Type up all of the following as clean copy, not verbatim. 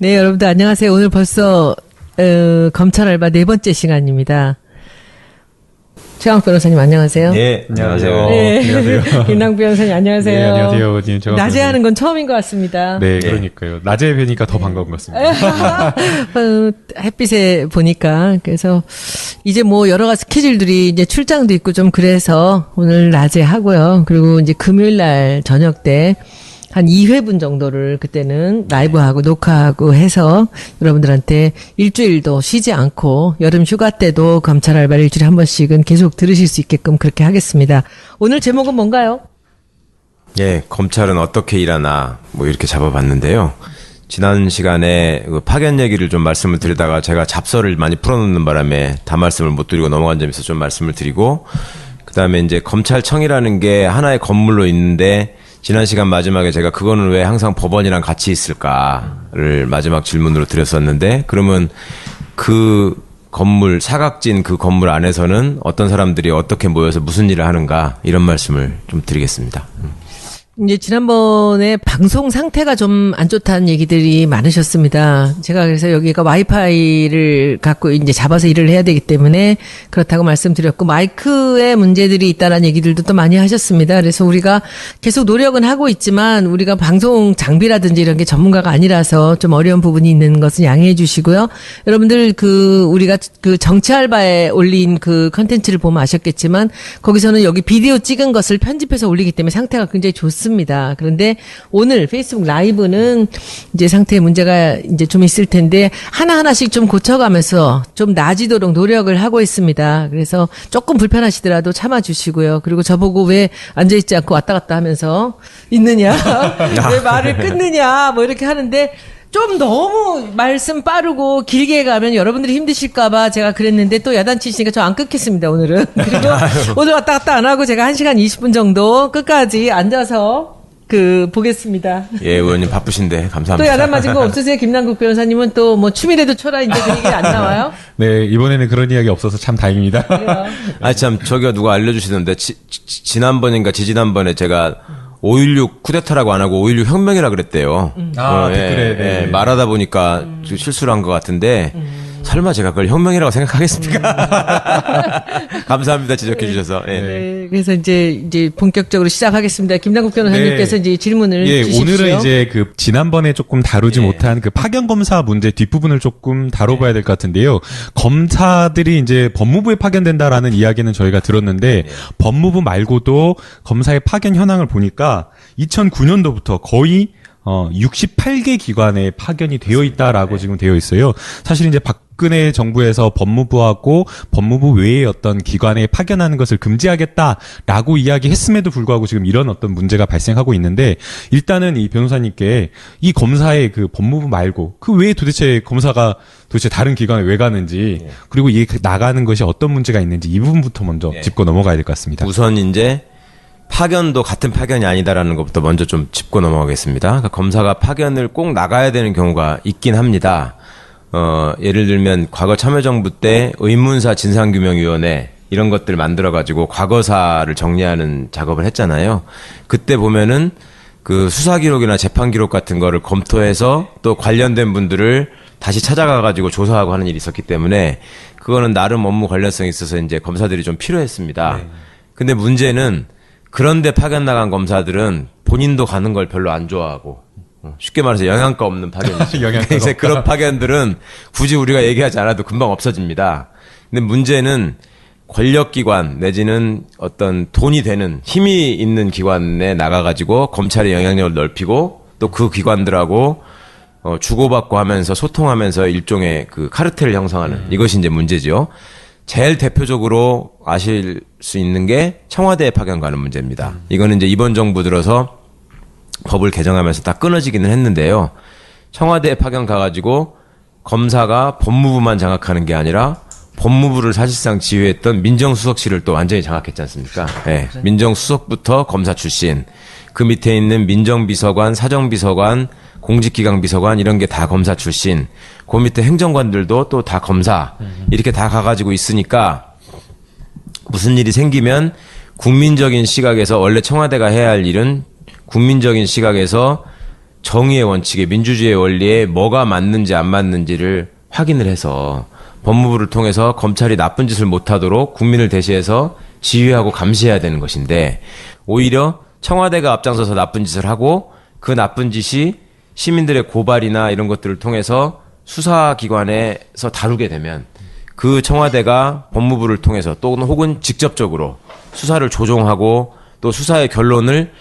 네, 여러분들 안녕하세요. 오늘 벌써 검찰 알바 4번째 시간입니다. 최강욱 변호사님 안녕하세요. 네, 안녕하세요. 네. 안녕하세요. 김남국 변호사님 안녕하세요. 네, 안녕하세요. 낮에 하는 건 처음인 것 같습니다. 네, 그러니까요. 낮에 뵈니까 더 반가운 것 같습니다. 햇빛에 보니까 그래서 이제 뭐 여러 가지 스케줄들이 이제 출장도 있고 좀 그래서 오늘 낮에 하고요. 그리고 이제 금요일 날 저녁 때 한 2회분 정도를 그때는 라이브하고 녹화하고 해서 여러분들한테 일주일도 쉬지 않고 여름 휴가 때도 검찰 알바를 일주일에 한 번씩은 계속 들으실 수 있게끔 그렇게 하겠습니다. 오늘 제목은 뭔가요? 예, 검찰은 어떻게 일하나 뭐 이렇게 잡아봤는데요. 지난 시간에 그 파견 얘기를 좀 말씀을 드리다가 제가 잡설을 많이 풀어놓는 바람에 다 말씀을 못 드리고 넘어간 점에서 좀 말씀을 드리고, 그 다음에 이제 검찰청이라는 게 하나의 건물로 있는데 지난 시간 마지막에 제가 그거는 왜 항상 법원이랑 같이 있을까를 마지막 질문으로 드렸었는데, 그러면 그 건물, 사각진 그 건물 안에서는 어떤 사람들이 어떻게 모여서 무슨 일을 하는가, 이런 말씀을 좀 드리겠습니다. 이제 지난번에 방송 상태가 좀 안 좋다는 얘기들이 많으셨습니다. 제가 그래서 여기가 와이파이를 갖고 이제 잡아서 일을 해야 되기 때문에 그렇다고 말씀드렸고, 마이크에 문제들이 있다는 얘기들도 또 많이 하셨습니다. 그래서 우리가 계속 노력은 하고 있지만 우리가 방송 장비라든지 이런 게 전문가가 아니라서 좀 어려운 부분이 있는 것은 양해해 주시고요. 여러분들 우리가 정치 알바에 올린 그 컨텐츠를 보면 아셨겠지만 거기서는 여기 비디오 찍은 것을 편집해서 올리기 때문에 상태가 굉장히 좋습니다. 그런데 오늘 페이스북 라이브는 이제 상태에 문제가 이제 좀 있을 텐데 하나하나씩 좀 고쳐가면서 좀 나아지도록 노력을 하고 있습니다. 그래서 조금 불편하시더라도 참아주시고요. 그리고 저보고 왜 앉아있지 않고 왔다 갔다 하면서 있느냐, 왜 말을 끊느냐, 뭐 이렇게 하는데 좀 너무 말씀 빠르고 길게 가면 여러분들이 힘드실까봐 제가 그랬는데 또 야단치시니까 저 안 끊겠습니다, 오늘은. 그리고 오늘 왔다 갔다 안 하고 제가 1시간 20분 정도 끝까지 앉아서 보겠습니다. 예, 의원님 바쁘신데 감사합니다. 또 야단 맞은 거 없으세요? 김남국 변호사님은 또 뭐 춤이라도 춰라 이제 그 얘기 안 나와요? 네, 이번에는 그런 이야기 없어서 참 다행입니다. 아니, 참, 저기가 누가 알려주시던데, 지난번인가 지지난번에 제가 5.16 쿠데타라고 안 하고 5.16 혁명이라 그랬대요. 댓글에, 네. 말하다 보니까 좀 실수를 한 것 같은데, 설마 제가 그걸 혁명이라고 생각하겠습니까? 감사합니다, 지적해 주셔서. 예. 네, 그래서 이제 본격적으로 시작하겠습니다. 김남국 변호사님께서 이제 질문을 주십시오. 오늘은 이제 지난번에 조금 다루지 못한 파견 검사 문제 뒷부분을 조금 다뤄봐야 될 것 같은데요. 검사들이 이제 법무부에 파견된다라는 이야기는 저희가 들었는데, 법무부 말고도 검사의 파견 현황을 보니까 2009년도부터 거의 68개 기관에 파견이 되어 있다라고 지금 되어 있어요. 사실 이제 박근혜 정부에서 법무부하고 법무부 외의 어떤 기관에 파견하는 것을 금지하겠다라고 이야기했음에도 불구하고 지금 이런 어떤 문제가 발생하고 있는데, 일단은 이 변호사님께 이 검사의 법무부 말고 그 외에 도대체 검사가 도대체 다른 기관에 왜 가는지, 그리고 이 나가는 것이 어떤 문제가 있는지 이 부분부터 먼저 짚고 넘어가야 될 것 같습니다. 우선 이제 파견도 같은 파견이 아니다라는 것부터 먼저 좀 짚고 넘어가겠습니다. 그러니까 검사가 파견을 꼭 나가야 되는 경우가 있긴 합니다. 예를 들면 과거 참여정부 때 의문사 진상규명위원회 이런 것들 만들어가지고 과거사를 정리하는 작업을 했잖아요. 그때 보면은 그 수사기록이나 재판기록 같은 거를 검토해서 또 관련된 분들을 다시 찾아가가지고 조사하고 하는 일이 있었기 때문에 그거는 나름 업무 관련성이 있어서 이제 검사들이 좀 필요했습니다. 근데 문제는 그런데 파견 나간 검사들은 본인도 가는 걸 별로 안 좋아하고, 쉽게 말해서 영양가 없는 파견이죠. 이제 그런 파견들은 굳이 우리가 얘기하지 않아도 금방 없어집니다. 근데 문제는 권력기관 내지는 어떤 돈이 되는 힘이 있는 기관에 나가가지고 검찰의 영향력을 넓히고 또 그 기관들하고 주고받고 하면서 소통하면서 일종의 카르텔을 형성하는, 이것이 이제 문제죠. 제일 대표적으로 아실 수 있는 게 청와대에 파견 가는 문제입니다. 이거는 이제 이번 정부 들어서 법을 개정하면서 다 끊어지기는 했는데요. 청와대에 파견 가가지고 검사가 법무부만 장악하는 게 아니라 법무부를 사실상 지휘했던 민정수석실을 또 완전히 장악했지 않습니까? 네. 민정수석부터 검사 출신, 그 밑에 있는 민정비서관, 사정비서관, 공직기강 비서관 이런 게 다 검사 출신, 그 밑에 행정관들도 또 다 검사 이렇게 다 가가지고 있으니까 무슨 일이 생기면 국민적인 시각에서 원래 청와대가 해야 할 일은 국민적인 시각에서 정의의 원칙에 민주주의의 원리에 뭐가 맞는지 안 맞는지를 확인을 해서 법무부를 통해서 검찰이 나쁜 짓을 못하도록 국민을 대신해서 지휘하고 감시해야 되는 것인데 오히려 청와대가 앞장서서 나쁜 짓을 하고 그 나쁜 짓이 시민들의 고발이나 이런 것들을 통해서 수사기관에서 다루게 되면 그 청와대가 법무부를 통해서 또 혹은 직접적으로 수사를 조종하고 또 수사의 결론을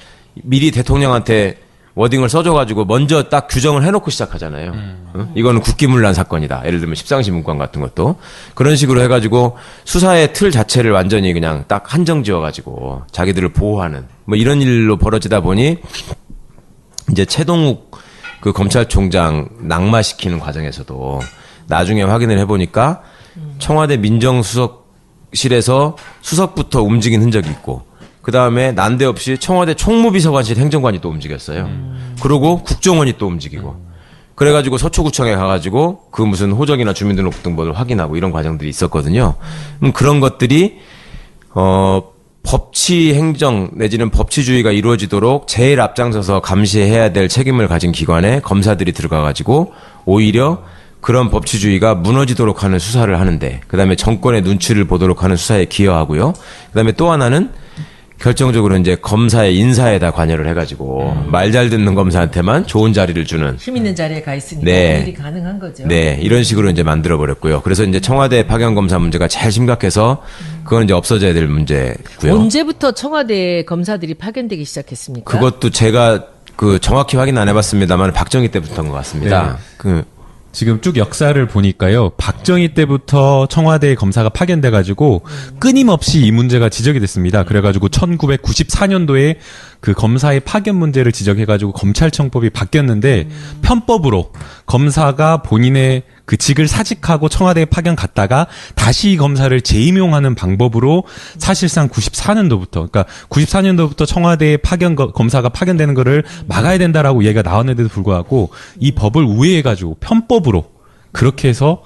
미리 대통령한테 워딩을 써줘가지고 먼저 딱 규정을 해놓고 시작하잖아요. 이거는 국기문란 사건이다. 예를 들면 십상시 문건 같은 것도 그런 식으로 해가지고 수사의 틀 자체를 완전히 그냥 딱 한정지어가지고 자기들을 보호하는 뭐 이런 일로 벌어지다 보니 이제 최동욱 그 검찰총장 낙마시키는 과정에서도 나중에 확인을 해보니까 청와대 민정수석실에서 수석부터 움직인 흔적이 있고 그 다음에 난데없이 청와대 총무비서관실 행정관이 또 움직였어요. 그리고 국정원이 또 움직이고. 그래가지고 서초구청에 가가지고 그 무슨 호적이나 주민등록등본을 확인하고 이런 과정들이 있었거든요. 그런 것들이, 법치 행정 내지는 법치주의가 이루어지도록 제일 앞장서서 감시해야 될 책임을 가진 기관에 검사들이 들어가가지고 오히려 그런 법치주의가 무너지도록 하는 수사를 하는데 그 다음에 정권의 눈치를 보도록 하는 수사에 기여하고요. 그 다음에 또 하나는 결정적으로 이제 검사의 인사에다 관여를 해가지고 말 잘 듣는 검사한테만 좋은 자리를 주는 힘 있는 자리에 가 있으니까 네. 일이 가능한 거죠. 네, 이런 식으로 이제 만들어 버렸고요. 그래서 이제 청와대 파견 검사 문제가 제일 심각해서 그건 이제 없어져야 될 문제고요. 언제부터 청와대 검사들이 파견되기 시작했습니까? 그것도 제가 그 정확히 확인 안 해봤습니다만 박정희 때부터인 것 같습니다. 네. 지금 쭉 역사를 보니까요. 박정희 때부터 청와대 검사가 파견돼가지고 끊임없이 이 문제가 지적이 됐습니다. 그래가지고 1994년도에 그 검사의 파견 문제를 지적해가지고 검찰청법이 바뀌었는데 편법으로 검사가 본인의 그 직을 사직하고 청와대에 파견 갔다가 다시 이 검사를 재임용하는 방법으로 사실상 94년도부터 그러니까 94년도부터 청와대에 검사가 파견되는 거를 막아야 된다라고 얘기가 나왔는데도 불구하고 이 법을 우회해가지고 편법으로 그렇게 해서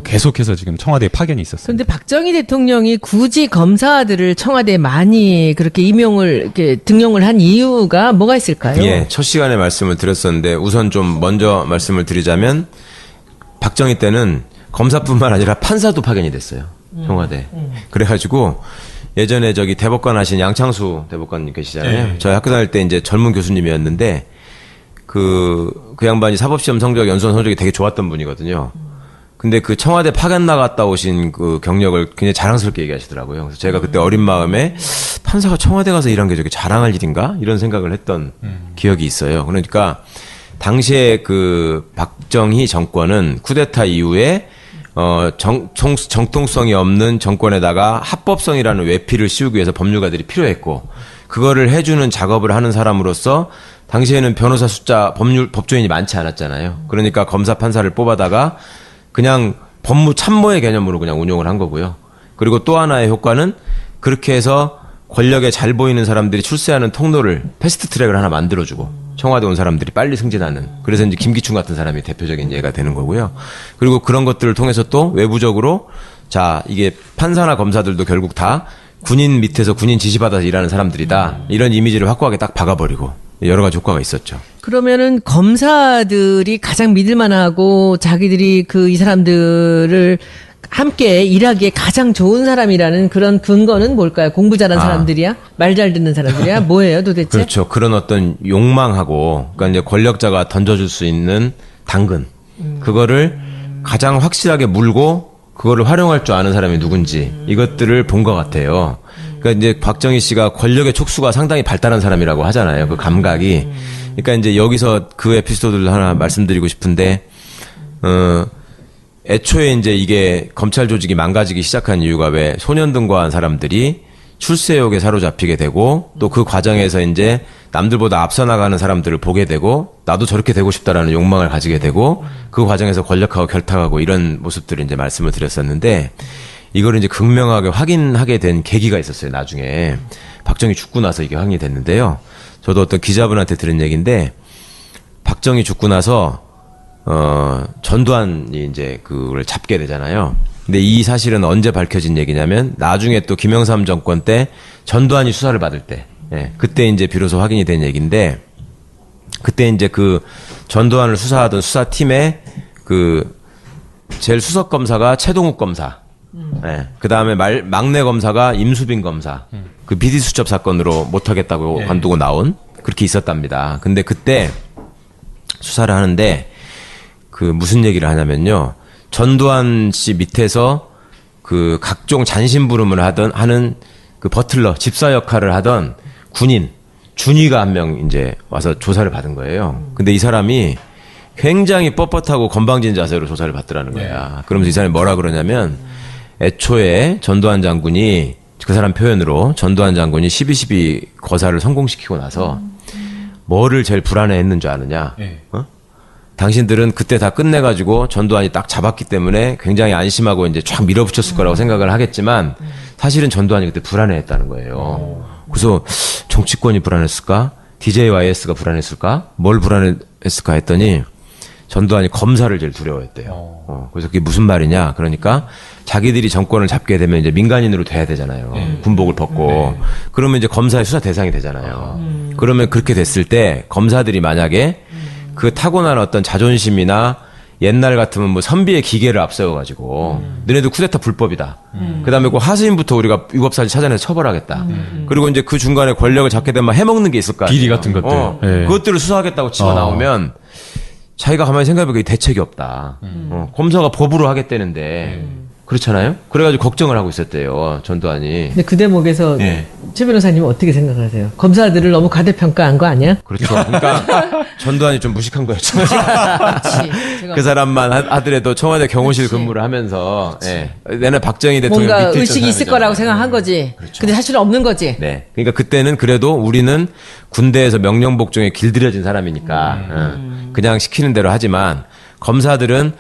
계속해서 지금 청와대에 파견이 있었어요. 그런데 박정희 대통령이 굳이 검사들을 청와대에 많이 그렇게 이렇게 등용을 한 이유가 뭐가 있을까요? 예, 첫 시간에 말씀을 드렸었는데 우선 좀 먼저 말씀을 드리자면 박정희 때는 검사뿐만 아니라 판사도 파견이 됐어요. 청와대. 그래가지고 예전에 저기 대법관 하신 양창수 대법관님 계시잖아요. 네. 저희 학교 다닐 때 이제 젊은 교수님이었는데 그 양반이 사법시험 성적, 연수원 성적이 되게 좋았던 분이거든요. 근데 그 청와대 파견 나갔다 오신 그 경력을 굉장히 자랑스럽게 얘기하시더라고요. 그래서 제가 그때 어린 마음에 판사가 청와대 가서 일한 게 저게 자랑할 일인가? 이런 생각을 했던 기억이 있어요. 그러니까 당시에 그 박정희 정권은 쿠데타 이후에 정통성이 없는 정권에다가 합법성이라는 외피를 씌우기 위해서 법률가들이 필요했고 그거를 해주는 작업을 하는 사람으로서 당시에는 변호사 숫자 법조인이 많지 않았잖아요. 그러니까 검사 판사를 뽑아다가 그냥 법무 참모의 개념으로 그냥 운용을 한 거고요. 그리고 또 하나의 효과는 그렇게 해서 권력에 잘 보이는 사람들이 출세하는 통로를 패스트 트랙을 하나 만들어주고 청와대 온 사람들이 빨리 승진하는 그래서 이제 김기춘 같은 사람이 대표적인 예가 되는 거고요. 그리고 그런 것들을 통해서 또 외부적으로 자 이게 판사나 검사들도 결국 다 군인 밑에서 군인 지시받아서 일하는 사람들이다. 이런 이미지를 확고하게 딱 박아버리고 여러 가지 효과가 있었죠. 그러면은 검사들이 가장 믿을만하고 자기들이 이 사람들을 함께 일하기에 가장 좋은 사람이라는 그런 근거는 뭘까요? 공부 잘한 사람들이야? 말 잘 듣는 사람들이야? 뭐예요 도대체? 그렇죠. 그런 어떤 욕망하고 그러니까 이제 권력자가 던져줄 수 있는 당근 그거를 가장 확실하게 물고 그거를 활용할 줄 아는 사람이 누군지 이것들을 본 것 같아요. 그러니까 이제 박정희 씨가 권력의 촉수가 상당히 발달한 사람이라고 하잖아요. 그 감각이. 그러니까 이제 여기서 그 에피소드를 하나 말씀드리고 싶은데 애초에 이제 이게 검찰 조직이 망가지기 시작한 이유가 왜 소년등과한 사람들이 출세욕에 사로잡히게 되고 또 그 과정에서 이제 남들보다 앞서 나가는 사람들을 보게 되고 나도 저렇게 되고 싶다라는 욕망을 가지게 되고 그 과정에서 권력하고 결탁하고 이런 모습들을 이제 말씀을 드렸었는데 이걸 이제 극명하게 확인하게 된 계기가 있었어요. 나중에 박정희 죽고 나서 이게 확인이 됐는데요. 저도 어떤 기자분한테 들은 얘기인데 박정희 죽고 나서 전두환이 이제 그걸 잡게 되잖아요. 근데 이 사실은 언제 밝혀진 얘기냐면 나중에 또 김영삼 정권 때 전두환이 수사를 받을 때, 예, 그때 이제 비로소 확인이 된 얘기인데, 그때 이제 그 전두환을 수사하던 수사팀에 그 제일 수석 검사가 최동욱 검사, 예, 그 다음에 막내 검사가 임수빈 검사, 그 비리 수첩 사건으로 못하겠다고 관두고 나온 그렇게 있었답니다. 근데 그때 수사를 하는데 그 무슨 얘기를 하냐면요. 전두환 씨 밑에서 그 각종 잔심부름을 하는 그 버틀러, 집사 역할을 하던 군인, 준위가 한 명 이제 와서 조사를 받은 거예요. 근데 이 사람이 굉장히 뻣뻣하고 건방진 자세로 조사를 받더라는 거야. 그러면서 이 사람이 뭐라 그러냐면 애초에 전두환 장군이 그 사람 표현으로 전두환 장군이 12.12 거사를 성공시키고 나서 뭐를 제일 불안해했는 줄 아느냐? 어? 당신들은 그때 다 끝내가지고 전두환이 딱 잡았기 때문에 굉장히 안심하고 이제 쫙 밀어붙였을 거라고 생각을 하겠지만 사실은 전두환이 그때 불안해했다는 거예요. 그래서 정치권이 불안했을까? DJYS가 불안했을까? 뭘 불안했을까 했더니 전두환이 검사를 제일 두려워했대요. 그래서 그게 무슨 말이냐? 그러니까 자기들이 정권을 잡게 되면 이제 민간인으로 돼야 되잖아요. 군복을 벗고. 그러면 이제 검사의 수사 대상이 되잖아요. 그러면 그렇게 됐을 때 검사들이 만약에 그 타고난 어떤 자존심이나 옛날 같으면 뭐 선비의 기계를 앞세워가지고 너네들 쿠데타 불법이다. 그다음에 그 하수인부터 우리가 유법사실 찾아내서 처벌하겠다. 그리고 이제 그 중간에 권력을 잡게 되면 해먹는 게 있을 거 아니에요. 비리 같은 것들. 네. 그것들을 수사하겠다고 치고 나오면 자기가 가만히 생각해보기에 대책이 없다. 검사가 법으로 하겠다는데 그렇잖아요. 그래가지고 걱정을 하고 있었대요. 전두환이. 근데 그 대목에서 최 변호사님은 어떻게 생각하세요? 검사들을 너무 과대평가한 거 아니야? 그렇죠. 그러니까 전두환이 좀 무식한 거였죠. 그 사람만 하더라도 청와대 경호실 근무를 하면서 내는 박정희 대통령 뭔가 밑에 의식이 있을 거라고 생각한 거지. 그렇죠. 근데 사실은 없는 거지. 네. 그러니까 그때는 그래도 우리는 군대에서 명령복종에 길들여진 사람이니까 그냥 시키는 대로 하지만 검사들은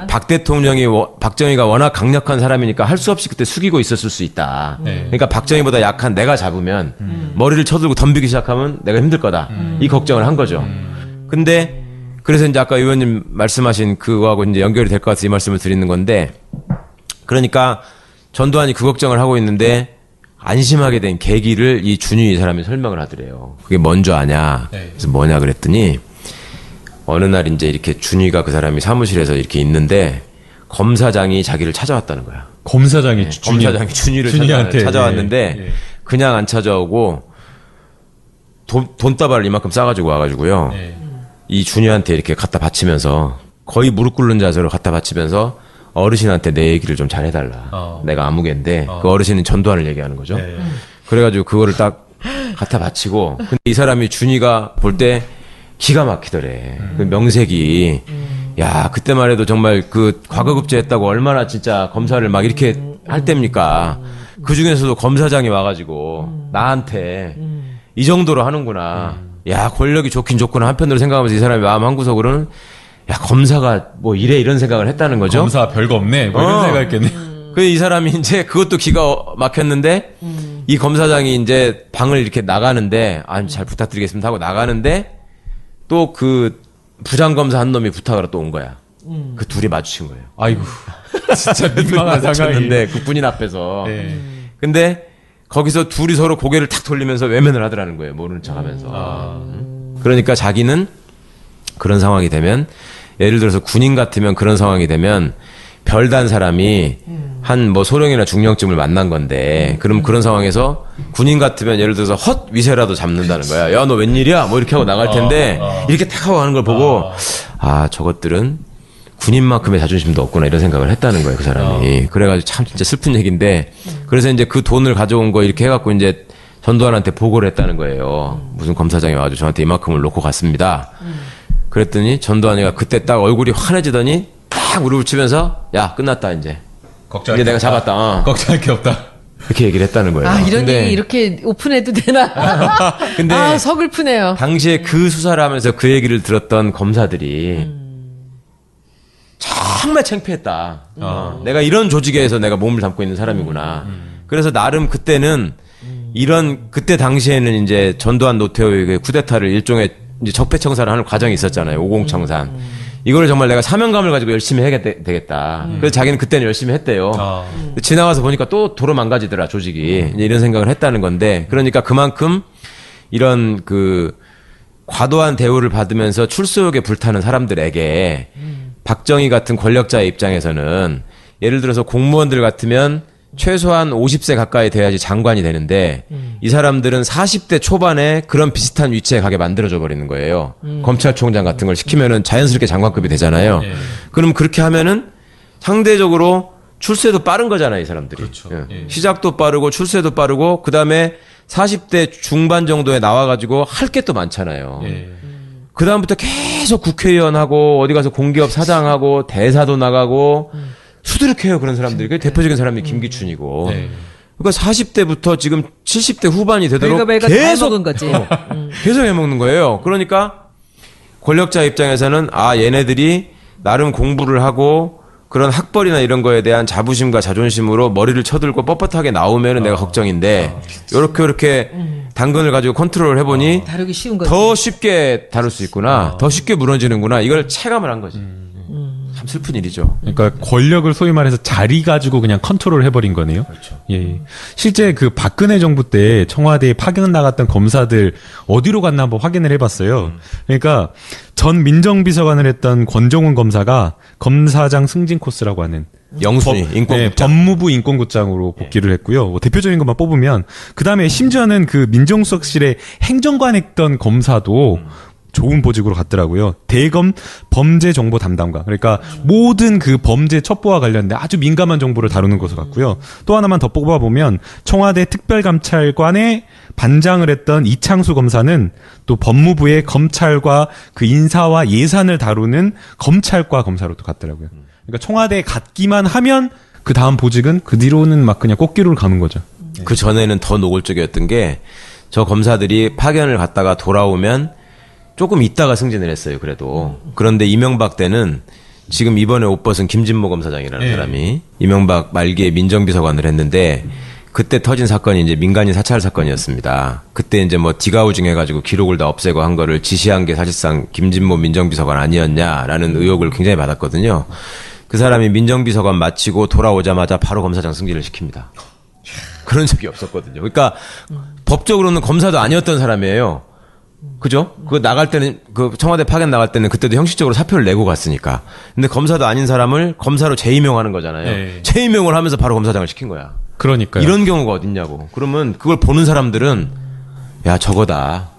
박 대통령이 박정희가 워낙 강력한 사람이니까 할 수 없이 그때 숙이고 있었을 수 있다. 그러니까 박정희보다 약한 내가 잡으면 머리를 쳐들고 덤비기 시작하면 내가 힘들 거다. 이 걱정을 한 거죠. 근데 그래서 이제 아까 의원님 말씀하신 그거하고 이제 연결이 될 것 같아서 이 말씀을 드리는 건데, 그러니까 전두환이 그 걱정을 하고 있는데 안심하게 된 계기를 이 준위 이 사람이 설명을 하더래요. 그게 뭔지 아냐? 그래서 뭐냐 그랬더니 어느 날 이제 이렇게 준위가 그 사람이 사무실에서 이렇게 있는데 검사장이 자기를 찾아왔다는 거야. 검사장이 검사장이 준위를 찾아왔는데 그냥 안 찾아오고 돈다발을 이만큼 싸가지고 와가지고요. 이 준위한테 이렇게 갖다 바치면서 거의 무릎 꿇는 자세로 갖다 바치면서 어르신한테 내 얘기를 좀 잘 해달라. 내가 아무개인데 그 어르신은 전두환을 얘기하는 거죠. 그래가지고 그거를 딱 갖다 바치고, 근데 이 사람이 준위가 볼 때 기가 막히더래. 그 명색이. 야, 그때만 해도 정말 그 과거급제했다고 얼마나 진짜 검사를 막 이렇게 할 때입니까? 그 중에서도 검사장이 와가지고 나한테 이 정도로 하는구나. 야, 권력이 좋긴 좋구나. 한편으로 생각하면서 이 사람이 마음 한구석으로는 야, 검사가 뭐 이래 이런 생각을 했다는 거죠. 검사 별거 없네. 뭐 이런 생각했겠네. 그 이 사람이 이제 그것도 기가 막혔는데 이 검사장이 이제 방을 이렇게 나가는데 잘 부탁드리겠습니다 하고 나가는데 또 그 부장검사 한 놈이 부탁을 또 온 거야. 그 둘이 마주친 거예요. 아이고. 진짜 민망한 상황이. 근데 그 군인 앞에서. 근데 거기서 둘이 서로 고개를 탁 돌리면서 외면을 하더라는 거예요. 모르는 척 하면서. 그러니까 자기는 그런 상황이 되면, 예를 들어서 군인 같으면 그런 상황이 되면 별단 사람이 한 뭐 소령이나 중령쯤을 만난 건데, 그럼 그런 상황에서 군인 같으면 예를 들어서 헛 위세라도 잡는다는 거야. 야, 너 웬일이야? 뭐 이렇게 하고 나갈 텐데 이렇게 탁 하고 가는 걸 보고 아, 저것들은 군인만큼의 자존심도 없구나 이런 생각을 했다는 거예요, 그 사람이. 그래가지고 참 진짜 슬픈 얘기인데, 그래서 이제 그 돈을 가져온 거 이렇게 해갖고 이제 전두환한테 보고를 했다는 거예요. 무슨 검사장이 와가지고 저한테 이만큼을 놓고 갔습니다. 그랬더니 전두환이가 그때 딱 얼굴이 환해지더니 딱 무릎을 치면서 야, 끝났다 이제. 이제 내가 잡았다. 걱정할 게 없다. 이렇게 얘기를 했다는 거예요. 아, 이런 얘기 이렇게 오픈해도 되나? 근데 아, 서글프네요. 당시에 그 수사를 하면서 그 얘기를 들었던 검사들이 정말 창피했다. 내가 이런 조직에서 내가 몸을 담고 있는 사람이구나. 그래서 나름 그때는 그때 당시에는 이제 전두환 노태우의 쿠데타를 일종의 이제 적폐청산을 하는 과정이 있었잖아요. 50청산. 이걸 정말 내가 사명감을 가지고 열심히 해야 되겠다. 그래서 자기는 그때는 열심히 했대요. 지나가서 보니까 또 도로 망가지더라, 조직이. 이제 이런 생각을 했다는 건데, 그러니까 그만큼 이런 그 과도한 대우를 받으면서 출소욕에 불타는 사람들에게 박정희 같은 권력자의 입장에서는 예를 들어서 공무원들 같으면 최소한 50세 가까이 돼야지 장관이 되는데 이 사람들은 40대 초반에 그런 비슷한 위치에 가게 만들어줘 버리는 거예요. 검찰총장 같은 걸 시키면은 자연스럽게 장관급이 되잖아요. 그럼 그렇게 하면은 상대적으로 출세도 빠른 거잖아요, 이 사람들이. 그렇죠. 예. 시작도 빠르고 출세도 빠르고 그다음에 40대 중반 정도에 나와가지고 할 게 또 많잖아요. 그 다음부터 계속 국회의원하고 어디 가서 공기업 사장하고 대사도 나가고 수두룩해요, 그런 사람들이. 그 대표적인 사람이 김기춘이고. 그러니까 40대부터 지금 70대 후반이 되도록 계속 먹은 거지. 계속 해먹는 거예요. 그러니까 권력자 입장에서는 얘네들이 나름 공부를 하고 그런 학벌이나 이런 거에 대한 자부심과 자존심으로 머리를 쳐들고 뻣뻣하게 나오면은 내가 걱정인데 요렇게 당근을 가지고 컨트롤을 해보니 다루기 쉬운 거지. 더 쉽게 다룰 수 있구나. 더 쉽게 무너지는구나. 이걸 체감을 한 거지. 참 슬픈 일이죠. 그러니까 권력을 소위 말해서 자리 가지고 그냥 컨트롤 해버린 거네요. 그렇죠. 예. 실제 그 박근혜 정부 때 청와대에 파견 나갔던 검사들 어디로 갔나 한번 확인을 해봤어요. 그러니까 전 민정비서관을 했던 권정훈 검사가 검사장 승진 코스라고 하는 영순위 인권국장. 네, 법무부 인권국장으로 복귀를 했고요. 뭐 대표적인 것만 뽑으면 그 다음에 심지어는 그 민정수석실에 행정관 했던 검사도 좋은 보직으로 갔더라고요. 대검 범죄 정보 담당관. 그러니까 모든 그 범죄 첩보와 관련된 아주 민감한 정보를 다루는 것으로 갔고요. 또 하나만 더 뽑아보면 청와대 특별감찰관에 반장을 했던 이창수 검사는 또 법무부의 검찰과 그 인사와 예산을 다루는 검찰과 검사로 또 갔더라고요. 그러니까 청와대에 갔기만 하면 그 다음 보직은 그 뒤로는 막 그냥 꽃길로 가는 거죠. 그 전에는 더 노골적이었던 게 저 검사들이 파견을 갔다가 돌아오면 조금 있다가 승진을 했어요, 그래도. 그런데 이명박 때는 지금 이번에 옷 벗은 김진모 검사장이라는 사람이 이명박 말기에 민정비서관을 했는데 그때 터진 사건이 이제 민간인 사찰 사건이었습니다. 그때 이제 뭐 디가우징 해가지고 기록을 다 없애고 한 거를 지시한 게 사실상 김진모 민정비서관 아니었냐라는 의혹을 굉장히 받았거든요. 그 사람이 민정비서관 마치고 돌아오자마자 바로 검사장 승진을 시킵니다. 그런 적이 없었거든요. 그러니까 법적으로는 검사도 아니었던 사람이에요. 그죠? 그 나갈 때는 그 청와대 파견 나갈 때는 그때도 형식적으로 사표를 내고 갔으니까. 근데 검사도 아닌 사람을 검사로 재임용하는 거잖아요. 네. 재임용을 하면서 바로 검사장을 시킨 거야. 그러니까요. 이런 경우가 어딨냐고. 그러면 그걸 보는 사람들은 야 저거다.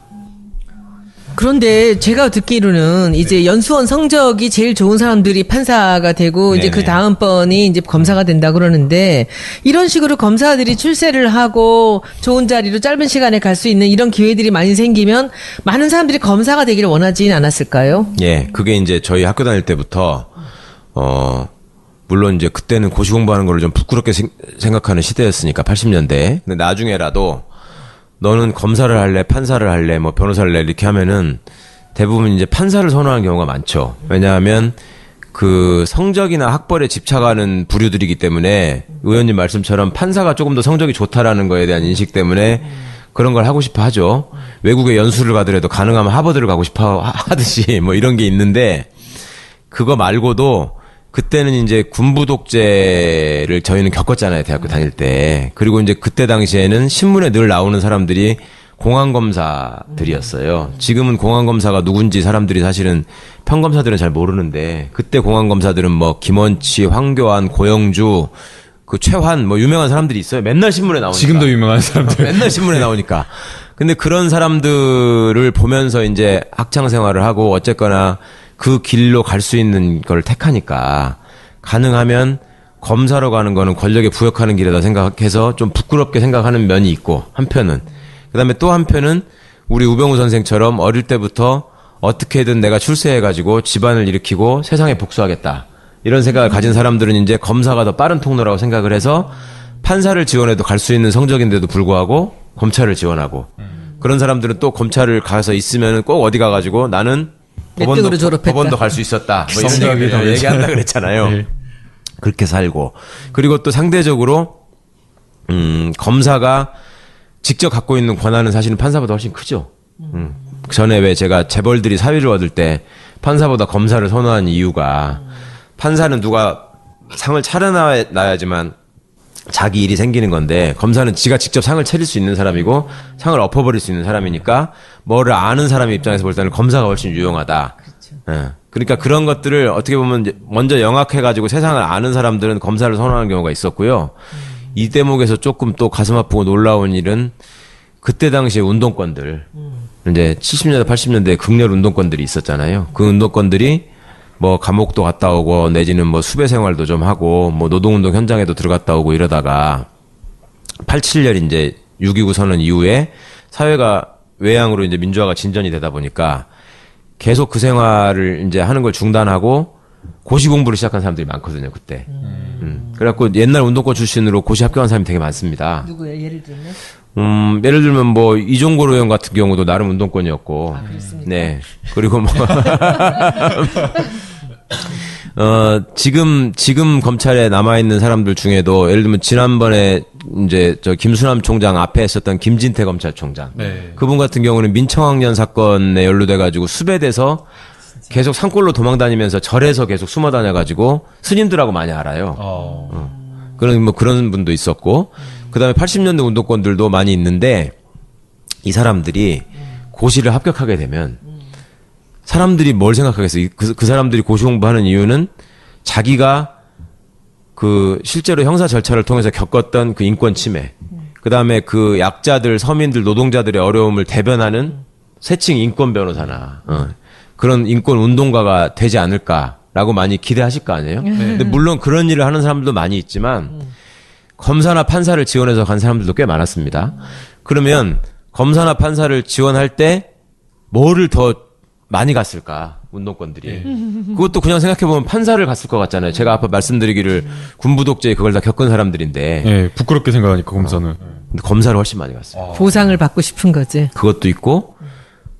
그런데 제가 듣기로는 이제 연수원 성적이 제일 좋은 사람들이 판사가 되고 이제 네네. 그 다음번이 이제 검사가 된다 그러는데 이런 식으로 검사들이 출세를 하고 좋은 자리로 짧은 시간에 갈 수 있는 이런 기회들이 많이 생기면 많은 사람들이 검사가 되기를 원하진 않았을까요? 예, 그게 이제 저희 학교 다닐 때부터 물론 이제 그때는 고시 공부하는 거를 좀 부끄럽게 생각하는 시대였으니까 80년대. 근데 나중에라도 너는 검사를 할래, 판사를 할래, 뭐 변호사를 할래 이렇게 하면은 대부분 이제 판사를 선호하는 경우가 많죠. 왜냐하면 그 성적이나 학벌에 집착하는 부류들이기 때문에 의원님 말씀처럼 판사가 조금 더 성적이 좋다라는 거에 대한 인식 때문에 그런 걸 하고 싶어 하죠. 외국에 연수를 가더라도 가능하면 하버드를 가고 싶어 하듯이 뭐 이런 게 있는데 그거 말고도 그때는 이제 군부 독재를 저희는 겪었잖아요, 대학교 다닐 때. 그리고 이제 그때 당시에는 신문에 늘 나오는 사람들이 공안검사들이었어요. 지금은 공안검사가 누군지 사람들이 사실은 평검사들은 잘 모르는데 그때 공안검사들은 뭐 김원치, 황교안, 고영주, 그 최환 뭐 유명한 사람들이 있어요. 맨날 신문에 나오니까. 지금도 유명한 사람들. 맨날 신문에 나오니까. 근데 그런 사람들을 보면서 이제 학창 생활을 하고 어쨌거나 그 길로 갈 수 있는 걸 택하니까 가능하면 검사로 가는 거는 권력에 부역하는 길이다 생각해서 좀 부끄럽게 생각하는 면이 있고 한편은 그다음에 또 한편은 우리 우병우 선생처럼 어릴 때부터 어떻게든 내가 출세해가지고 집안을 일으키고 세상에 복수하겠다 이런 생각을 가진 사람들은 이제 검사가 더 빠른 통로라고 생각을 해서 판사를 지원해도 갈 수 있는 성적인데도 불구하고 검찰을 지원하고 그런 사람들은 또 검찰을 가서 있으면 꼭 어디 가가지고 나는 법원도 갈 수 있었다. 뭐 이런 얘기를 얘기한다 그랬잖아요. 네. 그렇게 살고. 그리고 또 상대적으로, 검사가 직접 갖고 있는 권한은 사실은 판사보다 훨씬 크죠. 전에 왜 제가 재벌들이 사위를 얻을 때 판사보다 검사를 선호한 이유가 판사는 누가 상을 차려놔야지만 자기 일이 생기는 건데 검사는 지가 직접 상을 차릴 수 있는 사람이고 상을 엎어버릴 수 있는 사람이니까 뭐를 아는 사람의 입장에서 볼 때는 검사가 훨씬 유용하다. 예. 그러니까 그런 것들을 어떻게 보면 이제 먼저 영악해가지고 세상을 아는 사람들은 검사를 선호하는 경우가 있었고요. 이 대목에서 조금 또 가슴 아프고 놀라운 일은 그때 당시에 운동권들 이제 70년대 80년대에 극렬 운동권들이 있었잖아요. 그 운동권들이 뭐 감옥도 갔다 오고 내지는 뭐 수배 생활도 좀 하고 뭐 노동운동 현장에도 들어갔다 오고 이러다가 87년 이제 6.29 선언 이후에 사회가 외양으로 이제 민주화가 진전이 되다 보니까 계속 그 생활을 이제 하는 걸 중단하고 고시 공부를 시작한 사람들이 많거든요, 그때. 그래갖고 옛날 운동권 출신으로 고시 합격한 사람이 되게 많습니다. 누구예요? 예를 들면? 예를 들면 뭐 이종걸 의원 같은 경우도 나름 운동권이었고. 그렇습니까? 네. 그리고 뭐 지금 검찰에 남아있는 사람들 중에도 예를 들면 지난번에 이제 저 김수남 총장 앞에 했었던 김진태 검찰총장. 네. 그분 같은 경우는 민청학년 사건에 연루돼가지고 수배돼서 계속 산골로 도망다니면서 절에서 계속 숨어 다녀가지고 스님들하고 많이 알아요. 그런 분도 있었고, 그 다음에 80년대 운동권들도 많이 있는데, 이 사람들이 고시를 합격하게 되면, 사람들이 뭘 생각하겠어요? 그 사람들이 고시 공부하는 이유는 자기가 실제로 형사 절차를 통해서 겪었던 그 인권 침해, 그 다음에 그 약자들, 서민들, 노동자들의 어려움을 대변하는 세칭 인권 변호사나, 그런 인권 운동가가 되지 않을까라고 많이 기대하실 거 아니에요? 근데 물론 그런 일을 하는 사람들도 많이 있지만, 검사나 판사를 지원해서 간 사람들도 꽤 많았습니다. 그러면 검사나 판사를 지원할 때 뭐를 더 많이 갔을까, 운동권들이. 그것도 그냥 생각해보면 판사를 갔을 것 같잖아요. 제가 아까 말씀드리기를 군부독재에 그걸 다 겪은 사람들인데. 예, 부끄럽게 생각하니까 검사는. 근데 검사를 훨씬 많이 갔어요. 보상을 받고 싶은 거지. 그것도 있고,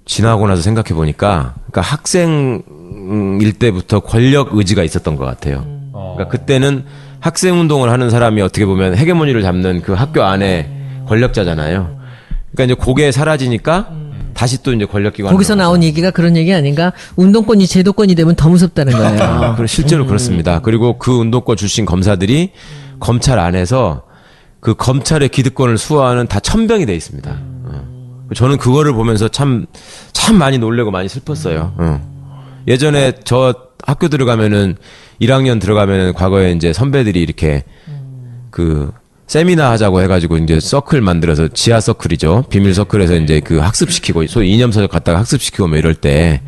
지나고 나서 생각해보니까, 그러니까 학생일 때부터 권력 의지가 있었던 것 같아요. 그러니까 그때는 학생운동을 하는 사람이 어떻게 보면 헤게모니를 잡는 그 학교 안에 권력자잖아요. 그러니까 이제 그게 사라지니까 다시 또 이제 권력기관. 거기서 나온 얘기가 그런 얘기 아닌가? 운동권이 제도권이 되면 더 무섭다는 거예요. 실제로 그렇습니다. 그리고 그 운동권 출신 검사들이 검찰 안에서 그 검찰의 기득권을 수호하는 다 천병이 돼 있습니다. 저는 그거를 보면서 참 많이 놀래고 많이 슬펐어요. 예전에 저 학교 들어가면은 1학년 들어가면은 과거에 이제 선배들이 이렇게 그 세미나 하자고 해가지고 이제 서클 만들어서 지하 서클이죠. 비밀 서클에서 이제 그 학습시키고 소위 이념서적 갖다가 학습시키고 뭐 이럴 때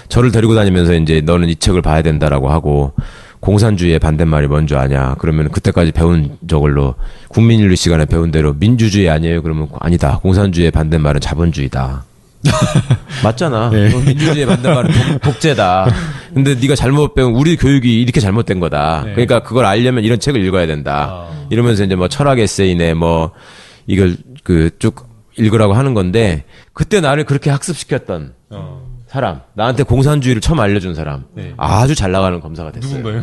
저를 데리고 다니면서 이제 너는 이 책을 봐야 된다라고 하고 공산주의의 반대말이 뭔지 아냐. 그러면 그때까지 배운 저걸로 국민윤리 시간에 배운 대로 민주주의 아니에요? 그러면 아니다. 공산주의의 반대말은 자본주의다. 맞잖아. 네. 민주주의의 반대말은 독재다. 근데 네가 잘못 배운 우리 교육이 이렇게 잘못된 거다. 네. 그러니까 그걸 알려면 이런 책을 읽어야 된다. 이러면서 이제 뭐 철학 에세이네 뭐 이걸 그 쭉 읽으라고 하는 건데 그때 나를 그렇게 학습시켰던 사람, 나한테 공산주의를 처음 알려준 사람, 네. 아주 잘 나가는 검사가 됐어요. 누군가요?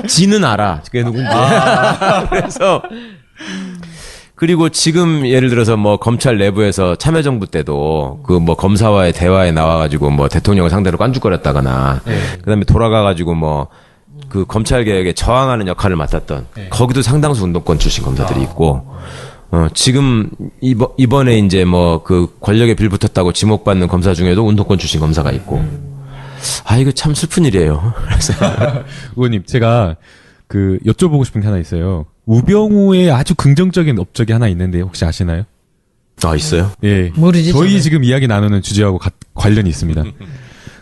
지는 알아. 그게 누군지. 그래서 그리고 지금 예를 들어서 뭐 검찰 내부에서 참여정부 때도 그 뭐 검사와의 대화에 나와가지고 뭐 대통령을 상대로 깐죽거렸다거나 그다음에 돌아가가지고 뭐 그 검찰 개혁에 저항하는 역할을 맡았던 거기도 상당수 운동권 출신 검사들이 있고 지금 이번에 이제 뭐 그 권력에 빌붙었다고 지목받는 검사 중에도 운동권 출신 검사가 있고 이거 참 슬픈 일이에요. 그래서 의원님, 제가 그 여쭤보고 싶은 게 하나 있어요. 우병우의 아주 긍정적인 업적이 하나 있는데 혹시 아시나요? 있어요? 예. 모르지, 저희 저는. 지금 이야기 나누는 주제하고 관련이 있습니다.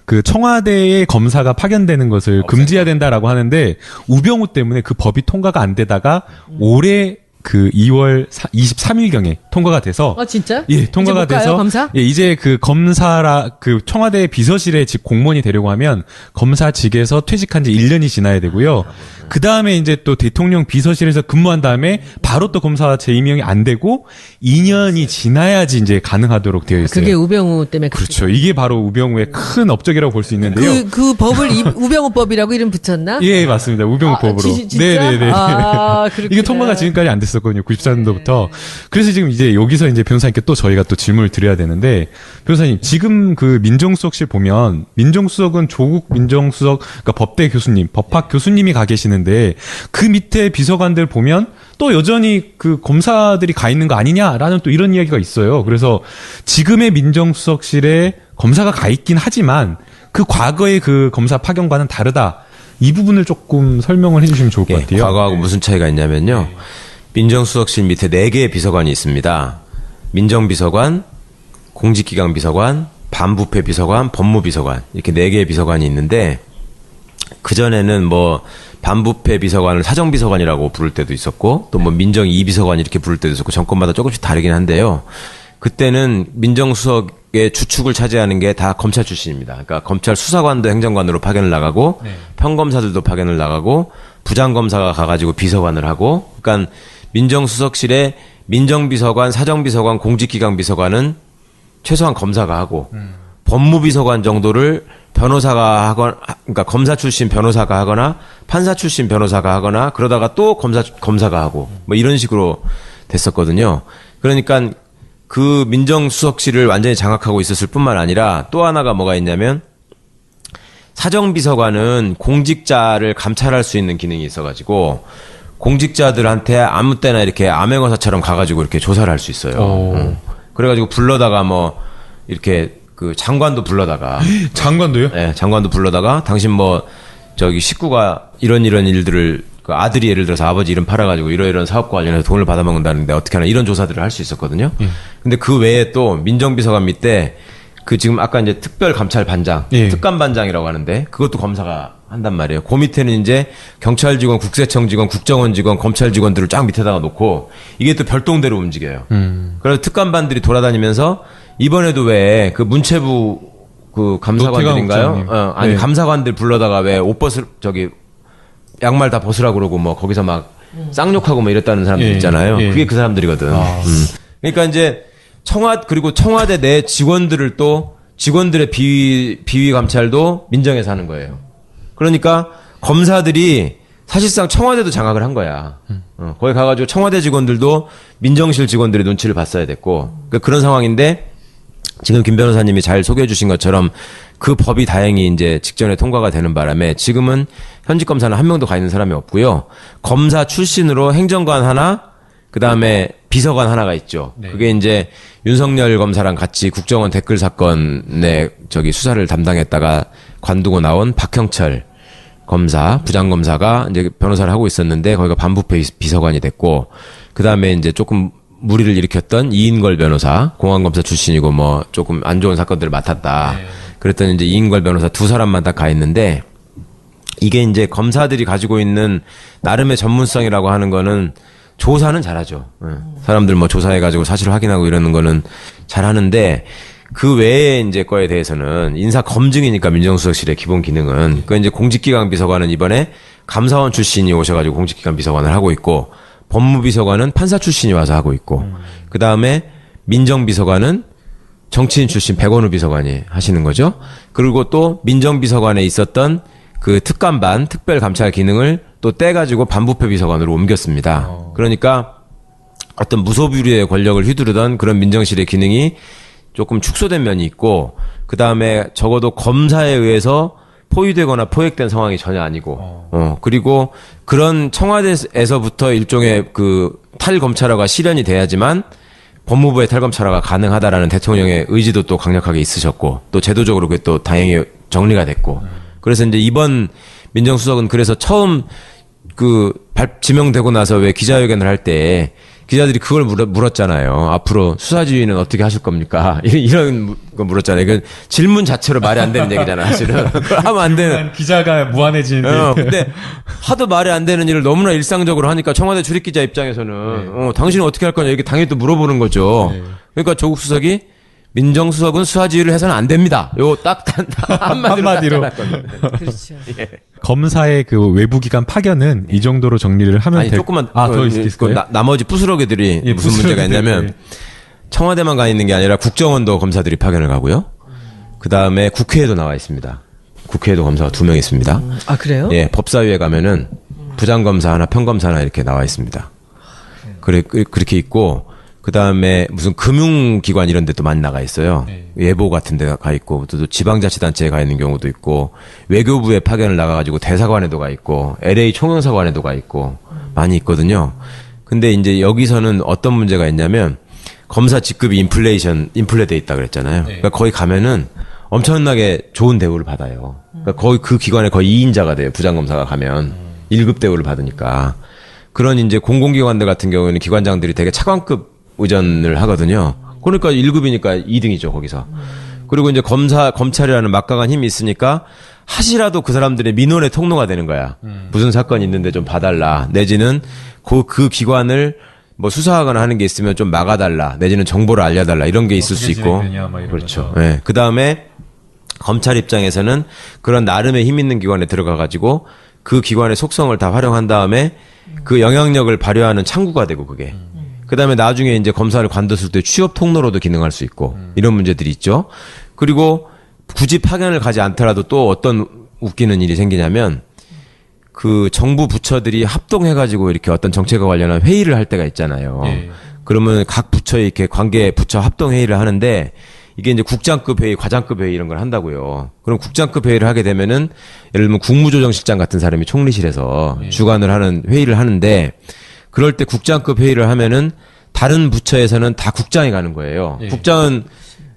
그 청와대에 검사가 파견되는 것을 금지해야 된다라고 하는데 우병우 때문에 그 법이 통과가 안 되다가 올해 그 2월 23일경에 통과가 돼서 진짜? 예, 통과가 이제 못 가요, 돼서 검사? 예, 이제 그 그 청와대 비서실에 직 공무원이 되려고 하면 검사직에서 퇴직한 지 1년이 지나야 되고요. 그 다음에 이제 또 대통령 비서실에서 근무한 다음에 바로 또 검사 재임용이 안 되고 2년이 지나야지 이제 가능하도록 되어 있어요. 그게 우병우 때문에 그렇죠. 이게 바로 우병우의 큰 업적이라고 볼 수 있는데요. 그 법을 우병우법이라고 이름 붙였나? 예, 맞습니다. 우병우법으로. 진짜? 네네네. 그렇구나. 이게 통과가 지금까지 안 됐어요. 있었거든요. 94년도부터. 그래서 지금 이제 여기서 이제 변호사님께 또 저희가 또 질문을 드려야 되는데, 변호사님, 지금 그 민정수석실 보면, 민정수석은 조국 민정수석, 그러니까 법대 교수님, 법학 교수님이 가 계시는데, 그 밑에 비서관들 보면, 또 여전히 그 검사들이 가 있는 거 아니냐라는 또 이런 이야기가 있어요. 그래서 지금의 민정수석실에 검사가 가 있긴 하지만 그 과거의 그 검사 파견과는 다르다. 이 부분을 조금 설명을 해주시면 좋을 것 같아요. 과거하고 무슨 차이가 있냐면요. 민정수석실 밑에 4개의 비서관이 있습니다. 민정비서관, 공직기강 비서관, 반부패 비서관, 법무비서관 이렇게 4개의 비서관이 있는데 그전에는 뭐 반부패 비서관을 사정비서관이라고 부를 때도 있었고 또 뭐 민정 2비서관 이렇게 부를 때도 있었고 정권마다 조금씩 다르긴 한데요. 그때는 민정수석의 주축을 차지하는 게 다 검찰 출신입니다. 그러니까 검찰 수사관도 행정관으로 파견을 나가고 평검사들도 파견을 나가고 부장검사가 가가지고 비서관을 하고 그러니까 민정수석실에 민정비서관, 사정비서관, 공직기강비서관은 최소한 검사가 하고 법무비서관 정도를 변호사가 하거나, 그러니까 검사 출신 변호사가 하거나 판사 출신 변호사가 하거나 그러다가 또 검사가 하고 뭐 이런 식으로 됐었거든요. 그러니까 그 민정수석실을 완전히 장악하고 있었을 뿐만 아니라 또 하나가 뭐가 있냐면 사정비서관은 공직자를 감찰할 수 있는 기능이 있어가지고 공직자들한테 아무 때나 이렇게 암행어사처럼 가가지고 이렇게 조사를 할 수 있어요. 그래가지고 불러다가 뭐 이렇게 그 장관도 불러다가 장관도요? 네, 장관도 불러다가 당신 뭐 저기 식구가 이런 일들을 그 아들이 예를 들어서 아버지 이름 팔아가지고 이런 사업과 관련해서 돈을 받아먹는다는데 어떻게 하나 이런 조사들을 할 수 있었거든요. 근데 그 외에 또 민정비서관 밑에 그 지금 아까 이제 특별감찰반장, 특감반장이라고 하는데 그것도 검사가 한단 말이에요. 그 밑에는 이제 경찰 직원, 국세청 직원, 국정원 직원, 검찰 직원들을 쫙 밑에다가 놓고 이게 또 별동대로 움직여요. 그래서 특감반들이 돌아다니면서 이번에도 왜 그 문체부 그 감사관들인가요? 아니 감사관들 불러다가 왜 옷 저기 양말 다 벗으라고 그러고 뭐 거기서 막 쌍욕하고 뭐 이랬다는 사람들 있잖아요. 그게 그 사람들이거든. 그러니까 이제 그리고 청와대 내 직원들을 또 직원들의 비위 감찰도 민정에서 하는 거예요. 그러니까 검사들이 사실상 청와대도 장악을 한 거야. 거기 가가지고 청와대 직원들도 민정실 직원들의 눈치를 봤어야 됐고 그러니까 그런 상황인데 지금 김 변호사님이 잘 소개해 주신 것처럼 그 법이 다행히 이제 직전에 통과가 되는 바람에 지금은 현직 검사는 한 명도 가 있는 사람이 없고요. 검사 출신으로 행정관 하나, 그 다음에 비서관 하나가 있죠. 그게 이제 윤석열 검사랑 같이 국정원 댓글 사건의 저기 수사를 담당했다가 관두고 나온 박형철 검사, 부장검사가 이제 변호사를 하고 있었는데 거기가 반부패 비서관이 됐고, 그 다음에 이제 조금 무리를 일으켰던 이인걸 변호사, 공안검사 출신이고 뭐 조금 안 좋은 사건들을 맡았다. 그랬더니 이제 이인걸 변호사 2사람만 딱 가 있는데 이게 이제 검사들이 가지고 있는 나름의 전문성이라고 하는 거는 조사는 잘하죠. 사람들 뭐 조사해가지고 사실 확인하고 이러는 거는 잘하는데 그 외에 이제 거에 대해서는 인사 검증이니까 민정수석실의 기본 기능은 그 이제 공직기강 비서관은 이번에 감사원 출신이 오셔가지고 공직기강 비서관을 하고 있고 법무비서관은 판사 출신이 와서 하고 있고 그 다음에 민정비서관은 정치인 출신 백원우 비서관이 하시는 거죠. 그리고 또 민정비서관에 있었던 그 특감반 특별감찰 기능을 또 떼가지고 반부패 비서관으로 옮겼습니다. 그러니까 어떤 무소불위의 권력을 휘두르던 그런 민정실의 기능이 조금 축소된 면이 있고 그 다음에 적어도 검사에 의해서 포위되거나 포획된 상황이 전혀 아니고 그리고 그런 청와대에서부터 일종의 그 탈검찰화가 실현이 돼야지만 법무부의 탈검찰화가 가능하다라는 대통령의 의지도 또 강력하게 있으셨고 또 제도적으로 그게 또 다행히 정리가 됐고 그래서 이제 이번 민정수석은 그래서 처음 그 지명되고 나서 왜 기자회견을 할 때 기자들이 그걸 물었잖아요. 앞으로 수사지휘는 어떻게 하실 겁니까? 이런 거 물었잖아요. 그 질문 자체로 말이 안 되는 얘기잖아, 사실은. 그걸 하면 안 되는. 기자가 무한해지는데. 근데 하도 말이 안 되는 일을 너무나 일상적으로 하니까 청와대 출입기자 입장에서는 당신은 어떻게 할 거냐 이렇게 당연히 또 물어보는 거죠. 그러니까 조국 수석이 민정수석은 수사지휘를 해서는 안 됩니다. 요 딱 한마디로. 그렇죠. 예. 검사의 그 외부기관 파견은 이 정도로 정리를 하면 아니, 조금만. 더 있을까요? 나머지 부스러기들이 무슨 문제가 있냐면 청와대만 가 있는 게 아니라 국정원도 검사들이 파견을 가고요. 그 다음에 국회에도 나와 있습니다. 국회에도 검사가 2명 있습니다. 아, 그래요? 예, 법사위에 가면은 부장검사 하나, 평검사 하나 이렇게 나와 있습니다. 그렇게 있고, 그 다음에 무슨 금융기관 이런 데 또 많이 나가 있어요. 네. 예보 같은 데 가 있고, 또 지방자치단체에 가 있는 경우도 있고, 외교부에 파견을 나가가지고 대사관에도 가 있고, LA 총영사관에도 가 있고, 많이 있거든요. 근데 이제 여기서는 어떤 문제가 있냐면, 검사 직급이 인플레돼 있다 그랬잖아요. 그러니까 거기 가면은 엄청나게 좋은 대우를 받아요. 그러니까 거의 그 기관의 거의 2인자가 돼요. 부장검사가 가면. 1급 대우를 받으니까. 그런 이제 공공기관들 같은 경우에는 기관장들이 되게 차관급 의전을 하거든요. 그러니까 1급이니까 2등이죠, 거기서. 그리고 이제 검찰이라는 막강한 힘이 있으니까 하시라도 그 사람들의 민원의 통로가 되는 거야. 무슨 사건이 있는데 좀 봐달라. 내지는 그 기관을 뭐 수사하거나 하는 게 있으면 좀 막아달라. 내지는 정보를 알려달라. 이런 게 있을 수 있고. 그렇죠. 예. 네. 그 다음에 검찰 입장에서는 그런 나름의 힘 있는 기관에 들어가가지고 그 기관의 속성을 다 활용한 다음에 그 영향력을 발휘하는 창구가 되고 그게. 그 다음에 나중에 이제 검사를 관뒀을 때 취업 통로로도 기능할 수 있고 이런 문제들이 있죠. 그리고 굳이 파견을 가지 않더라도 또 어떤 웃기는 일이 생기냐면 그 정부 부처들이 합동해가지고 이렇게 어떤 정책과 관련한 회의를 할 때가 있잖아요. 네. 그러면 각 부처에 이렇게 관계 부처 합동 회의를 하는데 이게 이제 국장급 회의, 과장급 회의 이런 걸 한다고요. 그럼 국장급 회의를 하게 되면은 예를 들면 국무조정실장 같은 사람이 총리실에서 네. 주관을 하는 회의를 하는데 그럴 때 국장급 회의를 하면은 다른 부처에서는 다 국장이 가는 거예요. 네. 국장은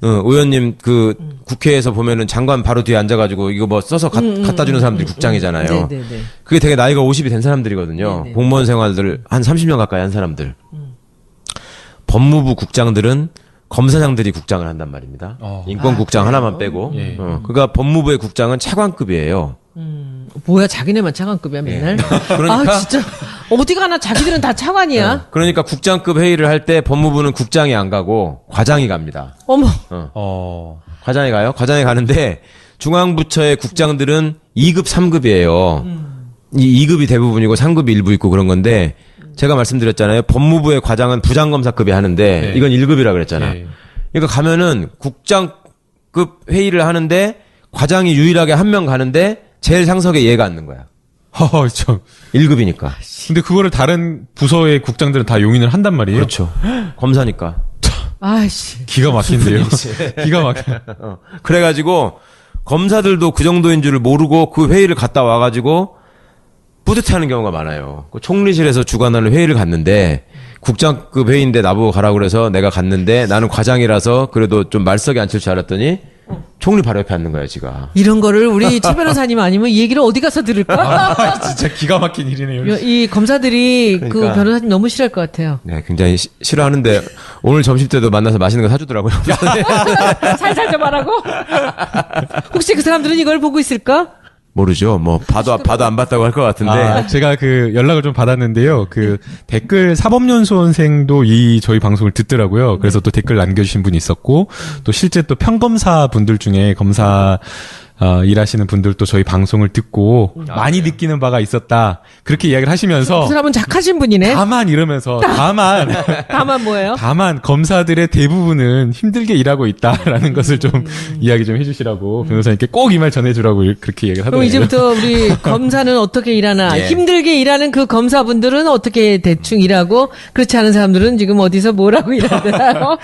의원님 그 국회에서 보면은 장관 바로 뒤에 앉아가지고 이거 뭐 써서 갖다 주는 사람들이 국장이잖아요. 그게 되게 나이가 50이 된 사람들이거든요. 네네. 공무원 생활들 한 30년 가까이 한 사람들. 법무부 국장들은 검사장들이 국장을 한단 말입니다. 인권국장 하나만 빼고. 그러니까 법무부의 국장은 차관급이에요. 뭐야 자기네만 차관급이야 맨날. 그러니까 아 진짜 어디 가나 자기들은 다 차관이야. 네. 그러니까 국장급 회의를 할 때 법무부는 국장이 안 가고 과장이 갑니다. 어머. 과장이 가요. 과장이 가는데 중앙부처의 국장들은 2급, 3급이에요. 이 2급이 대부분이고 3급이 일부 있고 그런 건데 제가 말씀드렸잖아요. 법무부의 과장은 부장검사급이 하는데 네. 이건 1급이라 그랬잖아. 네. 그러니까 가면은 국장급 회의를 하는데 과장이 유일하게 한 명 가는데 제일 상석에 얘가 앉는 거야. 참. 1급이니까. 근데 그거를 다른 부서의 국장들은 다 용인을 한단 말이에요? 그렇죠. 검사니까. 아이씨. 기가 막힌데요. 기가 막혀. 그래가지고 검사들도 그 정도인 줄을 모르고 그 회의를 갔다 와가지고 뿌듯해하는 경우가 많아요. 그 총리실에서 주관하는 회의를 갔는데 국장급 회의인데 나보고 가라고 그래서 내가 갔는데 나는 과장이라서 그래도 좀 말석에 앉힐 줄 알았더니 총리 바로 옆에 앉는 거야, 지가. 이런 거를 우리 최 변호사님 아니면 이 얘기를 어디 가서 들을까? 진짜 기가 막힌 일이네요. 이 검사들이 그러니까, 그 변호사님 너무 싫어할 것 같아요. 네, 굉장히 싫어하는데 오늘 점심 때도 만나서 맛있는 거 사주더라고요. 살살 좀 하라고? 혹시 그 사람들은 이걸 보고 있을까? 모르죠. 뭐 봐도 안 봤다고 할 것 같은데. 제가 그 연락을 좀 받았는데요. 그 댓글 사법연수원생도 저희 방송을 듣더라고요. 그래서 또 댓글 남겨주신 분이 있었고 또 실제 또 평검사 분들 중에 검사 일하시는 분들도 저희 방송을 듣고 많이 느끼는 바가 있었다. 그렇게 이야기를 하시면서 그 사람은 착하신 분이네. 다만 이러면서 다만 뭐예요? 다만 검사들의 대부분은 힘들게 일하고 있다라는 것을 좀 이야기 좀 해주시라고 변호사님께 꼭 이 말 전해주라고 그렇게 이야기를 하더라고요. 그럼 이제부터 우리 검사는 어떻게 일하나 예. 힘들게 일하는 그 검사분들은 어떻게 대충 일하고 그렇지 않은 사람들은 지금 어디서 뭐라고 일하더라.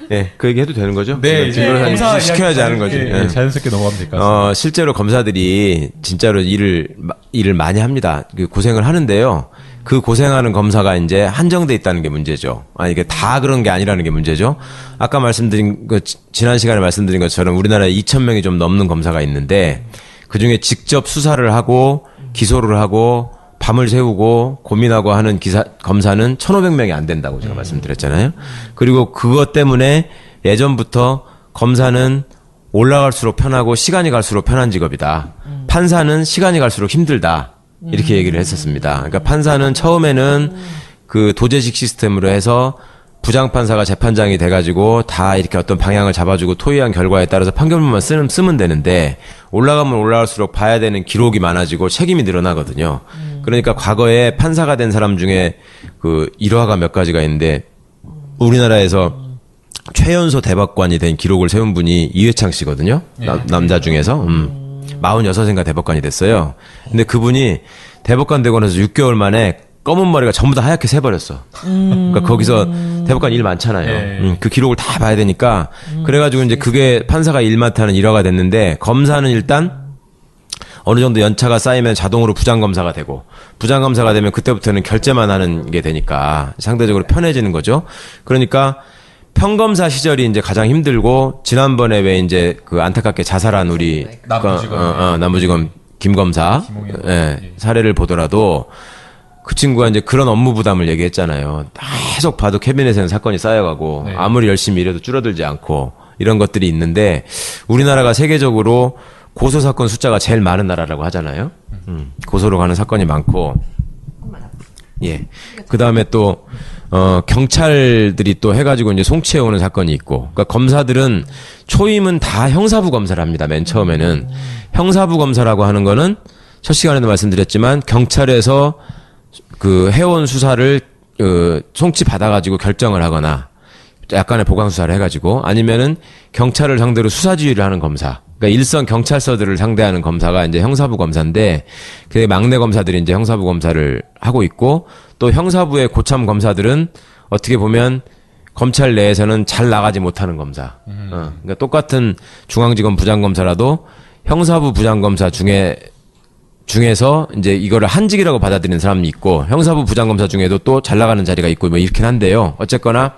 네, 그 얘기 해도 되는 거죠? 네, 검사 시켜야지 하는 거지. 네. 자연스럽게 넘어가면 될 것 같습니다. 실제로 검사들이 진짜로 일을 많이 합니다. 고생을 하는데요. 그 고생하는 검사가 이제 한정돼 있다는 게 문제죠. 이게 다 그런 게 아니라는 게 문제죠. 아까 말씀드린 지난 시간에 말씀드린 것처럼 우리나라에 2,000명이 좀 넘는 검사가 있는데 그 중에 직접 수사를 하고 기소를 하고 밤을 새우고 고민하고 하는 검사는 1,500명이 안 된다고 제가 말씀드렸잖아요. 그리고 그것 때문에 예전부터 검사는 올라갈수록 편하고 시간이 갈수록 편한 직업이다. 판사는 시간이 갈수록 힘들다. 이렇게 얘기를 했었습니다. 그러니까 판사는 처음에는 그 도제식 시스템으로 해서 부장판사가 재판장이 돼가지고 다 이렇게 어떤 방향을 잡아주고 토의한 결과에 따라서 판결문만 쓰면 되는데 올라가면 올라갈수록 봐야 되는 기록이 많아지고 책임이 늘어나거든요. 그러니까 과거에 판사가 된 사람 중에 그 일화가 몇 가지가 있는데 우리나라에서 최연소 대법관이 된 기록을 세운 분이 이회창 씨거든요. 남자 중에서. 46인가 대법관이 됐어요. 근데 그분이 대법관 되고 나서 6개월 만에 검은 머리가 전부 다 하얗게 새버렸어. 그러니까 거기서 대법관 일 많잖아요. 네. 그 기록을 다 봐야 되니까. 그래가지고 이제 그게 판사가 일 맡아는 일화가 됐는데 검사는 일단 어느 정도 연차가 쌓이면 자동으로 부장검사가 되고 부장검사가 되면 그때부터는 결재만 하는 게 되니까 상대적으로 편해지는 거죠. 그러니까 평검사 시절이 이제 가장 힘들고 지난번에 왜 이제 그 안타깝게 자살한 우리 남부지검 김검사 사례를 보더라도 그 친구가 이제 그런 업무 부담을 얘기했잖아요. 계속 봐도 캐비넷에는 사건이 쌓여가고 아무리 열심히 일해도 줄어들지 않고 이런 것들이 있는데 우리나라가 세계적으로 고소 사건 숫자가 제일 많은 나라라고 하잖아요. 고소로 가는 사건이 많고, 예. 그 다음에 또 경찰들이 또 해가지고 이제 송치해 오는 사건이 있고, 그러니까 검사들은 초임은 다 형사부 검사를 합니다. 맨 처음에는 형사부 검사라고 하는 거는 첫 시간에도 말씀드렸지만 경찰에서 그 해온 수사를 송치 받아가지고 결정을 하거나 약간의 보강 수사를 해가지고 아니면은 경찰을 상대로 수사 지휘를 하는 검사. 그러니까 일선 경찰서들을 상대하는 검사가 이제 형사부 검사인데 그 막내 검사들이 이제 형사부 검사를 하고 있고 또 형사부의 고참 검사들은 어떻게 보면 검찰 내에서는 잘 나가지 못하는 검사. 그러니까 똑같은 중앙지검 부장검사라도 형사부 부장검사 중에서 이제 이거를 한직이라고 받아들이는 사람이 있고 형사부 부장검사 중에도 또 잘 나가는 자리가 있고 뭐 이렇긴 한데요. 어쨌거나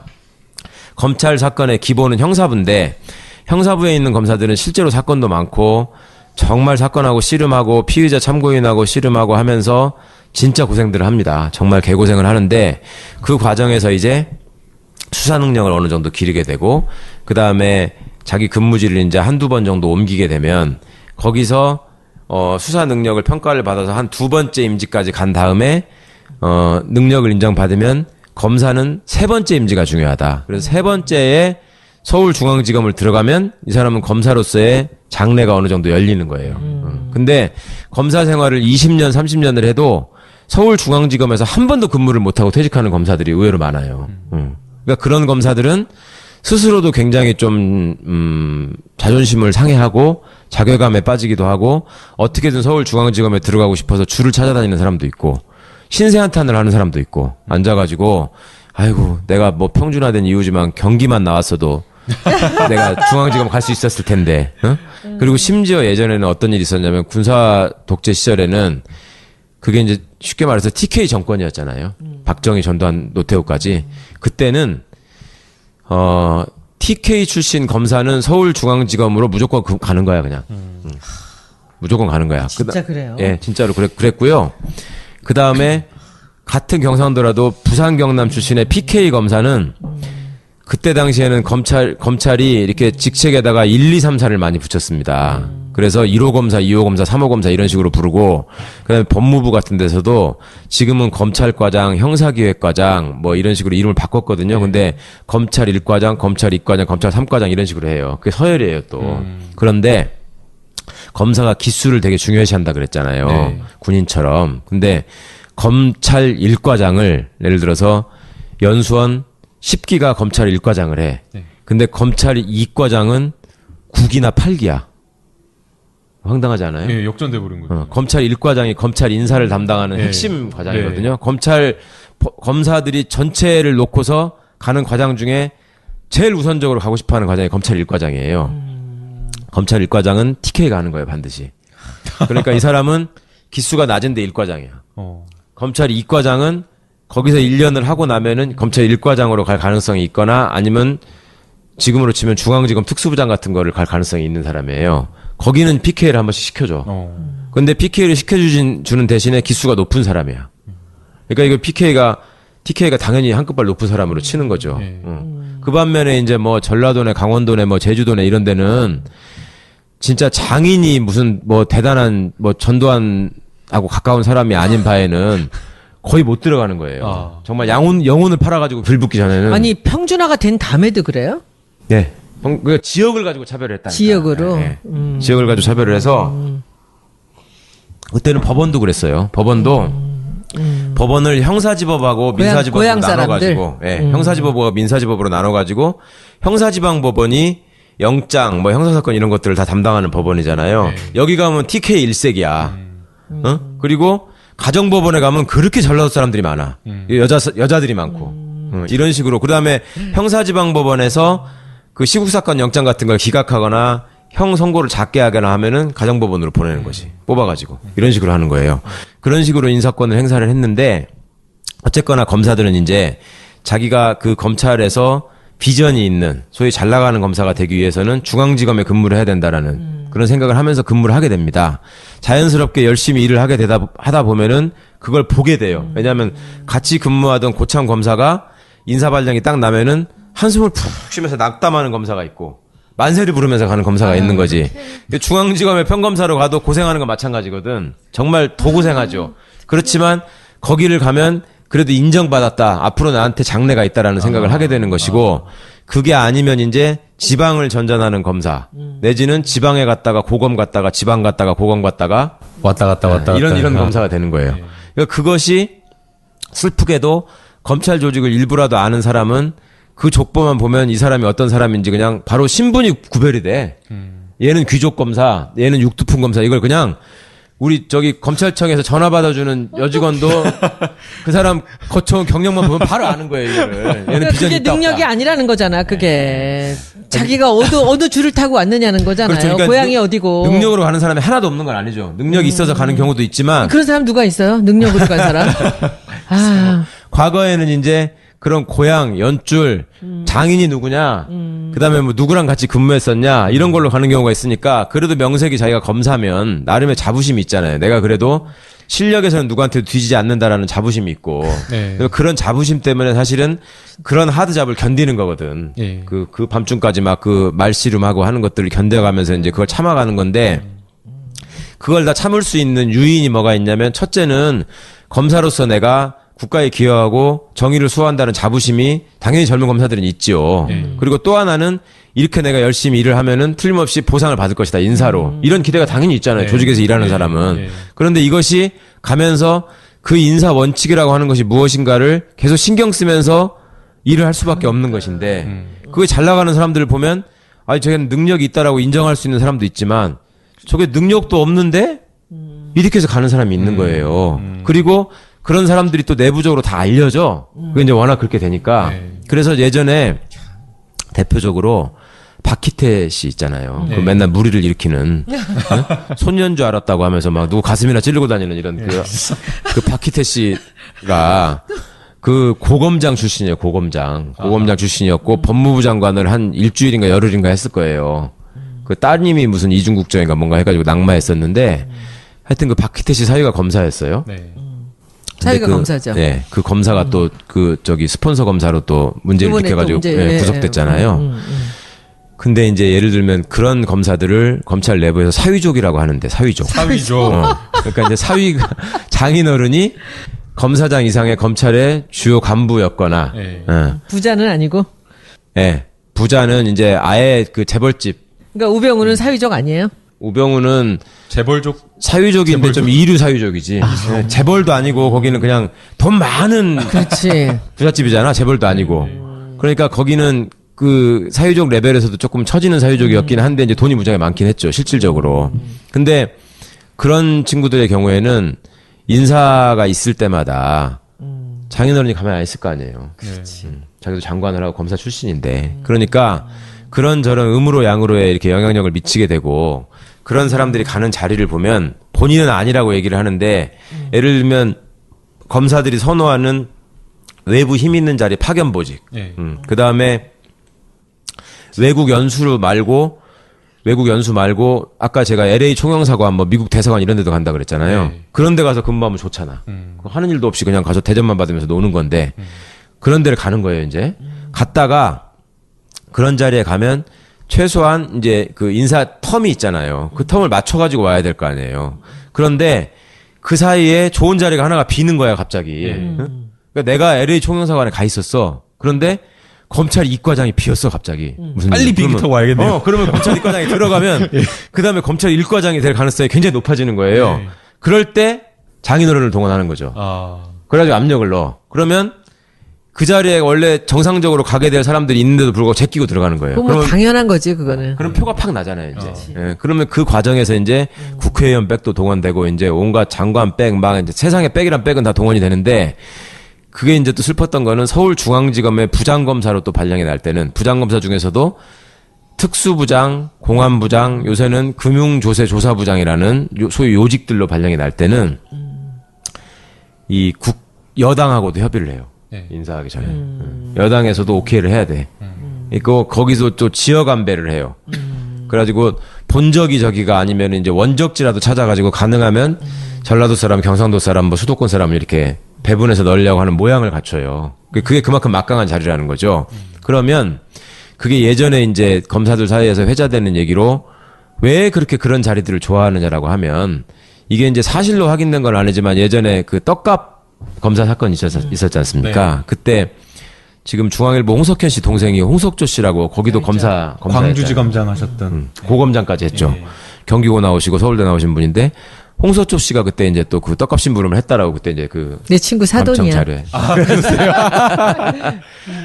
검찰 사건의 기본은 형사부인데 형사부에 있는 검사들은 실제로 사건도 많고 정말 사건하고 씨름하고 피의자 참고인하고 씨름하고 하면서 진짜 고생들을 합니다. 정말 개고생을 하는데 그 과정에서 이제 수사 능력을 어느 정도 기르게 되고 그 다음에 자기 근무지를 이제 한두 번 정도 옮기게 되면 거기서 수사 능력을 평가를 받아서 한 두 번째 임지까지 간 다음에 능력을 인정받으면 검사는 세 번째 임지가 중요하다. 그래서 세 번째에 서울중앙지검을 들어가면 이 사람은 검사로서의 장래가 어느 정도 열리는 거예요. 근데 검사 생활을 20년, 30년을 해도 서울중앙지검에서 한 번도 근무를 못하고 퇴직하는 검사들이 의외로 많아요. 그러니까 그런 검사들은 스스로도 굉장히 좀 자존심을 상해하고 자괴감에 빠지기도 하고 어떻게든 서울중앙지검에 들어가고 싶어서 줄을 찾아다니는 사람도 있고 신세한탄을 하는 사람도 있고 앉아가지고 아이고 내가 뭐 평준화된 이유지만 경기만 나왔어도 내가 중앙지검 갈 수 있었을 텐데. 그리고 심지어 예전에는 어떤 일이 있었냐면 군사 독재 시절에는 그게 이제 쉽게 말해서 TK 정권이었잖아요. 박정희, 전두환, 노태우까지. 그때는 TK 출신 검사는 서울중앙지검으로 무조건 가는 거야 그냥. 무조건 가는 거야. 진짜 그래요? 예, 진짜로 그랬고요. 그 다음에 같은 경상도라도 부산 경남 출신의 PK 검사는 그때 당시에는 검찰이 이렇게 직책에다가 1, 2, 3, 4를 많이 붙였습니다. 그래서 1호 검사, 2호 검사, 3호 검사 이런 식으로 부르고 그다음에 법무부 같은 데서도 지금은 검찰과장, 형사기획과장 뭐 이런 식으로 이름을 바꿨거든요. 근데 검찰 1과장, 검찰 2과장, 검찰 3과장 이런 식으로 해요. 그게 서열이에요 또. 그런데 검사가 기수를 되게 중요시한다 그랬잖아요. 네. 군인처럼. 근데 검찰 1과장을 예를 들어서 연수원 10기가 검찰 1과장을 해. 네. 근데 검찰 2과장은 9기나 8기야. 황당하지 않아요? 예, 역전돼 버린 거죠. 검찰 1과장이 검찰 인사를 담당하는 핵심 과장이거든요. 검사들이 전체를 놓고서 가는 과장 중에 제일 우선적으로 가고 싶어하는 과장이 검찰 1과장이에요. 검찰 1과장은 TK가 하는 거예요, 반드시. 그러니까 이 사람은 기수가 낮은데 1과장이야. 검찰 2과장은 거기서 1년을 하고 나면은 검찰 1과장으로 갈 가능성이 있거나 아니면 지금으로 치면 중앙지검 특수부장 같은 거를 갈 가능성이 있는 사람이에요. 거기는 PK를 한 번씩 시켜줘. 근데 PK를 시켜주는 대신에 기수가 높은 사람이야. 그러니까 이거 TK가 당연히 한급발 높은 사람으로 치는 거죠. 그 반면에 이제 뭐 전라도네, 강원도네, 뭐 제주도네 이런 데는 진짜 장인이 무슨 뭐 대단한 뭐 전두환하고 가까운 사람이 아닌 바에는 거의 못 들어가는 거예요. 정말 영혼을 팔아가지고 불붙기 전에는. 아니 평준화가 된 다음에도 그래요? 네. 그 지역을 가지고 차별을 했다. 지역으로? 네. 지역을 가지고 차별을 해서 그때는 법원도 그랬어요. 법원을 형사지법하고 민사지법으로 고향 나눠가지고, 형사지법과 민사지법으로 나눠가지고 형사지방법원이 영장, 뭐 형사사건 이런 것들을 다 담당하는 법원이잖아요. 여기 가면 TK 일색이야. 그리고 가정법원에 가면 그렇게 전라도 사람들이 많아. 여자들이 많고. 이런 식으로. 그 다음에 형사지방법원에서 그 시국사건 영장 같은 걸 기각하거나 형 선고를 작게 하거나 하면은 가정법원으로 보내는 거지. 뽑아가지고. 이런 식으로 하는 거예요. 그런 식으로 인사권을 행사를 했는데, 어쨌거나 검사들은 이제 자기가 그 검찰에서 비전이 있는, 소위 잘 나가는 검사가 되기 위해서는 중앙지검에 근무를 해야 된다라는 그런 생각을 하면서 근무를 하게 됩니다. 자연스럽게 열심히 일을 하다 보면은 그걸 보게 돼요. 왜냐하면 같이 근무하던 고참 검사가 인사발령이 딱 나면은 한숨을 푹 쉬면서 낙담하는 검사가 있고, 만세를 부르면서 가는 검사가 있는 거지. 중앙지검에 평검사로 가도 고생하는 건 마찬가지거든. 정말 더 고생하죠. 그렇지만 거기를 가면 그래도 인정받았다. 앞으로 나한테 장래가 있다라는 생각을 하게 되는 것이고, 그게 아니면 이제 지방을 전전하는 검사, 내지는 지방에 갔다가 고검 갔다가 지방 갔다가 고검 갔다가 왔다 갔다 이런 검사가 되는 거예요. 그러니까 그것이 슬프게도 검찰 조직을 일부라도 아는 사람은 그 족보만 보면 이 사람이 어떤 사람인지 그냥 바로 신분이 구별이 돼. 얘는 귀족 검사, 얘는 육두품 검사, 이걸 그냥 우리 저기 검찰청에서 전화 받아주는 여직원도 그 사람 거쳐온 경력만 보면 바로 아는 거예요, 이거를. 얘는 그러니까 비전이 그게 있다, 능력이 없다. 아니라는 거잖아, 그게. 자기가 어느 줄을 타고 왔느냐는 거잖아요. 그렇죠. 그러니까 고향이 어디고. 능력으로 가는 사람이 하나도 없는 건 아니죠. 능력이 있어서 가는 경우도 있지만, 그런 사람 누가 있어요? 능력으로 간 사람? 아, 과거에는 이제 그런 고향, 연줄, 장인이 누구냐, 그 다음에 뭐 누구랑 같이 근무했었냐, 이런 걸로 가는 경우가 있으니까, 그래도 명색이 자기가 검사면 나름의 자부심이 있잖아요. 내가 그래도 실력에서는 누구한테도 뒤지지 않는다라는 자부심이 있고, 네. 그런 자부심 때문에 사실은 그런 하드잡을 견디는 거거든. 예. 그 밤중까지 막 그 말씨름하고 하는 것들을 견뎌가면서 이제 그걸 참아가는 건데, 그걸 다 참을 수 있는 유인이 뭐가 있냐면, 첫째는 검사로서 내가 국가에 기여하고 정의를 수호한다는 자부심이 당연히 젊은 검사들은 있죠. 그리고 또 하나는 이렇게 내가 열심히 일을 하면은 틀림없이 보상을 받을 것이다, 인사로. 이런 기대가 당연히 있잖아요. 조직에서 일하는 사람은. 그런데 이것이 가면서 그 인사 원칙이라고 하는 것이 무엇인가를 계속 신경 쓰면서 일을 할 수밖에 없는 것인데, 그게 잘 나가는 사람들을 보면, 아니, 저게는 능력이 있다라고 인정할 수 있는 사람도 있지만, 저게 능력도 없는데, 이렇게 해서 가는 사람이 있는 거예요. 그리고 그런 사람들이 또 내부적으로 다 알려져. 그게 이제 워낙 그렇게 되니까. 그래서 예전에 대표적으로 박희태 씨 있잖아요. 그 맨날 무리를 일으키는 손녀인 줄 알았다고 하면서 막 누구 가슴이나 찌르고 다니는 이런 그 박희태 씨가 그 고검장 출신이에요. 고검장 출신이었고 법무부 장관을 한 일주일인가 열흘인가 했을 거예요. 그 따님이 무슨 이중국적인가 뭔가 해가지고 낙마했었는데 하여튼 그 박희태 씨 사위가 검사였어요. 네. 사위가 검사죠. 네, 그 검사가 또 그 저기 스폰서 검사로 또 문제를 이번에 일으켜가지고 또 문제, 구속됐잖아요. 근데 이제 예를 들면 그런 검사들을 검찰 내부에서 사위족이라고 하는데 사위족. 그러니까 이제 사위가 장인어른이 검사장 이상의 검찰의 주요 간부였거나, 부자는 아니고. 부자는 이제 아예 그 재벌집. 그러니까 우병우는 사위적 아니에요? 우병우는 재벌족 사위족인데 좀 이류 사위족이지. 재벌도 아니고 거기는 그냥 돈 많은 그렇지. 부잣집이잖아. 재벌도 아니고. 그러니까 거기는 그 사위족 레벨에서도 조금 처지는 사위족이었긴 한데 이제 돈이 무지하게 많긴 했죠. 실질적으로. 근데 그런 친구들의 경우에는 인사가 있을 때마다 장인어른이 가만히 안 있을 거 아니에요. 자기도 장관을 하고 검사 출신인데. 그러니까 그런저런 음으로 양으로의 이렇게 영향력을 미치게 되고 그런 사람들이 가는 자리를 보면 본인은 아니라고 얘기를 하는데 예를 들면 검사들이 선호하는 외부 힘 있는 자리 파견 보직. 그 다음에 외국 연수 말고 아까 제가 LA 총영사관 뭐 미국 대사관 이런 데도 간다 그랬잖아요. 그런 데 가서 근무하면 좋잖아. 하는 일도 없이 그냥 가서 대접만 받으면서 노는 건데 그런 데를 가는 거예요, 이제. 갔다가 그런 자리에 가면 최소한 이제 그 인사 텀이 있잖아요. 그 텀을 맞춰가지고 와야 될 거 아니에요. 그런데 그 사이에 좋은 자리가 하나가 비는 거야, 갑자기. 응? 그러니까 내가 LA 총영사관에 가 있었어. 그런데 검찰 이과장이 비었어, 갑자기. 무슨 빨리 비행기 타고 와야겠네요. 그러면 검찰 이과장이 들어가면 그 다음에 검찰 일과장이 될 가능성이 굉장히 높아지는 거예요. 그럴 때 장인어른을 동원하는 거죠. 그래가지고 압력을 넣어. 그러면 그 자리에 원래 정상적으로 가게 될 사람들이 있는데도 불구하고 제끼고 들어가는 거예요. 그럼 뭐 당연한 거지 그거는. 그럼 표가 팍 나잖아요, 이제. 예, 그러면 그 과정에서 이제 국회의원 백도 동원되고 이제 온갖 장관 백 막 이제 세상에 백이란 백은 다 동원이 되는데 그게 이제 또 슬펐던 거는 서울중앙지검의 부장검사로 또 발령이 날 때는 부장검사 중에서도 특수부장, 공안부장, 요새는 금융조세조사부장이라는 소위 요직들로 발령이 날 때는 이 여당하고도 협의를 해요. 네. 인사하기 전에. 여당에서도 오케이를 해야 돼. 이거 거기서 또 지역 안배를 해요. 그래가지고 본적이 저기가 아니면 이제 원적지라도 찾아가지고 가능하면 전라도 사람, 경상도 사람, 뭐 수도권 사람을 이렇게 배분해서 넣으려고 하는 모양을 갖춰요. 그게 그만큼 막강한 자리라는 거죠. 그러면 그게 예전에 이제 검사들 사이에서 회자되는 얘기로 왜 그렇게 그런 자리들을 좋아하느냐라고 하면 이게 이제 사실로 확인된 건 아니지만 예전에 그 떡값 검사 사건 있었지 않습니까? 네. 그때 지금 중앙일보 홍석현 씨 동생이 홍석조 씨라고 거기도 검사 광주지검장 하셨던 고검장까지 했죠. 네. 경기고 나오시고 서울대 나오신 분인데 홍석조 씨가 그때 이제 또 그 떡값 심부름을 했다라고 그때 이제 그 내 친구 사돈이야. 자료에.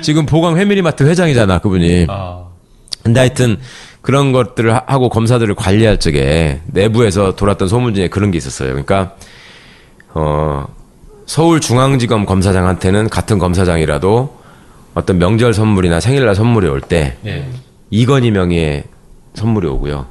지금 보강 회밀리마트 회장이잖아 그분이. 근데 하여튼 그런 것들을 하고 검사들을 관리할 적에 내부에서 돌았던 소문 중에 그런 게 있었어요. 그러니까 서울중앙지검 검사장한테는 같은 검사장이라도 어떤 명절 선물이나 생일날 선물이 올 때 이건희 명의의 선물이 오고요.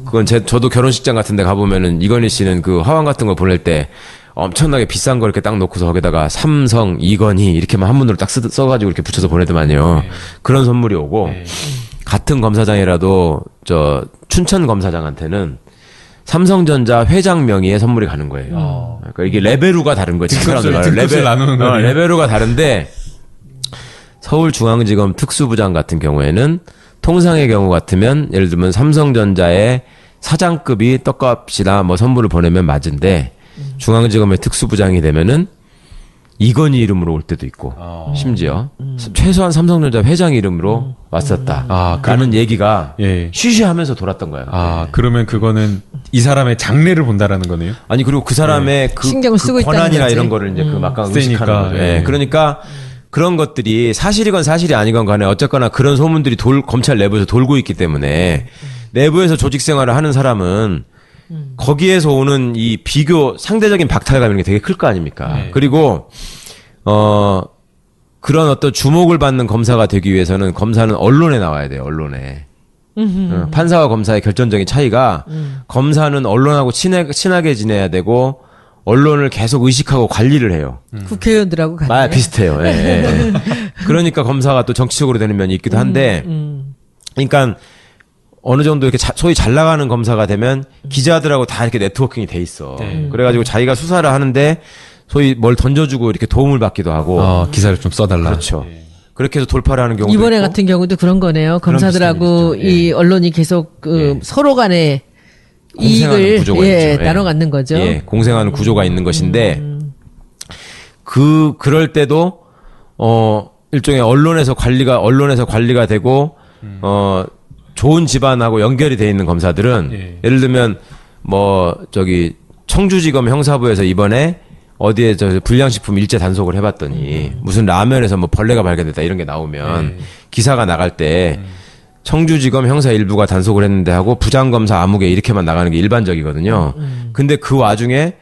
그건 저도 결혼식장 같은 데 가보면은 이건희 씨는 그 화환 같은 거 보낼 때 엄청나게 비싼 거 이렇게 딱 놓고서 거기다가 삼성, 이건희 이렇게만 한문으로 딱 써가지고 이렇게 붙여서 보내더만요. 그런 선물이 오고 같은 검사장이라도 저 춘천 검사장한테는 삼성전자 회장 명의의 선물이 가는 거예요. 그러니까 이게 레벨루가 다른 거지. 등급을 나누는 거예요. 레벨루가 다른데 서울중앙지검 특수부장 같은 경우에는 통상의 경우 같으면 예를 들면 삼성전자의 사장급이 떡값이나 뭐 선물을 보내면 맞은데 중앙지검의 특수부장이 되면은 이건희 이름으로 올 때도 있고 심지어 최소한 삼성전자 회장 이름으로 왔었다. 라는 얘기가 쉬쉬하면서 돌았던 거예요. 그러면 그거는 이 사람의 장래를 본다라는 거네요. 아니 그리고 그 사람의 그 신경을 쓰고 있다는 권한이나 거지. 이런 거를 이제 그 막강 의식하는 세니까. 거죠. 예. 그러니까 그런 것들이 사실이건 사실이 아니건 간에 어쨌거나 그런 소문들이 검찰 내부에서 돌고 있기 때문에 내부에서 조직 생활을 하는 사람은 거기에서 오는 이 비교 상대적인 박탈감 이런 게 되게 클 거 아닙니까? 그리고 그런 어떤 주목을 받는 검사가 되기 위해서는 검사는 언론에 나와야 돼요. 언론에. 판사와 검사의 결정적인 차이가 검사는 언론하고 친하게 지내야 되고 언론을 계속 의식하고 관리를 해요. 국회의원들하고 같네. 비슷해요. 예, 예. 그러니까 검사가 또 정치적으로 되는 면이 있기도 한데, 그러니까 어느 정도 이렇게 소위 잘 나가는 검사가 되면 기자들하고 다 이렇게 네트워킹이 돼 있어. 그래가지고 자기가 수사를 하는데 소위 뭘 던져주고 이렇게 도움을 받기도 하고. 기사를 좀 써달라. 그렇죠. 그렇게 해서 돌파를 하는 경우도 이번에 있고. 같은 경우도 그런 거네요. 검사들하고 비슷한 이 언론이 계속 서로 간에 공생하는 이익을 구조가 있죠. 나눠 갖는 거죠. 예, 공생하는 구조가 있는 것인데 그럴 때도 일종의 언론에서 관리가 되고 좋은 집안하고 연결이 돼 있는 검사들은 예를 들면 뭐 저기 청주지검 형사부에서 이번에 어디에 저 불량식품 일제 단속을 해봤더니 무슨 라면에서 뭐 벌레가 발견됐다 이런 게 나오면 기사가 나갈 때 청주지검 형사 일부가 단속을 했는데 하고 부장검사 아무개 이렇게만 나가는 게 일반적이거든요. 근데 그 와중에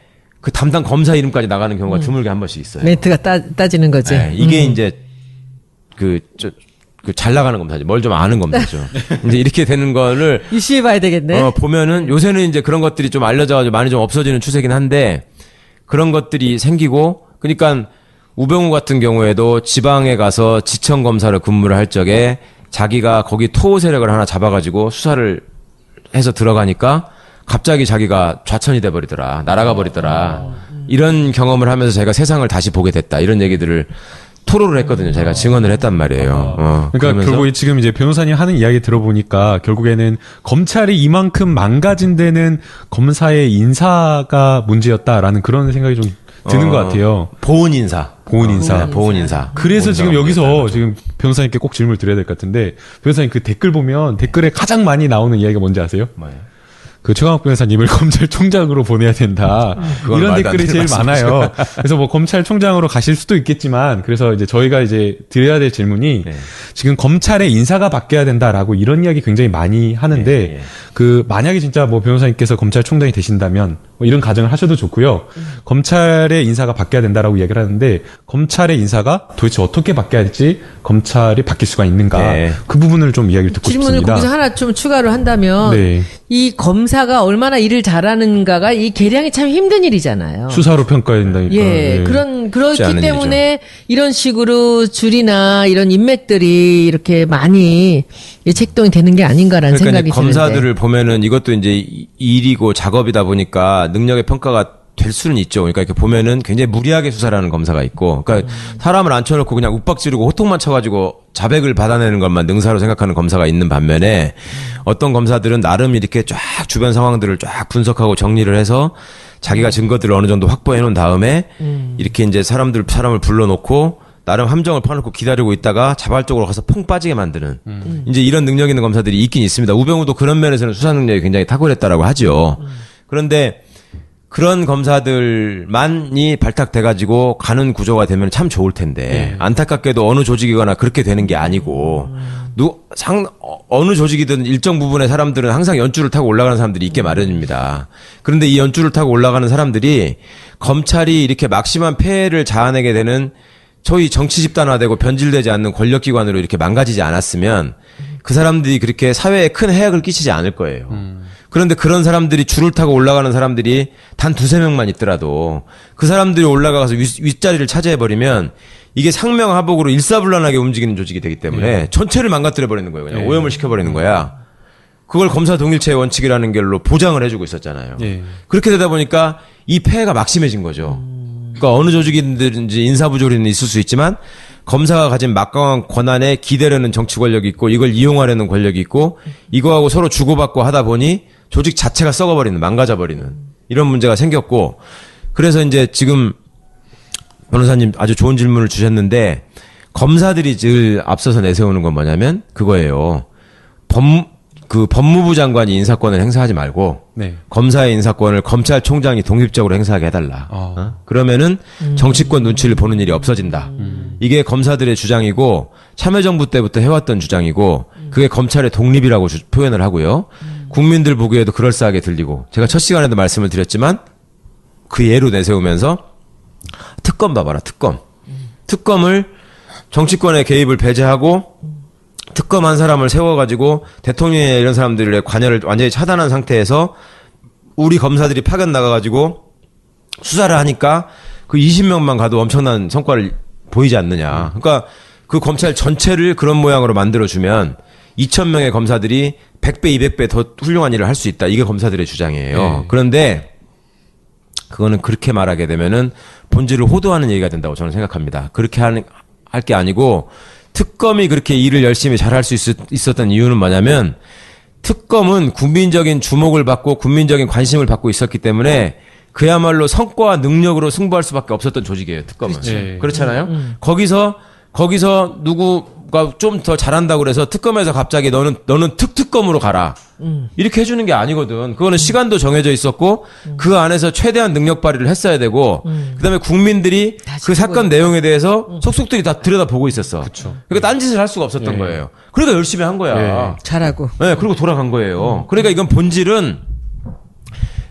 그 담당 검사 이름까지 나가는 경우가 드물게 한 번씩 있어요. 멘트가 따지는 거지. 네, 이게 이제 그 잘 나가는 검사지. 뭘 좀 아는 검사죠. 이제 이렇게 되는 거를 이슈해 봐야 되겠네. 보면은 요새는 이제 그런 것들이 좀 알려져가지고 많이 좀 없어지는 추세긴 한데 그런 것들이 생기고 그러니까 우병우 같은 경우에도 지방에 가서 지청 검사를 근무를 할 적에 자기가 거기 토호 세력을 하나 잡아가지고 수사를 해서 들어가니까 갑자기 자기가 좌천이 돼버리더라. 날아가 버리더라. 이런 경험을 하면서 제가 세상을 다시 보게 됐다. 이런 얘기들을 토로를 했거든요. 제가 증언을 했단 말이에요. 그러니까 그러면서 결국 지금 이제 변호사님 하는 이야기 들어보니까 결국에는 검찰이 이만큼 망가진 데는 검사의 인사가 문제였다라는 그런 생각이 좀 드는 것 같아요. 보훈 인사. 보훈 인사. 그래서 지금 여기서 지금 변호사님께 꼭 질문을 드려야 될 것 같은데 변호사님 그 댓글 보면 댓글에 가장 많이 나오는 이야기가 뭔지 아세요? 뭐예요? 그 최강욱 변호사님을 검찰총장으로 보내야 된다. 그건 이런 말도 안 댓글이 되는 제일 많아요. 그래서 뭐 검찰총장으로 가실 수도 있겠지만 그래서 이제 저희가 이제 드려야 될 질문이 네. 지금 검찰의 인사가 바뀌어야 된다라고 이런 이야기 굉장히 많이 하는데 예. 그 만약에 진짜 뭐 변호사님께서 검찰총장이 되신다면 뭐 이런 가정을 하셔도 좋고요. 검찰의 인사가 바뀌어야 된다라고 이야기를 하는데 검찰의 인사가 도대체 어떻게 바뀌어야 할지 검찰이 바뀔 수가 있는가 네. 그 부분을 좀 이야기를 듣고 질문을 싶습니다. 거기서 하나 좀 추가로 한다면 네. 이 검사가 얼마나 일을 잘하는가가 이 계량이 참 힘든 일이잖아요. 수사로 평가해야 된다니까. 예, 네. 그렇기 않은 때문에 이런 식으로 줄이나 이런 인맥들이 이렇게 많이 책동이 되는 게 아닌가라는 그러니까 생각이 이제 검사들을 드는데. 보면은 이것도 이제 일이고 작업이다 보니까 능력의 평가가 될 수는 있죠. 그러니까 이렇게 보면은 굉장히 무리하게 수사를 하는 검사가 있고, 그러니까 사람을 앉혀놓고 그냥 욱박 지르고 호통만 쳐가지고 자백을 받아내는 것만 능사로 생각하는 검사가 있는 반면에 어떤 검사들은 나름 이렇게 쫙 주변 상황들을 쫙 분석하고 정리를 해서 자기가 증거들을 어느 정도 확보해 놓은 다음에 이렇게 이제 사람을 불러놓고 나름 함정을 파놓고 기다리고 있다가 자발적으로 가서 퐁 빠지게 만드는 이제 이런 능력 있는 검사들이 있긴 있습니다. 우병우도 그런 면에서는 수사 능력이 굉장히 탁월했다라고 하죠. 그런데 그런 검사들만이 발탁돼가지고 가는 구조가 되면 참 좋을 텐데 안타깝게도 어느 조직이거나 그렇게 되는 게 아니고 어느 조직이든 일정 부분의 사람들은 항상 연줄을 타고 올라가는 사람들이 있게 마련입니다. 그런데 이 연줄을 타고 올라가는 사람들이 검찰이 이렇게 막심한 폐해를 자아내게 되는 소위 정치 집단화되고 변질되지 않는 권력기관으로 이렇게 망가지지 않았으면 그 사람들이 그렇게 사회에 큰 해악을 끼치지 않을 거예요. 그런데 그런 사람들이 줄을 타고 올라가는 사람들이 단 2-3명만 있더라도 그 사람들이 올라가서 윗자리를 차지해버리면 이게 상명하복으로 일사불란하게 움직이는 조직이 되기 때문에 전체를 망가뜨려버리는 거예요. 그냥 오염을 시켜버리는 거야. 그걸 검사 동일체의 원칙이라는 걸로 보장을 해주고 있었잖아요. 그렇게 되다 보니까 이 폐해가 막심해진 거죠. 그러니까 어느 조직이든지 인사부조리는 있을 수 있지만 검사가 가진 막강한 권한에 기대려는 정치 권력이 있고 이걸 이용하려는 권력이 있고 이거하고 서로 주고받고 하다 보니 조직 자체가 썩어버리는, 망가져버리는 이런 문제가 생겼고 그래서 이제 지금 변호사님 아주 좋은 질문을 주셨는데 검사들이 늘 앞서서 내세우는 건 뭐냐면 그거예요. 법무부 장관이 인사권을 행사하지 말고 네. 검사의 인사권을 검찰총장이 독립적으로 행사하게 해달라. 그러면은 정치권 눈치를 보는 일이 없어진다. 이게 검사들의 주장이고 참여정부 때부터 해왔던 주장이고 그게 검찰의 독립이라고 표현을 하고요. 국민들 보기에도 그럴싸하게 들리고 제가 첫 시간에도 말씀을 드렸지만 그 예로 내세우면서 특검 봐봐라. 특검을 정치권의 개입을 배제하고 특검 한 사람을 세워가지고 대통령이나 이런 사람들의 관여를 완전히 차단한 상태에서 우리 검사들이 파견 나가가지고 수사를 하니까 그 20명만 가도 엄청난 성과를 보이지 않느냐. 그러니까 그 검찰 전체를 그런 모양으로 만들어주면 2,000명의 검사들이 100배, 200배 더 훌륭한 일을 할 수 있다. 이게 검사들의 주장이에요. 그런데 그거는 그렇게 말하게 되면은 본질을 호도하는 얘기가 된다고 저는 생각합니다. 그렇게 할 게 아니고 특검이 그렇게 일을 열심히 잘할 수 있었던 이유는 뭐냐면 특검은 국민적인 주목을 받고 국민적인 관심을 받고 있었기 때문에 그야말로 성과와 능력으로 승부할 수밖에 없었던 조직이에요. 특검은. 그렇죠. 그렇잖아요. 거기서 누구가 좀 더 잘한다고 그래서 특검에서 갑자기 너는 특검으로 가라. 이렇게 해주는 게 아니거든. 그거는 시간도 정해져 있었고 그 안에서 최대한 능력 발휘를 했어야 되고 그다음에 국민들이 그 사건 내용에 대해서 속속들이 다 들여다보고 있었어. 그러니까 딴짓을 할 수가 없었던 거예요. 그러니까 열심히 한 거야. 잘하고. 네, 그리고 돌아간 거예요. 그러니까 이건 본질은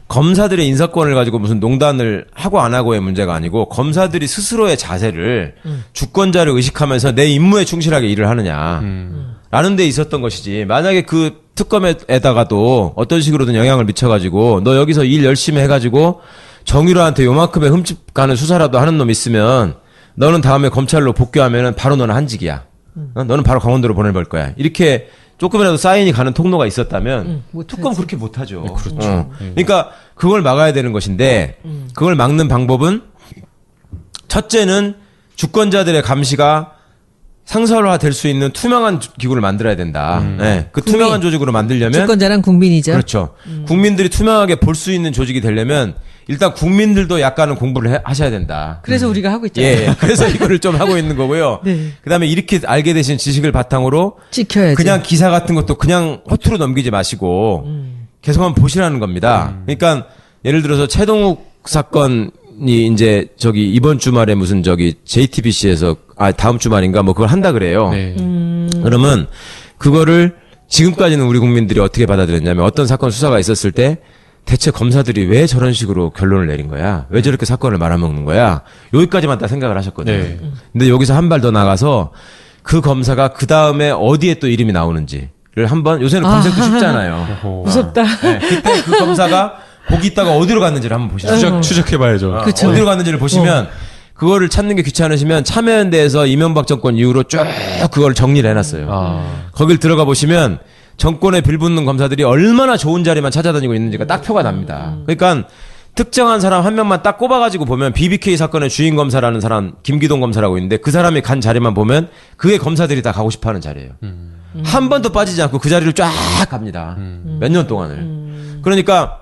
검사들의 인사권을 가지고 무슨 농단을 하고 안 하고의 문제가 아니고 검사들이 스스로의 자세를 주권자를 의식하면서 내 임무에 충실하게 일을 하느냐 라는 데 있었던 것이지. 만약에 그 특검에다가도 어떤 식으로든 영향을 미쳐가지고 너 여기서 일 열심히 해가지고 정유라한테 요만큼의 흠집 가는 수사라도 하는 놈 있으면 너는 다음에 검찰로 복귀하면은 바로 너는 한직이야. 너는 바로 강원도로 보내볼 거야. 이렇게 조금이라도 사인이 가는 통로가 있었다면 특검 그렇게 못하죠. 그렇죠. 그러니까 그걸 막아야 되는 것인데 그걸 막는 방법은 첫째는 주권자들의 감시가 상설화될 수 있는 투명한 기구를 만들어야 된다. 네, 그 투명한 조직으로 만들려면 주권자란 국민이죠. 그렇죠. 국민들이 투명하게 볼 수 있는 조직이 되려면 일단 국민들도 약간은 공부를 하셔야 된다. 그래서 우리가 하고 있잖아요. 예, 그래서 이거를 좀 하고 있는 거고요. 네. 그다음에 이렇게 알게 되신 지식을 바탕으로 지켜야죠. 그냥 기사 같은 것도 그냥 허투루 넘기지 마시고 계속 한번 보시라는 겁니다. 그러니까 예를 들어서 최동욱 사건이 이제 저기 이번 주말에 무슨 저기 JTBC에서 다음 주말인가 뭐 그걸 한다 그래요. 네. 그러면 그거를 지금까지는 우리 국민들이 어떻게 받아들였냐면 어떤 사건 수사가 있었을 때 대체 검사들이 왜 저런 식으로 결론을 내린 거야? 왜 저렇게 사건을 말아먹는 거야? 여기까지만 딱 생각을 하셨거든요. 네. 근데 여기서 한 발 더 나가서 그 검사가 그 다음에 어디에 또 이름이 나오는지를 한번 요새는 검색도 쉽잖아요. 무섭다. 네, 그때 그 검사가 거기 있다가 어디로 갔는지를 한번 보시죠. 추적해봐야죠. 그쵸. 어디로 갔는지를 보시면 그거를 찾는 게 귀찮으시면 참여연대에서 이명박 정권 이후로 쭉 그걸 정리를 해놨어요. 거길 들어가 보시면 정권에 빌붙는 검사들이 얼마나 좋은 자리만 찾아다니고 있는지가 딱 표가 납니다. 그러니까 특정한 사람 한 명만 딱 꼽아가지고 보면 BBK 사건의 주인 검사라는 사람 김기동 검사라고 있는데 그 사람이 간 자리만 보면 그게 검사들이 다 가고 싶어하는 자리예요. 한 번도 빠지지 않고 그 자리를 쫙 갑니다. 몇 년 동안을. 그러니까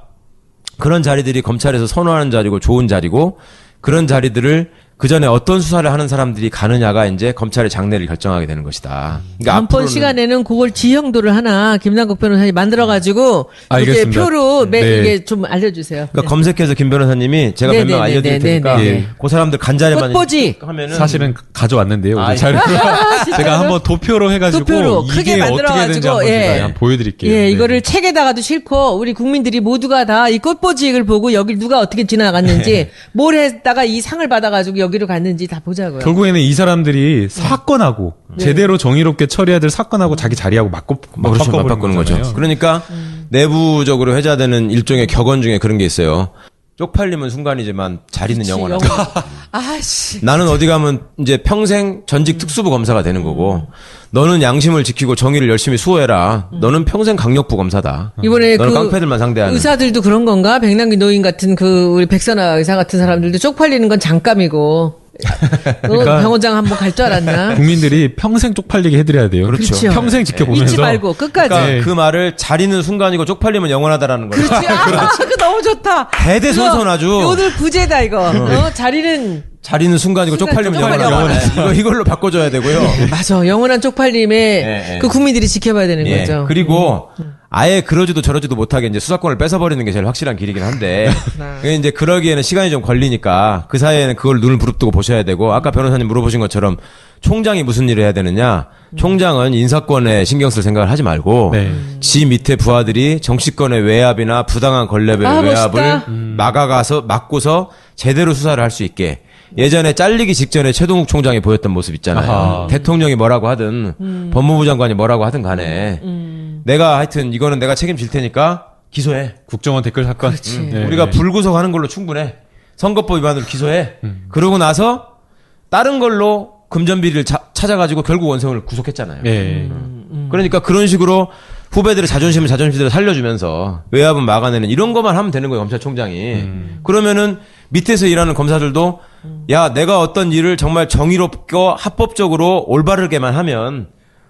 그런 자리들이 검찰에서 선호하는 자리고 좋은 자리고 그런 자리들을 그 전에 어떤 수사를 하는 사람들이 가느냐가 이제 검찰의 장래를 결정하게 되는 것이다. 그러니까 다음번 시간에는 그걸 지형도를 하나 김남국 변호사님 만들어가지고 이렇게 알겠습니다. 표로 네. 이게 좀 알려주세요. 그러니까 검색해서 김 변호사님이 제가 몇 명 알려드릴 테니까 그 사람들 간 자리만 꽃보지 하면은 사실은 가져왔는데요. 오늘 아, 자료를 제가 한번 도표로 해가지고 도표로 이게 크게 어떻게 되는지 한번 예. 제가 한번 보여드릴게요. 예, 네. 이거를 책에다가도 싣고 우리 국민들이 모두가 다 이 꽃보지를 보고 여길 누가 어떻게 지나갔는지 뭘 했다가 이 상을 받아가지고 여기로 갔는지 다 보자고요. 결국에는 이 사람들이 사건하고 제대로 정의롭게 처리해야 될 사건하고 자기 자리하고 맞바꾸는 거죠. 그러니까 내부적으로 회자되는 일종의 격언 중에 그런 게 있어요. 쪽팔림은 순간이지만 자리는 영원하다. 아씨. 나는 어디 가면 이제 평생 전직 특수부 검사가 되는 거고 너는 양심을 지키고 정의를 열심히 수호해라. 너는 평생 강력부 검사다. 이번에 너는 그 깡패들만 상대하는. 의사들도 그런 건가? 백남기 노인 같은 그 우리 백선아 의사 같은 사람들도 쪽팔리는 건 잠깐이고. 그러니까 병원장 한번 갈 줄 알았나? 국민들이 평생 쪽팔리게 해드려야 돼요. 그렇죠. 평생 지켜보면서 잊지 말고 끝까지. 그러니까 네. 그 말을 자리는 순간이고 쪽팔림은 영원하다라는 거예요. 그렇지. 아, 그거 너무 좋다. 대대손손 아주. 오늘 부제다 이거. 자리는 순간이고 쪽팔림은 쪽팔림 영원하다. 이걸로 바꿔줘야 되고요. 맞아. 영원한 쪽팔림에 예. 그 국민들이 지켜봐야 되는 예. 거죠. 그리고 아예 그러지도 저러지도 못하게 이제 수사권을 뺏어버리는 게 제일 확실한 길이긴 한데 그게 이제 그러기에는 시간이 좀 걸리니까 그 사이에는 그걸 눈을 부릅뜨고 보셔야 되고 아까 변호사님 물어보신 것처럼 총장이 무슨 일을 해야 되느냐 총장은 인사권에 신경 쓸 생각을 하지 말고 네. 지 밑에 부하들이 정치권의 외압이나 부당한 권력의 외압을 막고서 제대로 수사를 할 수 있게 예전에 잘리기 직전에 최동욱 총장이 보였던 모습 있잖아요. 아하. 대통령이 뭐라고 하든 법무부 장관이 뭐라고 하든 간에 내가 하여튼 이거는 내가 책임질 테니까 기소해. 국정원 댓글 사건. 그렇지. 네. 우리가 불구속하는 걸로 충분해. 선거법 위반으로 기소해. 그러고 나서 다른 걸로 금전비리를 찾아가지고 결국 원성을 구속했잖아요. 네. 그러니까 그런 식으로 후배들의 자존심을 자존심대로 살려주면서 외압은 막아내는 이런 것만 하면 되는 거예요. 검찰총장이. 그러면은 밑에서 일하는 검사들도 야 내가 어떤 일을 정말 정의롭고 합법적으로 올바르게만 하면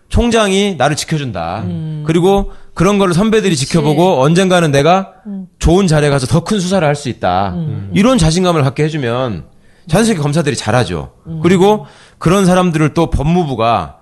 총장이 나를 지켜준다. 그리고 그런 거를 선배들이 지켜보고 언젠가는 내가 좋은 자리에 가서 더 큰 수사를 할 수 있다. 이런 자신감을 갖게 해주면 자연스럽게 검사들이 잘하죠. 그리고 그런 사람들을 또 법무부가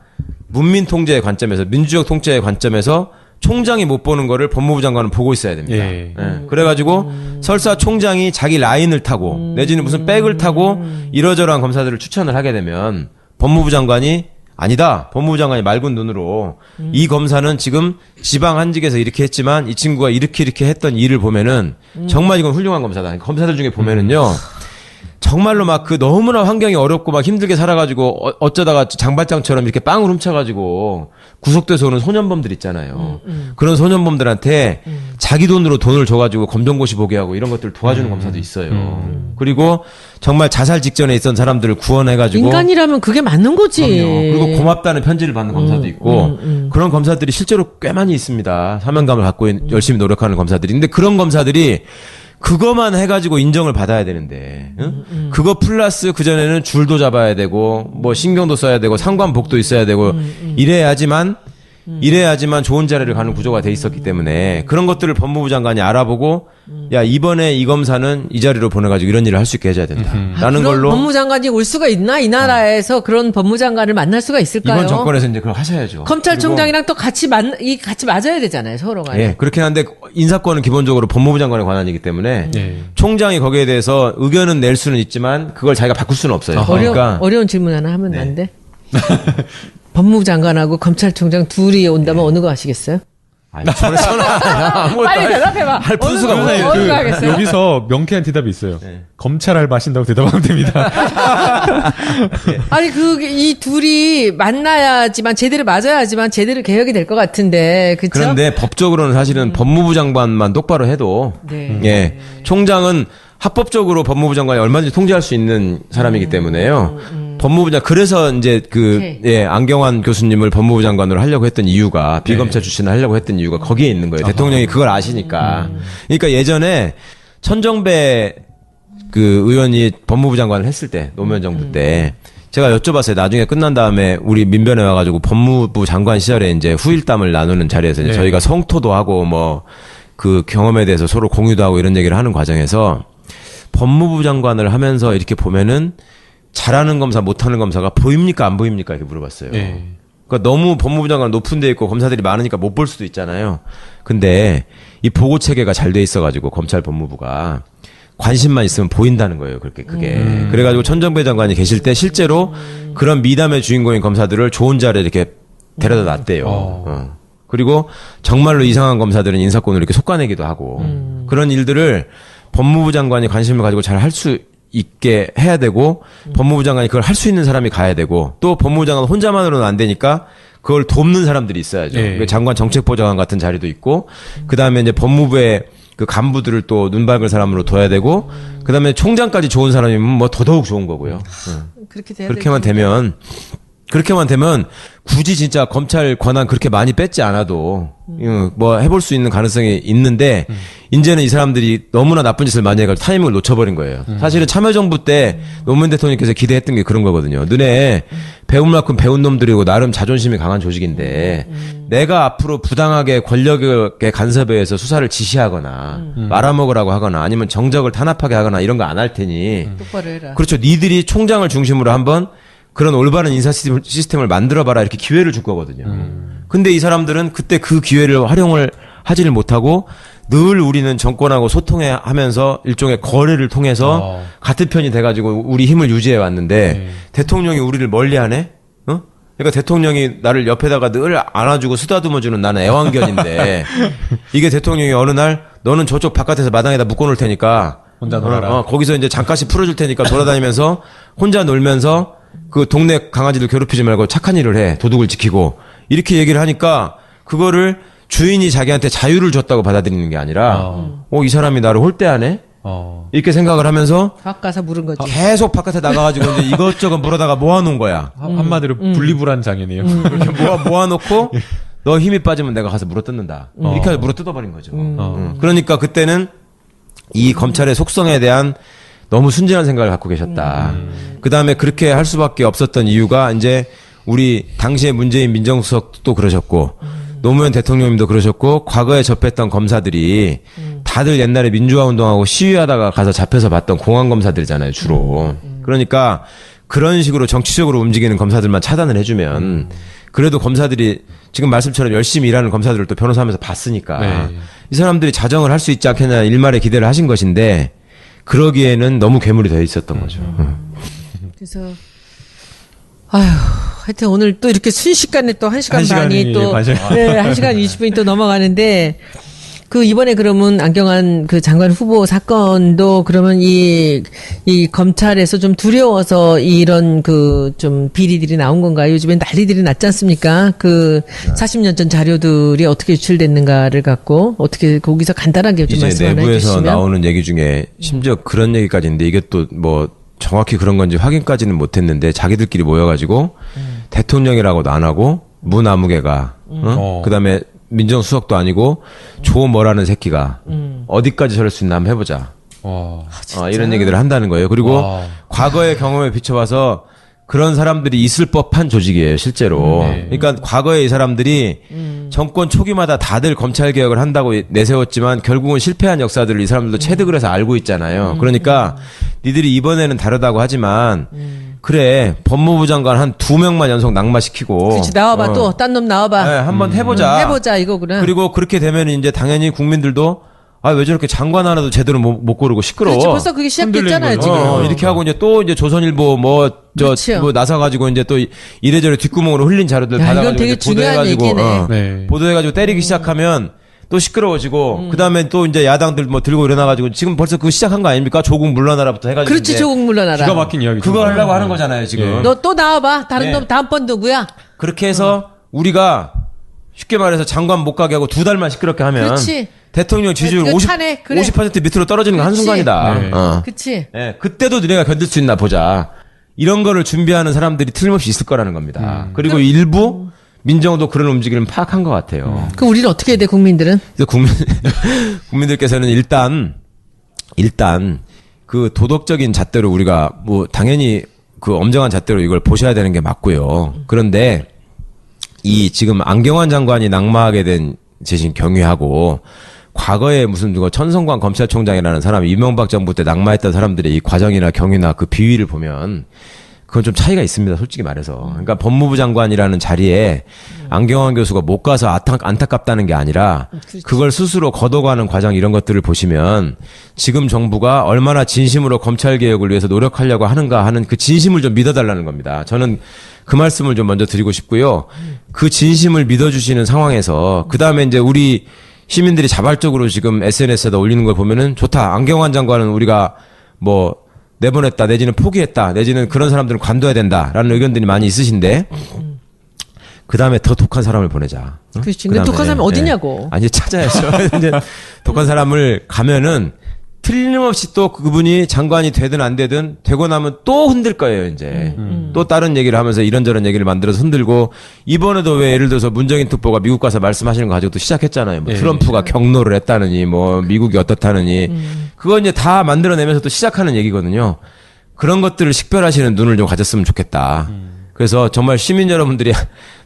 문민 통제의 관점에서 민주적 통제의 관점에서 총장이 못 보는 거를 법무부 장관은 보고 있어야 됩니다. 예. 예. 그래가지고 설사 총장이 자기 라인을 타고 내지는 무슨 백을 타고 이러저러한 검사들을 추천을 하게 되면 법무부 장관이 아니다. 법무부 장관이 맑은 눈으로 이 검사는 지금 지방 한직에서 이렇게 했지만 이 친구가 이렇게 했던 일을 보면은 정말 이건 훌륭한 검사다. 검사들 중에 보면은요. 정말로 막 그 너무나 환경이 어렵고 막 힘들게 살아가지고 어쩌다가 장발장처럼 이렇게 빵을 훔쳐가지고 구속돼서 오는 소년범들 있잖아요. 그런 소년범들한테 자기 돈으로 돈을 줘가지고 검정고시 보게 하고 이런 것들을 도와주는 검사도 있어요. 그리고 정말 자살 직전에 있던 사람들을 구원해가지고 인간이라면 그게 맞는 거지. 그럼요. 그리고 고맙다는 편지를 받는 검사도 있고 그런 검사들이 실제로 꽤 많이 있습니다. 사명감을 갖고 열심히 노력하는 검사들이. 근데 그런 검사들이 그거만 해가지고 인정을 받아야 되는데, 응? 그거 플러스 그전에는 줄도 잡아야 되고, 뭐 신경도 써야 되고, 상관복도 있어야 되고, 이래야지만 이래야지만 좋은 자리를 가는 구조가 돼 있었기 때문에 그런 것들을 법무부 장관이 알아보고 야 이번에 이 검사는 이 자리로 보내가지고 이런 일을 할 수 있게 해줘야 된다라는 그런 걸로 법무장관이 올 수가 있나? 이 나라에서 그런 법무장관을 만날 수가 있을까요? 이번 정권에서 이제 그걸 하셔야죠. 검찰총장이랑 또 같이 같이 맞아야 되잖아요, 서로가. 예, 그렇긴 한데 인사권은 기본적으로 법무부 장관의 권한이기 때문에 예. 총장이 거기에 대해서 의견은 낼 수는 있지만 그걸 자기가 바꿀 수는 없어요. 그러니까 어려운 질문 하나 하면 네. 안 돼? 법무부 장관하고 검찰총장 둘이 온다면 어느 거 하시겠어요? 아니, 저는 아무것도 빨리 대답해봐. 할 분수가 어느 거, 없어요. 어느 거 하겠어요? 여기서 명쾌한 대답이 있어요. 검찰 알바 하신다고 대답하면 됩니다. 아니 이 둘이 만나야지만 제대로 맞아야지만 제대로 개혁이 될 것 같은데 그렇죠? 그런데 법적으로는 사실은 법무부 장관만 똑바로 해도 네. 예, 총장은 합법적으로 법무부 장관이 얼마든지 통제할 수 있는 사람이기 때문에요. 법무부 장 그래서 이제 오케이. 안경환 교수님을 법무부 장관으로 하려고 했던 이유가 비검찰 출신을 하려고 했던 이유가 거기에 있는 거예요. 대통령이 그걸 아시니까. 그러니까 예전에 천정배 그 의원이 법무부 장관을 했을 때 노무현 정부 때 제가 여쭤봤어요. 나중에 끝난 다음에 우리 민변에 와가지고 법무부 장관 시절에 이제 후일담을 나누는 자리에서 이제 저희가 성토도 하고 뭐 그 경험에 대해서 서로 공유도 하고 이런 얘기를 하는 과정에서 법무부 장관을 하면서 이렇게 보면은 잘하는 검사, 못하는 검사가 보입니까 안 보입니까 이렇게 물어봤어요. 그러니까 너무 법무부 장관 높은 데 있고 검사들이 많으니까 못 볼 수도 있잖아요. 근데 이 보고 체계가 잘 돼 있어가지고 검찰 법무부가 관심만 있으면 보인다는 거예요. 그렇게 그게. 그래가지고 천정배 장관이 계실 때 실제로 그런 미담의 주인공인 검사들을 좋은 자리에 이렇게 데려다 놨대요. 그리고 정말로 이상한 검사들은 인사권으로 이렇게 솎아내기도 하고 그런 일들을 법무부 장관이 관심을 가지고 잘 할 수 있게 해야 되고 법무부 장관이 그걸 할 수 있는 사람이 가야 되고 또 법무부 장관 혼자만으로는 안 되니까 그걸 돕는 사람들이 있어야죠. 네. 장관 정책보좌관 같은 자리도 있고 그다음에 이제 법무부의 그 간부들을 또 눈 밝은 사람으로 둬야 되고 그다음에 총장까지 좋은 사람이면 뭐 더더욱 좋은 거고요. 그렇게 돼야 그렇게만 되면 굳이 진짜 검찰 권한 그렇게 많이 뺏지 않아도 뭐 해볼 수 있는 가능성이 있는데 이제는 이 사람들이 너무나 나쁜 짓을 많이 해가지고 타이밍을 놓쳐버린 거예요. 사실은 참여정부 때 노무현 대통령께서 기대했던 게 그런 거거든요. 눈에 배운 만큼 배운 놈들이고 나름 자존심이 강한 조직인데 내가 앞으로 부당하게 권력의 간섭에 의해서 수사를 지시하거나 말아먹으라고 하거나 아니면 정적을 탄압하게 하거나 이런 거 안 할 테니 똑바로 해라. 그렇죠. 니들이 총장을 중심으로 한번 그런 올바른 인사 시스템을 만들어봐라 이렇게 기회를 줄 거거든요. 근데 이 사람들은 그때 그 기회를 활용을 하지를 못하고 늘 우리는 정권하고 소통하면서 일종의 거래를 통해서 같은 편이 돼가지고 우리 힘을 유지해 왔는데 대통령이 우리를 멀리하네? 어? 그러니까 대통령이 나를 옆에다가 늘 안아주고 쓰다듬어주는 나는 애완견인데 이게 대통령이 어느 날 너는 저쪽 바깥에서 마당에다 묶어놓을 테니까 혼자 놀아라. 거기서 이제 잠깐씩 풀어줄 테니까 돌아다니면서 혼자 놀면서 그 동네 강아지들 괴롭히지 말고 착한 일을 해. 도둑을 지키고. 이렇게 얘기를 하니까 그거를 주인이 자기한테 자유를 줬다고 받아들이는 게 아니라 이 사람이 나를 홀대하네? 이렇게 생각을 하면서 박 가서 물은 거지. 계속 바깥에 나가가지고 이제 이것저것 물어다가 모아놓은 거야. 한마디로 분리불안 장애네요. 이렇게 모아놓고 너 힘이 빠지면 내가 가서 물어 뜯는다. 이렇게 물어 뜯어버린 거죠. 그러니까 그때는 이 검찰의 속성에 대한 너무 순진한 생각을 갖고 계셨다. 그 다음에 그렇게 할 수밖에 없었던 이유가 이제 우리 당시에 문재인 민정수석도 그러셨고 노무현 대통령님도 그러셨고 과거에 접했던 검사들이 다들 옛날에 민주화 운동하고 시위하다가 가서 잡혀서 봤던 공안검사들이잖아요, 주로. 그러니까 그런 식으로 정치적으로 움직이는 검사들만 차단을 해주면 그래도 검사들이 지금 말씀처럼 열심히 일하는 검사들을 또 변호사하면서 봤으니까 이 사람들이 자정을 할 수 있지 않겠냐 일말의 기대를 하신 것인데 그러기에는 너무 괴물이 되어 있었던 거죠. 그래서 하여튼 오늘 또 이렇게 순식간에 또 1시간 반이 또 1시간 20분이 또 넘어가는데 그 이번에 그러면 안경환 그 장관 후보 사건도 그러면 이 검찰에서 좀 두려워서 이런 그 좀 비리들이 나온 건가요? 요즘엔 난리들이 났지 않습니까? 그 40년 전 자료들이 어떻게 유출됐는가를 갖고 어떻게 거기서 간단하게 좀 이제 말씀 하나 내부에서 해주시면. 나오는 얘기 중에 심지어 그런 얘기까지 있는데 이게 또 뭐 정확히 그런 건지 확인까지는 못했는데 자기들끼리 모여가지고 대통령이라고도 안 하고 무나무개가 그다음에 민정수석도 아니고 조 뭐라는 새끼가 어디까지 저럴 수 있나 한번 해보자. 이런 얘기들을 한다는 거예요. 그리고 과거의 경험에 비춰봐서 그런 사람들이 있을 법한 조직이에요, 실제로. 그러니까 과거에 이 사람들이 정권 초기마다 다들 검찰 개혁을 한다고 내세웠지만 결국은 실패한 역사들을 이 사람들도 체득을 해서 알고 있잖아요. 그러니까 니들이 이번에는 다르다고 하지만 그래, 법무부 장관 한 2명만 연속 낙마시키고. 그렇지, 나와봐, 또, 딴 놈 나와봐. 네, 한번 해보자. 해보자, 이거구나. 그리고 그렇게 되면 이제 당연히 국민들도 아, 왜 저렇게 장관 하나도 제대로 못 고르고 시끄러워. 그렇지, 벌써 그게 시작됐잖아요, 지금. 이렇게 하고 이제 또 이제 조선일보 뭐 나서가지고 이제 또 이래저래 뒷구멍으로 흘린 자료들 야, 받아가지고 이건 되게 이제 중요한 얘기네. 네. 보도해가지고 때리기 시작하면 또 시끄러워지고 그 다음에 또 이제 야당들 뭐 들고 일어나가지고 지금 벌써 그거 시작한 거 아닙니까? 조국 물러나라부터 해가지고. 그렇지, 이제 조국 물러나라. 기가 막힌 이야기. 그거 하려고 하는 거잖아요, 지금. 너 또 나와봐. 다른 네. 놈 다음번 누구야? 그렇게 해서 우리가 쉽게 말해서 장관 못 가게 하고 2달만 시끄럽게 하면 그렇지. 대통령 지지율 그 50, 탄핵, 그래. 50% 밑으로 떨어지는 건 그렇지. 한순간이다. 네. 그치. 예, 그때도 너네가 견딜 수 있나 보자. 이런 거를 준비하는 사람들이 틀림없이 있을 거라는 겁니다. 그리고 일부 민정도 그런 움직임을 파악한 것 같아요. 그럼 우리는 어떻게 해야 돼, 국민들은? 그래서 국민들께서는 일단 그 도덕적인 잣대로 우리가 뭐 당연히 그 엄정한 잣대로 이걸 보셔야 되는 게 맞고요. 그런데 이 지금 안경환 장관이 낙마하게 된 제신 경위하고 과거에 무슨 누가 천성관 검찰총장이라는 사람이 이명박 정부 때 낙마했던 사람들의 이 과정이나 경위나 그 비위를 보면 그건 좀 차이가 있습니다. 솔직히 말해서. 그러니까 법무부 장관이라는 자리에 안경환 교수가 못 가서 안타깝다는 게 아니라 그걸 스스로 걷어가는 과정 이런 것들을 보시면 지금 정부가 얼마나 진심으로 검찰 개혁을 위해서 노력하려고 하는가 하는 그 진심을 좀 믿어달라는 겁니다. 저는 그 말씀을 좀 먼저 드리고 싶고요. 그 진심을 믿어주시는 상황에서 그 다음에 이제 우리 시민들이 자발적으로 지금 SNS에다 올리는 걸 보면은 좋다. 안경환 장관은 우리가 뭐 내보냈다 내지는 포기했다 내지는 그런 사람들은 관둬야 된다라는 의견들이 많이 있으신데 그 다음에 더 독한 사람을 보내자. 응? 그렇지. 근데 독한 사람이 어디냐고. 아니 찾아야죠. 이제 독한 사람을 가면은 틀림없이 또 그분이 장관이 되든 안 되든 되고 나면 또 흔들 거예요, 이제. 또 다른 얘기를 하면서 이런저런 얘기를 만들어서 흔들고 이번에도 왜 예를 들어서 문정인 특보가 미국 가서 말씀하시는 거 가지고 또 시작했잖아요. 뭐 트럼프가 경로를 했다느니 뭐 미국이 어떻다느니 그거 이제 다 만들어내면서 또 시작하는 얘기거든요. 그런 것들을 식별하시는 눈을 좀 가졌으면 좋겠다. 그래서 정말 시민 여러분들이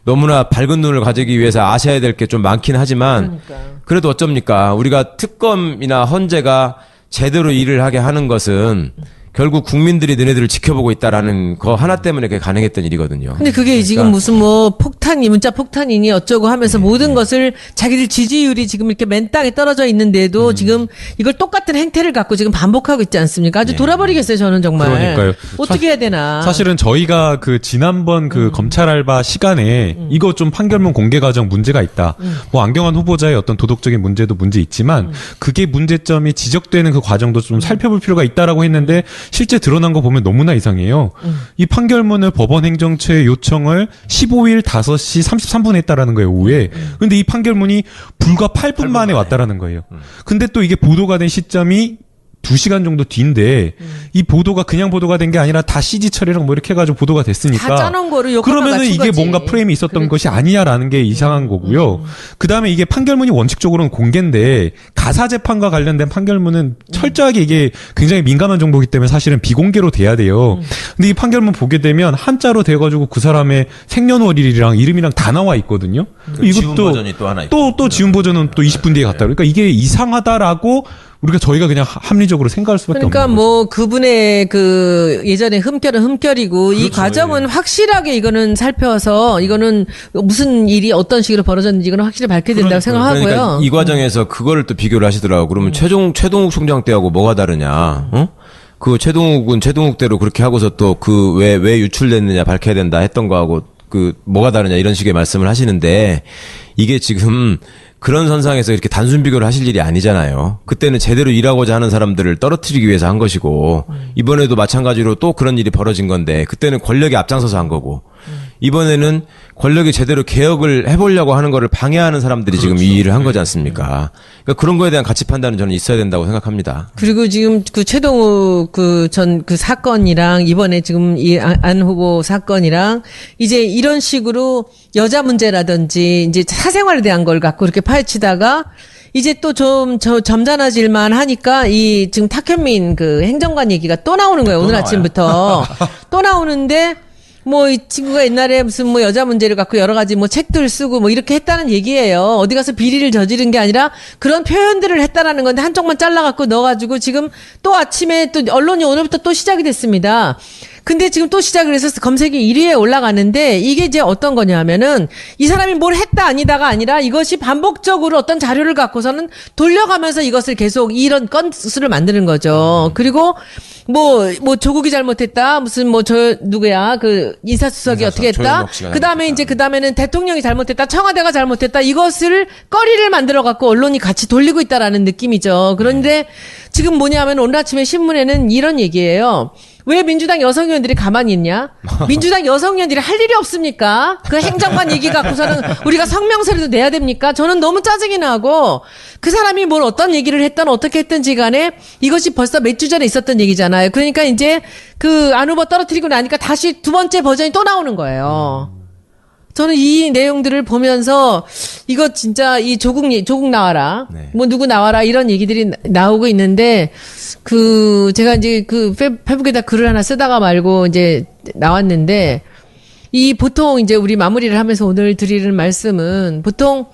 너무나 밝은 눈을 가지기 위해서 아셔야 될 게 좀 많긴 하지만 그래도 어쩝니까? 우리가 특검이나 헌재가 제대로 일을 하게 하는 것은 결국 국민들이 너네들을 지켜보고 있다라는 거 하나 때문에 그게 가능했던 일이거든요. 근데 그게 지금 무슨 뭐 폭탄이 문자 폭탄이니 어쩌고 하면서 모든 것을 자기들 지지율이 지금 이렇게 맨 땅에 떨어져 있는데도 지금 이걸 똑같은 행태를 갖고 지금 반복하고 있지 않습니까? 아주 돌아버리겠어요, 저는 정말. 그러니까요. 어떻게 해야 되나. 사실은 저희가 그 지난번 그 검찰 알바 시간에 이거 좀 판결문 공개 과정 문제가 있다. 뭐 안경환 후보자의 어떤 도덕적인 문제도 문제 있지만 그게 문제점이 지적되는 그 과정도 좀 살펴볼 필요가 있다라고 했는데 실제 드러난 거 보면 너무나 이상해요. 이 판결문을 법원 행정처에 요청을 15일 5시 33분에 했다라는 거예요, 오후에. 근데 이 판결문이 불과 8분 만에 왔다라는 거예요. 근데 또 이게 보도가 된 시점이 2시간 정도 뒤인데 이 보도가 그냥 보도가 된 게 아니라 다 CG 처리랑 뭐 이렇게 해가지고 보도가 됐으니까 다 짜놓은 거를 그러면은 이게 거지. 뭔가 프레임이 있었던 것이 아니야라는 게 이상한 거고요. 그 다음에 이게 판결문이 원칙적으로는 공개인데 가사 재판과 관련된 판결문은 철저하게 이게 굉장히 민감한 정보이기 때문에 사실은 비공개로 돼야 돼요. 근데 이 판결문 보게 되면 한자로 돼가지고 그 사람의 생년월일이랑 이름이랑 다 나와 있거든요. 지운 버전이 또 하나 있고. 또 지운 버전은 또 20분 뒤에 갔다. 그러니까 이게 이상하다라고 우리가 저희가 그냥 합리적으로 생각할 수밖에 그러니까 없는 거죠. 뭐 그분의 그 예전에 흠결은 흠결이고 이 그렇죠, 과정은 확실하게 이거는 살펴서 이거는 무슨 일이 어떤 식으로 벌어졌는지 이거는 확실히 밝혀야 된다고 생각하고요. 그러니까 이 과정에서 그거를 또 비교를 하시더라고. 그러면 최동욱 총장 때하고 뭐가 다르냐? 어? 그 최동욱은 최동욱대로 그렇게 하고서 또 그 왜 유출됐느냐 밝혀야 된다 했던 거하고 그 뭐가 다르냐 이런 식의 말씀을 하시는데 이게 지금 그런 선상에서 이렇게 단순 비교를 하실 일이 아니잖아요. 그때는 제대로 일하고자 하는 사람들을 떨어뜨리기 위해서 한 것이고 이번에도 마찬가지로 또 그런 일이 벌어진 건데 그때는 권력이 앞장서서 한 거고 이번에는 권력이 제대로 개혁을 해보려고 하는 거를 방해하는 사람들이 지금 이 일을 한 거지 않습니까? 그러니까 그런 거에 대한 가치 판단은 저는 있어야 된다고 생각합니다. 그리고 지금 그 최동욱 그 사건이랑 이번에 지금 이 안 후보 사건이랑 이제 이런 식으로 여자 문제라든지 이제 사생활에 대한 걸 갖고 이렇게 파헤치다가 이제 또 좀 점잖아질만 하니까 이 지금 탁현민 그 행정관 얘기가 또 나오는 거예요. 오늘 아침부터 또 나오는데 뭐 이 친구가 옛날에 무슨 뭐 여자 문제를 갖고 여러 가지 뭐 책들 쓰고 뭐 이렇게 했다는 얘기예요. 어디 가서 비리를 저지른 게 아니라 그런 표현들을 했다라는 건데 한쪽만 잘라갖고 넣어가지고 지금 또 아침에 또 언론이 오늘부터 또 시작이 됐습니다. 근데 지금 또 시작을 해서 검색이 1위에 올라가는데 이게 이제 어떤 거냐 하면은 이 사람이 뭘 했다 아니다가 아니라 이것이 반복적으로 어떤 자료를 갖고서는 돌려가면서 이것을 계속 이런 건수를 만드는 거죠. 그리고 뭐 조국이 잘못했다. 무슨 뭐 저 누구야? 그 인사수석이 어떻게 했다. 그다음에 이제 그다음에는 대통령이 잘못했다. 청와대가 잘못했다. 이것을 거리를 만들어 갖고 언론이 같이 돌리고 있다라는 느낌이죠. 그런데 지금 뭐냐면 오늘 아침에 신문에는 이런 얘기예요. 왜 민주당 여성 의원들이 가만히 있냐? 민주당 여성 의원들이 할 일이 없습니까? 그 행정관 얘기 갖고서는 우리가 성명서라도 내야 됩니까? 저는 너무 짜증이 나고 그 사람이 뭘 어떤 얘기를 했든 어떻게 했든지 간에 이것이 벌써 몇 주 전에 있었던 얘기잖아요. 그러니까 이제 그 안 후보 떨어뜨리고 나니까 다시 두 번째 버전이 또 나오는 거예요. 저는 이 내용들을 보면서 이거 진짜 이 조국 나와라. 네. 뭐 누구 나와라 이런 얘기들이 나오고 있는데 그 제가 이제 그 페북에다 글을 하나 쓰다가 말고 이제 나왔는데 이 보통 이제 우리 마무리를 하면서 오늘 드리는 말씀은 보통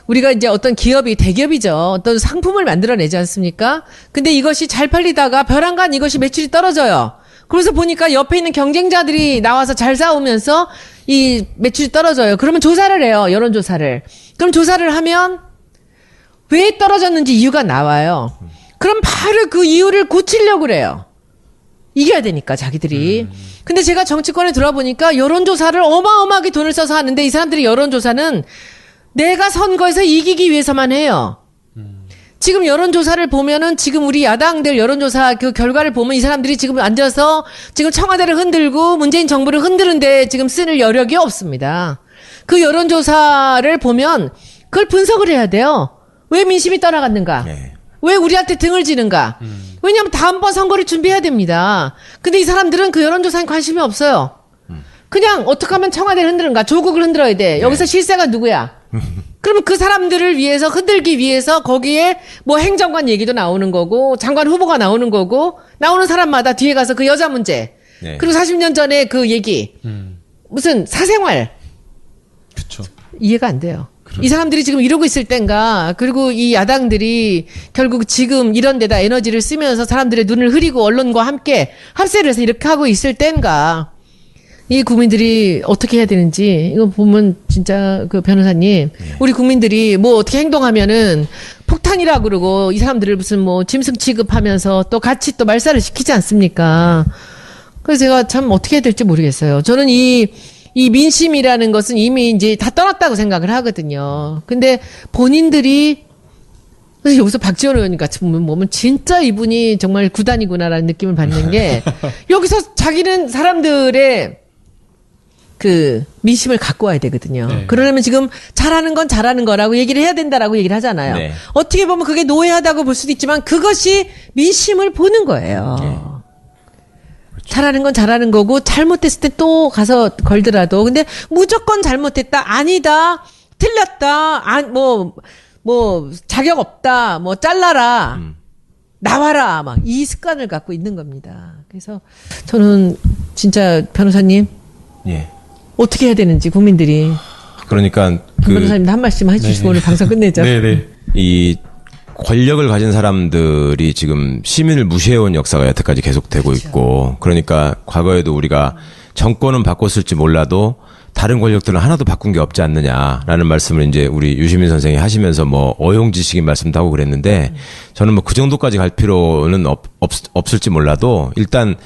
우리가 이제 어떤 기업이 대기업이죠. 어떤 상품을 만들어내지 않습니까? 근데 이것이 잘 팔리다가 벼랑간 이것이 매출이 떨어져요. 그래서 보니까 옆에 있는 경쟁자들이 나와서 잘 싸우면서 이 매출이 떨어져요. 그러면 조사를 해요. 여론조사를. 그럼 조사를 하면 왜 떨어졌는지 이유가 나와요. 그럼 바로 그 이유를 고치려고 그래요. 이겨야 되니까 자기들이. 근데 제가 정치권에 들어보니까 여론조사를 어마어마하게 돈을 써서 하는데 이 사람들이 여론조사는 내가 선거에서 이기기 위해서만 해요. 지금 여론조사를 보면은 지금 우리 야당들 여론조사 그 결과를 보면 이 사람들이 지금 앉아서 지금 청와대를 흔들고 문재인 정부를 흔드는데 지금 쓸 여력이 없습니다. 그 여론조사를 보면 그걸 분석을 해야 돼요. 왜 민심이 떠나갔는가? 네. 왜 우리한테 등을 지는가? 왜냐하면 다음번 선거를 준비해야 됩니다. 근데 이 사람들은 그 여론조사에 관심이 없어요. 그냥 어떻게 하면 청와대를 흔드는가? 조국을 흔들어야 돼. 여기서 실세가 누구야? 그러면 그 사람들을 위해서 흔들기 위해서 거기에 뭐 행정관 얘기도 나오는 거고 장관 후보가 나오는 거고 나오는 사람마다 뒤에 가서 그 여자 문제 네. 그리고 40년 전에 그 얘기 무슨 사생활 그렇죠. 이해가 안 돼요. 이 사람들이 지금 이러고 있을 땐가 그리고 이 야당들이 결국 지금 이런 데다 에너지를 쓰면서 사람들의 눈을 흐리고 언론과 함께 합세를 해서 이렇게 하고 있을 땐가 이 국민들이 어떻게 해야 되는지 이거 보면 진짜 그 변호사님 우리 국민들이 뭐 어떻게 행동하면은 폭탄이라 그러고 이 사람들을 무슨 뭐 짐승 취급하면서 또 같이 또 말살을 시키지 않습니까? 그래서 제가 참 어떻게 해야 될지 모르겠어요. 저는 이 민심이라는 것은 이미 이제 다 떠났다고 생각을 하거든요. 근데 본인들이 그래서 여기서 박지원 의원님 같이 보면 진짜 이분이 정말 구단이구나라는 느낌을 받는 게 여기서 자기는 사람들의 그 민심을 갖고 와야 되거든요. 네. 그러려면 지금 잘하는 건 잘하는 거라고 얘기를 해야 된다라고 얘기를 하잖아요. 네. 어떻게 보면 그게 노예하다고 볼 수도 있지만 그것이 민심을 보는 거예요. 네. 잘하는 건 잘하는 거고 잘못했을 때 또 가서 걸더라도 근데 무조건 잘못했다 아니다 틀렸다 뭐 자격 없다 뭐 잘라라 나와라 막 이 습관을 갖고 있는 겁니다. 그래서 저는 진짜 변호사님 예. 어떻게 해야 되는지 국민들이 그러니까 변호사님도 한 말씀 해주시고 네. 오늘 방송 끝내죠. 네네. 이 권력을 가진 사람들이 지금 시민을 무시해온 역사가 여태까지 계속되고 있고 그러니까 과거에도 우리가 정권은 바꿨을지 몰라도 다른 권력들은 하나도 바꾼 게 없지 않느냐라는 말씀을 이제 우리 유시민 선생이 하시면서 뭐 어용지식인 말씀도 하고 그랬는데 저는 뭐 그 정도까지 갈 필요는 없을지 몰라도 일단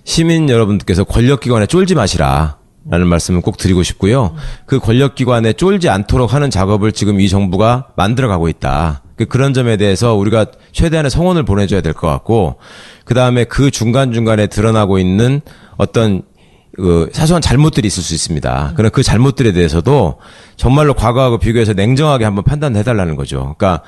시민 여러분들께서 권력기관에 쫄지 마시라. 라는 말씀을 꼭 드리고 싶고요. 그 권력기관에 쫄지 않도록 하는 작업을 지금 이 정부가 만들어가고 있다. 그런 점에 대해서 우리가 최대한의 성원을 보내줘야 될 것 같고, 그 다음에 그 중간중간에 드러나고 있는 어떤 그 사소한 잘못들이 있을 수 있습니다. 그러나 그 잘못들에 대해서도 정말로 과거하고 비교해서 냉정하게 한번 판단해달라는 거죠. 그러니까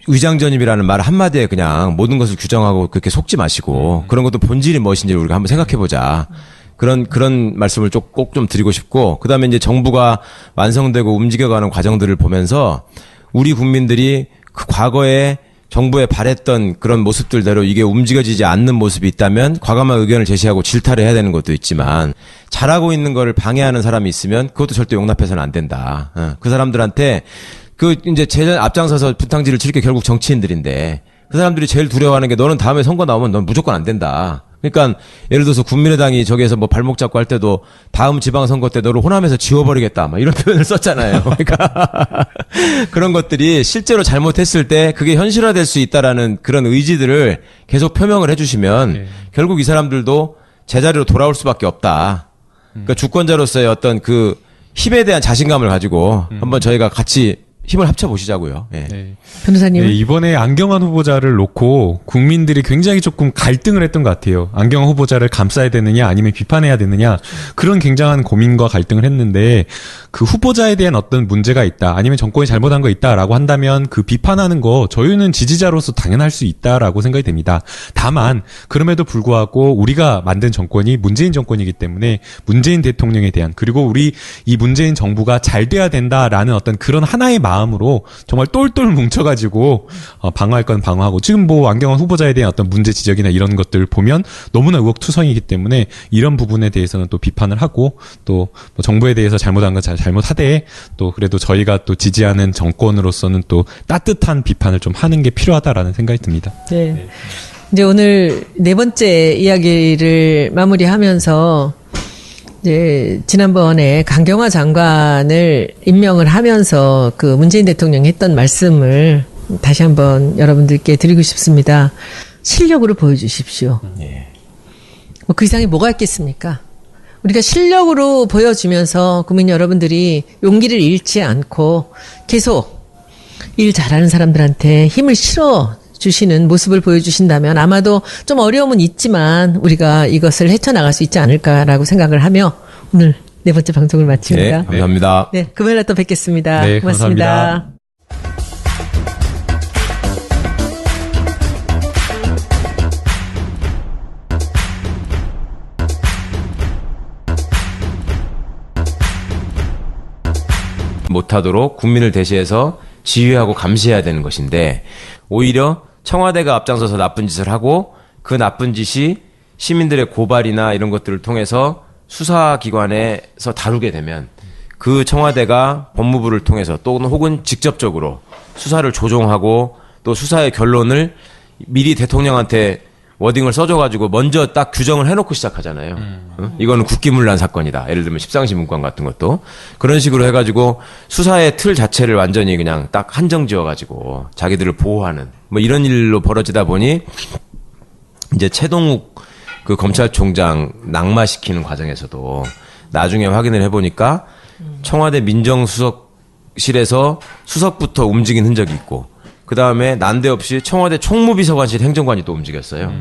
위장전입이라는 말 한마디에 그냥 모든 것을 규정하고 그렇게 속지 마시고 그런 것도 본질이 무엇인지 우리가 한번 생각해보자. 그런 말씀을 꼭 좀 드리고 싶고, 그 다음에 이제 정부가 완성되고 움직여가는 과정들을 보면서 우리 국민들이 그 과거에 정부에 바랬던 그런 모습들대로 이게 움직여지지 않는 모습이 있다면 과감한 의견을 제시하고 질타를 해야 되는 것도 있지만 잘하고 있는 거를 방해하는 사람이 있으면 그것도 절대 용납해서는 안 된다. 그 사람들한테 이제 제일 앞장서서 부탕질을 칠 게 결국 정치인들인데 그 사람들이 제일 두려워하는 게 너는 다음에 선거 나오면 넌 무조건 안 된다. 그러니까 예를 들어서 국민의당이 저기에서 뭐 발목 잡고 할 때도 다음 지방선거 때 너를 호남에서 지워버리겠다 막 이런 표현을 썼잖아요. 그러니까 그런 것들이 실제로 잘못했을 때 그게 현실화될 수 있다라는 그런 의지들을 계속 표명을 해주시면 결국 이 사람들도 제자리로 돌아올 수밖에 없다. 그러니까 주권자로서의 어떤 그 힘에 대한 자신감을 가지고 한번 저희가 같이 힘을 합쳐보시자고요. 예. 네. 변호사님. 네, 이번에 안경환 후보자를 놓고 국민들이 굉장히 조금 갈등을 했던 것 같아요. 안경환 후보자를 감싸야 되느냐 아니면 비판해야 되느냐 그런 굉장한 고민과 갈등을 했는데 그 후보자에 대한 어떤 문제가 있다 아니면 정권이 잘못한 거 있다라고 한다면 그 비판하는 거 저희는 지지자로서 당연할 수 있다라고 생각이 됩니다. 다만 그럼에도 불구하고 우리가 만든 정권이 문재인 정권이기 때문에 문재인 대통령에 대한 그리고 우리 이 문재인 정부가 잘 돼야 된다라는 어떤 그런 하나의 마음으로 정말 똘똘 뭉쳐가지고 방어할 건 방어하고 지금 뭐 안경환 후보자에 대한 어떤 문제 지적이나 이런 것들 보면 너무나 의혹투성이기 때문에 이런 부분에 대해서는 또 비판을 하고 또 뭐 정부에 대해서 잘못한 건 잘못하되 또 그래도 저희가 또 지지하는 정권으로서는 또 따뜻한 비판을 좀 하는 게 필요하다라는 생각이 듭니다. 네. 이제 오늘 네 번째 이야기를 마무리하면서 이제 지난번에 강경화 장관을 임명을 하면서 그 문재인 대통령이 했던 말씀을 다시 한번 여러분들께 드리고 싶습니다. 실력으로 보여주십시오. 뭐 그 이상이 뭐가 있겠습니까? 우리가 실력으로 보여주면서 국민 여러분들이 용기를 잃지 않고 계속 일 잘하는 사람들한테 힘을 실어 주시는 모습을 보여주신다면 아마도 좀 어려움은 있지만 우리가 이것을 헤쳐나갈 수 있지 않을까라고 생각을 하며 오늘 네 번째 방송을 마칩니다. 네, 감사합니다. 네, 금요일에 또 뵙겠습니다. 네, 고맙습니다. 감사합니다. 못하도록 국민을 대신해서 지휘하고 감시해야 되는 것인데 오히려 청와대가 앞장서서 나쁜 짓을 하고 그 나쁜 짓이 시민들의 고발이나 이런 것들을 통해서 수사기관에서 다루게 되면 그 청와대가 법무부를 통해서 또는 혹은 직접적으로 수사를 조종하고 또 수사의 결론을 미리 대통령한테 워딩을 써줘가지고 먼저 딱 규정을 해놓고 시작하잖아요. 이거는 국기문란 사건이다. 예를 들면 십상시 문건 같은 것도 그런 식으로 해가지고 수사의 틀 자체를 완전히 그냥 딱 한정지어가지고 자기들을 보호하는 뭐 이런 일로 벌어지다 보니 이제 최동욱 그 검찰총장 낙마시키는 과정에서도 나중에 확인을 해보니까 청와대 민정수석실에서 수석부터 움직인 흔적이 있고 그 다음에 난데없이 청와대 총무비서관실 행정관이 또 움직였어요.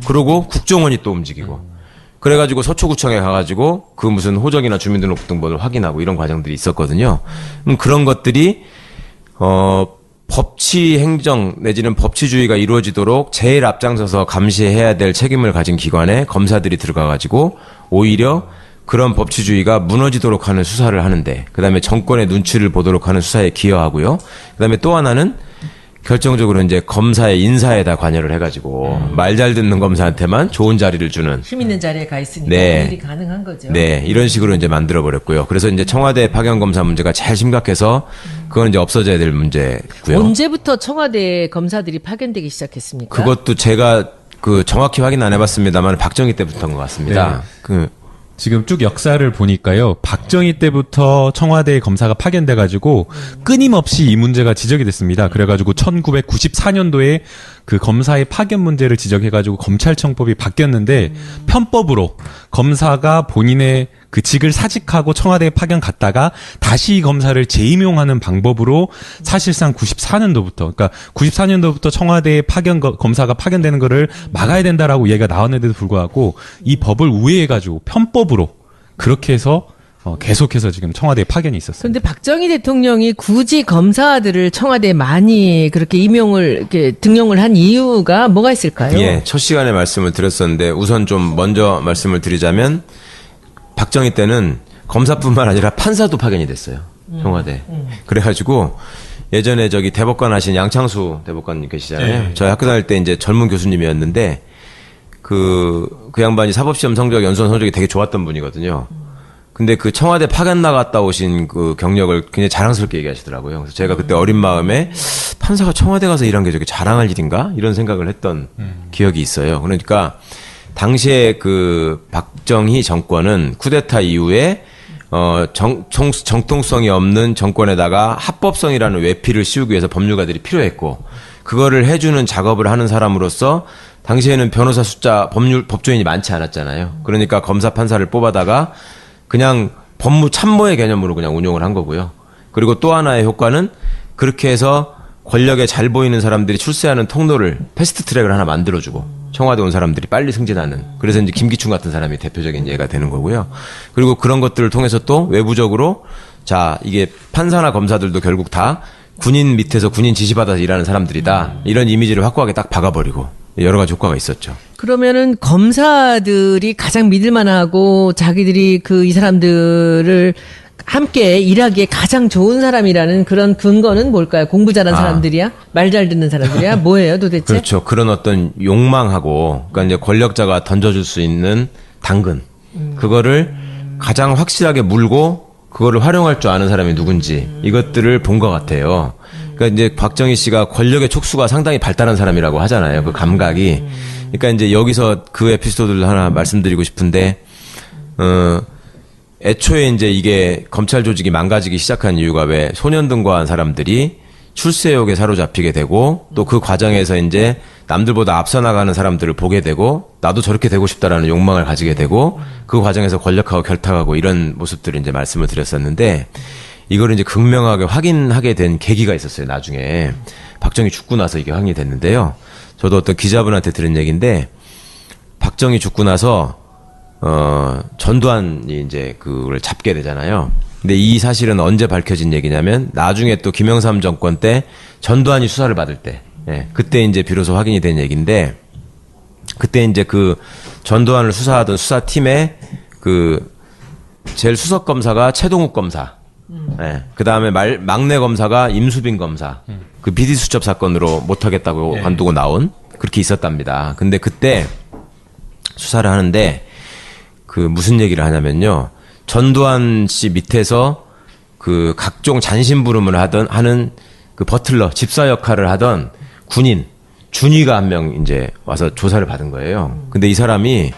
그리고 국정원이 또 움직이고. 그래가지고 서초구청에 가가지고 그 무슨 호적이나 주민등록번호를 확인하고 이런 과정들이 있었거든요. 그런 것들이, 법치 행정 내지는 법치주의가 이루어지도록 제일 앞장서서 감시해야 될 책임을 가진 기관에 검사들이 들어가가지고 오히려 그런 법치주의가 무너지도록 하는 수사를 하는데 그 다음에 정권의 눈치를 보도록 하는 수사에 기여하고요. 그 다음에 또 하나는 결정적으로 이제 검사의 인사에다 관여를 해가지고 말 잘 듣는 검사한테만 좋은 자리를 주는 힘 있는 자리에 가 있으니까 네. 일이 가능한 거죠. 네, 이런 식으로 이제 만들어 버렸고요. 그래서 이제 청와대 파견 검사 문제가 제일 심각해서 그건 이제 없어져야 될 문제고요. 언제부터 청와대 검사들이 파견되기 시작했습니까? 그것도 제가 그 정확히 확인 안 해봤습니다만 박정희 때부터인 것 같습니다. 네. 지금 쭉 역사를 보니까요. 박정희 때부터 청와대 검사가 파견돼가지고 끊임없이 이 문제가 지적이 됐습니다. 그래가지고 1994년도에 그 검사의 파견 문제를 지적해가지고 검찰청법이 바뀌었는데 편법으로 검사가 본인의 그 직을 사직하고 청와대에 파견 갔다가 다시 이 검사를 재임용하는 방법으로 사실상 94년도부터 그러니까 94년도부터 청와대에 검사가 파견되는 거를 막아야 된다라고 얘기가 나왔는데도 불구하고 이 법을 우회해가지고 편법으로 그렇게 해서 계속해서 지금 청와대에 파견이 있었어요. 그런데 박정희 대통령이 굳이 검사들을 청와대에 많이 그렇게 이렇게 등용을 한 이유가 뭐가 있을까요? 예, 첫 시간에 말씀을 드렸었는데 우선 좀 먼저 말씀을 드리자면 박정희 때는 검사뿐만 아니라 판사도 파견이 됐어요. 청와대. 그래가지고 예전에 저기 대법관 하신 양창수 대법관 계시잖아요. 저희 학교 다닐 때 이제 젊은 교수님이었는데 그 양반이 사법시험 성적, 연수원 성적이 되게 좋았던 분이거든요. 근데 그 청와대 파견 나갔다 오신 그 경력을 굉장히 자랑스럽게 얘기하시더라고요. 그래서 제가 그때 어린 마음에 판사가 청와대 가서 일한 게 저게 자랑할 일인가? 이런 생각을 했던 기억이 있어요. 그러니까 당시에 그 박정희 정권은 쿠데타 이후에 정통성이 없는 정권에다가 합법성이라는 외피를 씌우기 위해서 법률가들이 필요했고, 그거를 해주는 작업을 하는 사람으로서 당시에는 변호사 숫자, 법조인이 많지 않았잖아요. 그러니까 검사 판사를 뽑아다가 그냥 참모의 개념으로 그냥 운용을 한 거고요. 그리고 또 하나의 효과는 그렇게 해서 권력에 잘 보이는 사람들이 출세하는 통로를 패스트 트랙을 하나 만들어주고, 청와대 온 사람들이 빨리 승진하는, 그래서 이제 김기춘 같은 사람이 대표적인 예가 되는 거고요. 그리고 그런 것들을 통해서 또 외부적으로, 자, 이게 판사나 검사들도 결국 다 군인 밑에서 군인 지시받아서 일하는 사람들이다, 이런 이미지를 확고하게 딱 박아버리고 여러 가지 효과가 있었죠. 그러면은 검사들이 가장 믿을만하고 자기들이 이 사람들을 함께 일하기에 가장 좋은 사람이라는 그런 근거는 뭘까요? 공부 잘한 사람들이야? 말 잘 듣는 사람들이야? 뭐예요, 도대체? 그렇죠. 그런 어떤 욕망하고, 그러니까 이제 권력자가 던져줄 수 있는 당근, 그거를 가장 확실하게 물고 그거를 활용할 줄 아는 사람이 누군지, 이것들을 본 것 같아요. 그러니까 이제 박정희 씨가 권력의 촉수가 상당히 발달한 사람이라고 하잖아요. 그 감각이. 그러니까 이제 여기서 그 에피소드를 하나 말씀드리고 싶은데, 애초에 이제 이게 검찰 조직이 망가지기 시작한 이유가 왜 소년등과한 사람들이 출세욕에 사로잡히게 되고, 또 그 과정에서 이제 남들보다 앞서 나가는 사람들을 보게 되고, 나도 저렇게 되고 싶다라는 욕망을 가지게 되고, 그 과정에서 권력하고 결탁하고 이런 모습들을 이제 말씀을 드렸었는데, 이걸 이제 극명하게 확인하게 된 계기가 있었어요. 나중에 박정희 죽고 나서 이게 확인이 됐는데요. 저도 어떤 기자분한테 들은 얘기인데, 박정희 죽고 나서 전두환이 이제 그걸 잡게 되잖아요. 근데 이 사실은 언제 밝혀진 얘기냐면, 나중에 또 김영삼 정권 때 전두환이 수사를 받을 때, 그때 이제 비로소 확인이 된 얘기인데, 그때 이제 그 전두환을 수사하던 수사팀에 그 제일 수석 검사가 최동욱 검사, 그 다음에 막내 검사가 임수빈 검사, 그 비리 수첩 사건으로 못하겠다고 관두고 나온, 그렇게 있었답니다. 근데 그때 수사를 하는데 그 무슨 얘기를 하냐면요, 전두환 씨 밑에서 그 각종 잔심부름을 하는 그 버틀러, 집사 역할을 하던 군인 준위가 한 명 이제 와서 조사를 받은 거예요. 근데 이 사람이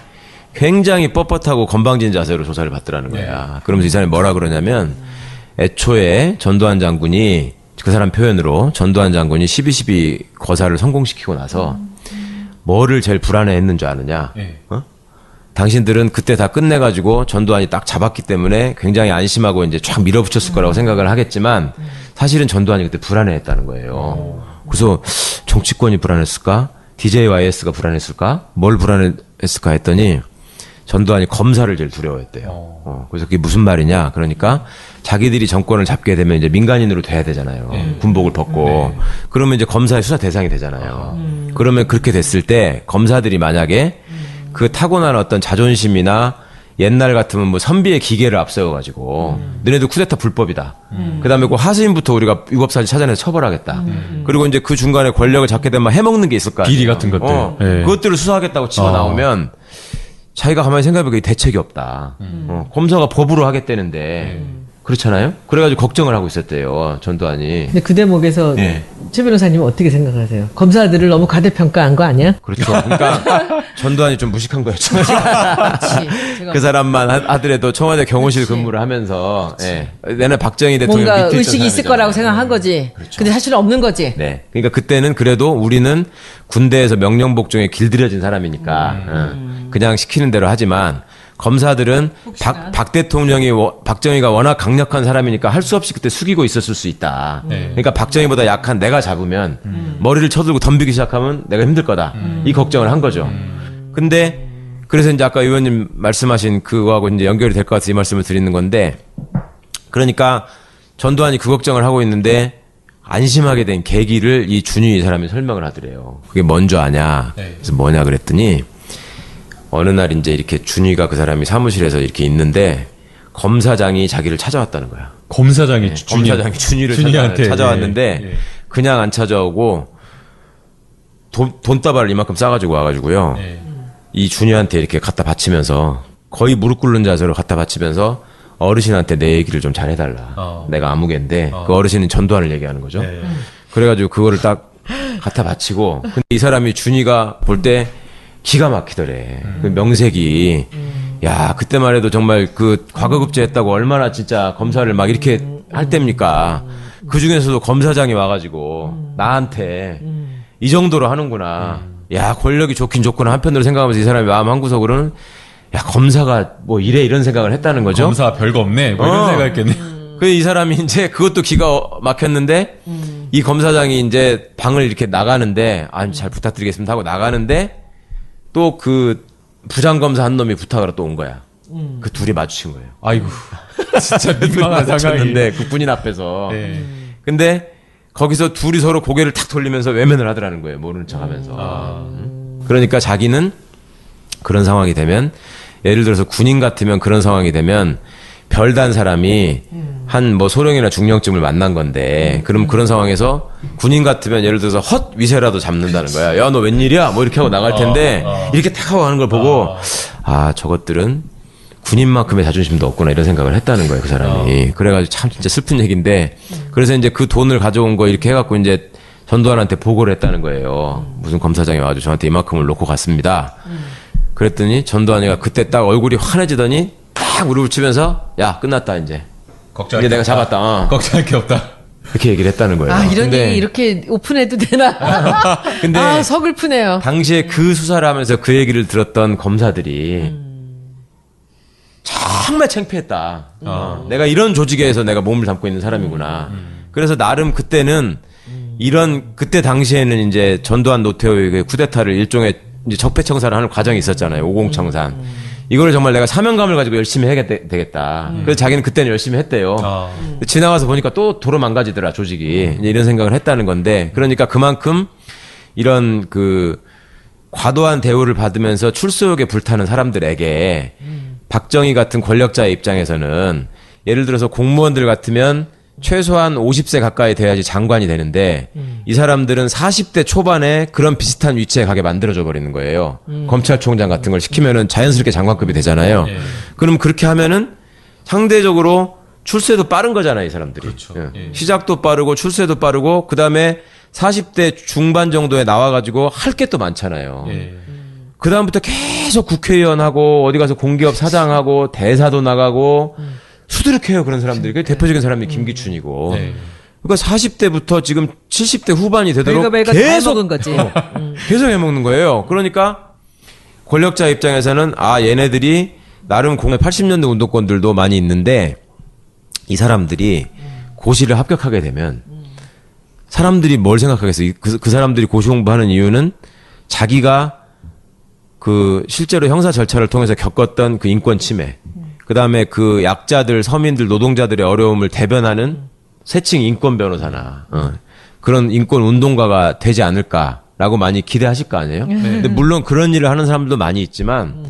굉장히 뻣뻣하고 건방진 자세로 조사를 받더라는 거야. 그러면서 이 사람이 뭐라 그러냐면, 애초에 전두환 장군이, 그 사람 표현으로 전두환 장군이 12.12 거사를 성공시키고 나서 뭐를 제일 불안해했는 줄 아느냐? 당신들은 그때 다 끝내가지고 전두환이 딱 잡았기 때문에 굉장히 안심하고 이제 쫙 밀어붙였을 거라고 생각을 하겠지만, 사실은 전두환이 그때 불안해했다는 거예요. 그래서 정치권이 불안했을까? DJYS가 불안했을까? 뭘 불안했을까 했더니 전두환이 검사를 제일 두려워했대요. 그래서 그게 무슨 말이냐? 그러니까 자기들이 정권을 잡게 되면 이제 민간인으로 돼야 되잖아요. 군복을 벗고. 그러면 이제 검사의 수사 대상이 되잖아요. 그러면 그렇게 됐을 때 검사들이 만약에 그 타고난 어떤 자존심이나, 옛날 같으면 뭐 선비의 기계를 앞세워가지고 너네도 쿠데타 불법이다. 그다음에 그 하수인부터 우리가 위법사실 찾아내서 처벌하겠다. 그리고 이제 그 중간에 권력을 잡게 되면 해먹는 게 있을 거 아니에요. 비리 같은 것들. 그것들을 수사하겠다고 치고 나오면 자기가 가만히 생각해보니까 대책이 없다. 검사가 법으로 하겠다는데 그렇잖아요. 그래가지고 걱정을 하고 있었대요, 전두환이. 근데 그 대목에서 최 변호사님은 어떻게 생각하세요? 검사들을 너무 과대평가한 거 아니야? 그렇죠. 그러니까 전두환이 좀 무식한 거였죠. 그렇지. 그 사람만 하더라도 청와대 경호실 근무를 하면서, 내는 박정희 대통령 뭔가 밑에 의식이 있을 거라고 생각한 거지. 그렇죠. 근데 사실은 없는 거지. 네. 그러니까 그때는 그래도 우리는 군대에서 명령 복종에 길들여진 사람이니까 그냥 시키는 대로 하지만, 검사들은 박 대통령이, 박정희가 워낙 강력한 사람이니까 할 수 없이 그때 숙이고 있었을 수 있다. 그러니까 박정희보다 약한 내가 잡으면 머리를 쳐들고 덤비기 시작하면 내가 힘들 거다. 이 걱정을 한 거죠. 근데 그래서 이제 아까 의원님 말씀하신 그거하고 이제 연결이 될 것 같아서 이 말씀을 드리는 건데, 그러니까 전두환이 그 걱정을 하고 있는데 안심하게 된 계기를 이 준위 이 사람이 설명을 하더래요. 그게 뭔 줄 아냐? 그래서 뭐냐 그랬더니, 어느 날 이제 이렇게 준위가, 그 사람이 사무실에서 이렇게 있는데 검사장이 자기를 찾아왔다는 거야. 검사장이 검사장이 준이를 준이한테 찾아왔는데 예, 예. 그냥 안 찾아오고 돈다발을 이만큼 싸가지고 와가지고요. 예. 이 준이한테 이렇게 갖다 바치면서 거의 무릎 꿇는 자세로 갖다 바치면서 어르신한테 내 얘기를 좀 잘해달라. 내가 아무개인데 그 어르신은 전두환을 얘기하는 거죠. 예. 그래가지고 그거를 딱 갖다 바치고 근데 이 사람이 준이가 볼 때 기가 막히더래. 그 명색이 야 그때만 해도 정말 그 과거급제 했다고 얼마나 진짜 검사를 막 이렇게 할 때입니까. 그 중에서도 검사장이 와가지고 나한테 이 정도로 하는구나. 야 권력이 좋긴 좋구나. 한편으로 생각하면서 이 사람이 마음 한구석으로는 야 검사가 뭐 이래 이런 생각을 했다는 거죠. 검사 별거 없네. 뭐 이런 생각했겠네. 그 이 사람이 이제 그것도 기가 막혔는데 이 검사장이 이제 방을 이렇게 나가는데 잘 부탁드리겠습니다 하고 나가는데 또 그 부장검사 한 놈이 부탁으로 또 온 거야. 그 둘이 마주친 거예요. 아이고. 진짜 민망한 상황이. 마주쳤는데 그 군인 앞에서. 네. 근데 거기서 둘이 서로 고개를 탁 돌리면서 외면을 하더라는 거예요. 모르는 척하면서. 그러니까 자기는 그런 상황이 되면 예를 들어서 군인 같으면 그런 상황이 되면 별단 사람이 한 뭐 소령이나 중령쯤을 만난 건데 그럼 그런 상황에서 군인 같으면 예를 들어서 헛 위세라도 잡는다는 거야. 야 너 웬일이야? 뭐 이렇게 하고 나갈 텐데 이렇게 탁 하고 가는 걸 보고 아 저것들은 군인만큼의 자존심도 없구나 이런 생각을 했다는 거예요. 그 사람이. 그래가지고 참 진짜 슬픈 얘기인데 그래서 이제 그 돈을 가져온 거 이렇게 해갖고 이제 전두환한테 보고를 했다는 거예요. 무슨 검사장이 와가지고 저한테 이만큼을 놓고 갔습니다. 그랬더니 전두환이가 그때 딱 얼굴이 환해지더니 딱 무릎을 치면서 야 끝났다 이제 걱정할 이제 게 내가 없다. 잡았다. 걱정할 게 없다. 이렇게 얘기를 했다는 거예요. 아, 이런 근데 얘기 이렇게 오픈해도 되나? 근데 아, 서글프네요. 당시에 그 수사를 하면서 그 얘기를 들었던 검사들이 정말 창피했다. 내가 이런 조직에서 내가 몸을 담고 있는 사람이구나. 그래서 나름 그때는 이런 그때 당시에는 이제 전두환 노태우의 쿠데타를 일종의 이제 적폐청산을 하는 과정이 있었잖아요. 오공청산. 이거를 정말 내가 사명감을 가지고 열심히 해야 되겠다. 그래서 자기는 그때는 열심히 했대요. 지나가서 보니까 또 도로 망가지더라, 조직이. 이제 이런 생각을 했다는 건데. 그러니까 그만큼 이런 그 과도한 대우를 받으면서 출소욕에 불타는 사람들에게 박정희 같은 권력자의 입장에서는 예를 들어서 공무원들 같으면 최소한 50세 가까이 돼야지 장관이 되는데 이 사람들은 40대 초반에 그런 비슷한 위치에 가게 만들어줘 버리는 거예요. 검찰총장 같은 걸 시키면은 자연스럽게 장관급이 되잖아요. 그럼 그렇게 하면은 상대적으로 출세도 빠른 거잖아요, 이 사람들이. 그렇죠. 예. 시작도 빠르고 출세도 빠르고 그다음에 40대 중반 정도에 나와가지고 할 게 또 많잖아요. 그 다음부터 계속 국회의원하고 어디 가서 공기업 사장하고 대사도 나가고 수두룩해요 그런 사람들이. 그 대표적인 사람이 김기춘이고. 그러니까 40대부터 지금 70대 후반이 되도록 별거 다 해먹은 거지. 계속 해먹는 거예요. 그러니까 권력자 입장에서는 아 얘네들이 나름 공의 80년대 운동권들도 많이 있는데 이 사람들이 고시를 합격하게 되면 사람들이 뭘 생각하겠어요? 그 사람들이 고시 공부하는 이유는 자기가 그 실제로 형사 절차를 통해서 겪었던 그 인권 침해, 그 다음에 그 약자들, 서민들, 노동자들의 어려움을 대변하는 세칭 인권 변호사나 그런 인권 운동가가 되지 않을까라고 많이 기대하실 거 아니에요? 근데 물론 그런 일을 하는 사람들도 많이 있지만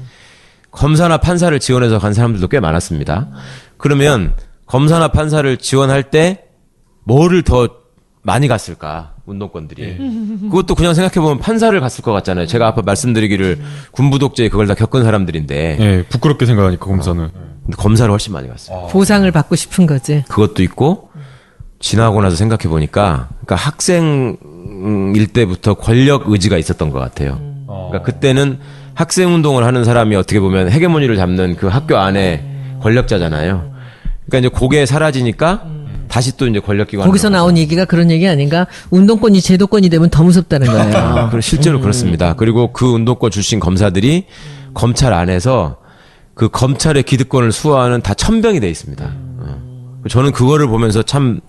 검사나 판사를 지원해서 간 사람들도 꽤 많았습니다. 그러면 검사나 판사를 지원할 때 뭐를 더 많이 갔을까? 운동권들이. 그것도 그냥 생각해보면 판사를 갔을 것 같잖아요. 제가 아까 말씀드리기를 군부 독재에 그걸 다 겪은 사람들인데. 예, 부끄럽게 생각하니까 검사는. 근데 검사를 훨씬 많이 갔어요. 보상을 받고 싶은 거지. 그것도 있고, 지나고 나서 생각해보니까, 그러니까 학생일 때부터 권력 의지가 있었던 것 같아요. 그러니까 그때는 학생 운동을 하는 사람이 어떻게 보면 헤게모니를 잡는 그 학교 안에 권력자잖아요. 그러니까 이제 그게 사라지니까 다시 또 이제 권력기관 거기서 나온 얘기가 그런 얘기 아닌가? 운동권이 제도권이 되면 더 무섭다는 거예요. 그리고 실제로 그렇습니다. 그리고 그 운동권 출신 검사들이 검찰 안에서 그 검찰의 기득권을 수호하는 다 천병이 돼 있습니다. 저는 그거를 보면서 참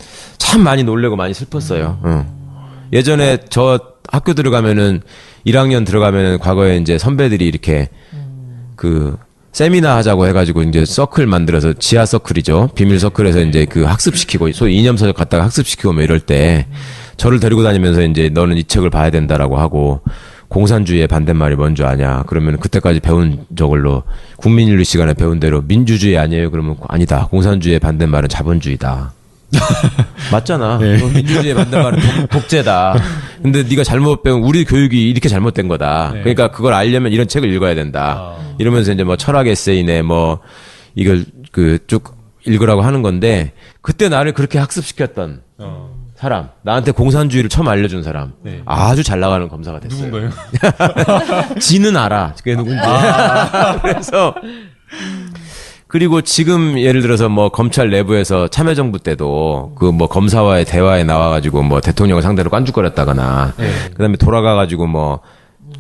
많이 놀래고 많이 슬펐어요. 예전에 저 학교 들어가면은 1학년 들어가면은 과거에 이제 선배들이 이렇게 그 세미나 하자고 해가지고 이제 서클 만들어서 지하 서클이죠. 비밀 서클에서 이제 그 학습시키고 소위 이념서적 갖다가 학습시키고 뭐 이럴 때 저를 데리고 다니면서 이제 너는 이 책을 봐야 된다라고 하고 공산주의의 반대말이 뭔 줄 아냐? 그러면 그때까지 배운 저걸로 국민윤리 시간에 배운 대로 민주주의 아니에요? 그러면 아니다. 공산주의의 반대말은 자본주의다. 맞잖아. 네. 민주주의의 반대말은 독재다. 근데 네가 잘못 배운 우리 교육이 이렇게 잘못된 거다. 네. 그러니까 그걸 알려면 이런 책을 읽어야 된다. 이러면서 이제 뭐 철학 에세이네 뭐 이걸 그 쭉 읽으라고 하는 건데 그때 나를 그렇게 학습시켰던 사람, 나한테 공산주의를 처음 알려준 사람, 네. 아주 잘 나가는 검사가 됐어요. 누군가요? 지는 알아. 그게 누군지. 그래서 그리고 지금 예를 들어서 뭐 검찰 내부에서 참여정부 때도 그 뭐 검사와의 대화에 나와가지고 뭐 대통령을 상대로 깐죽거렸다거나 그다음에 돌아가가지고 뭐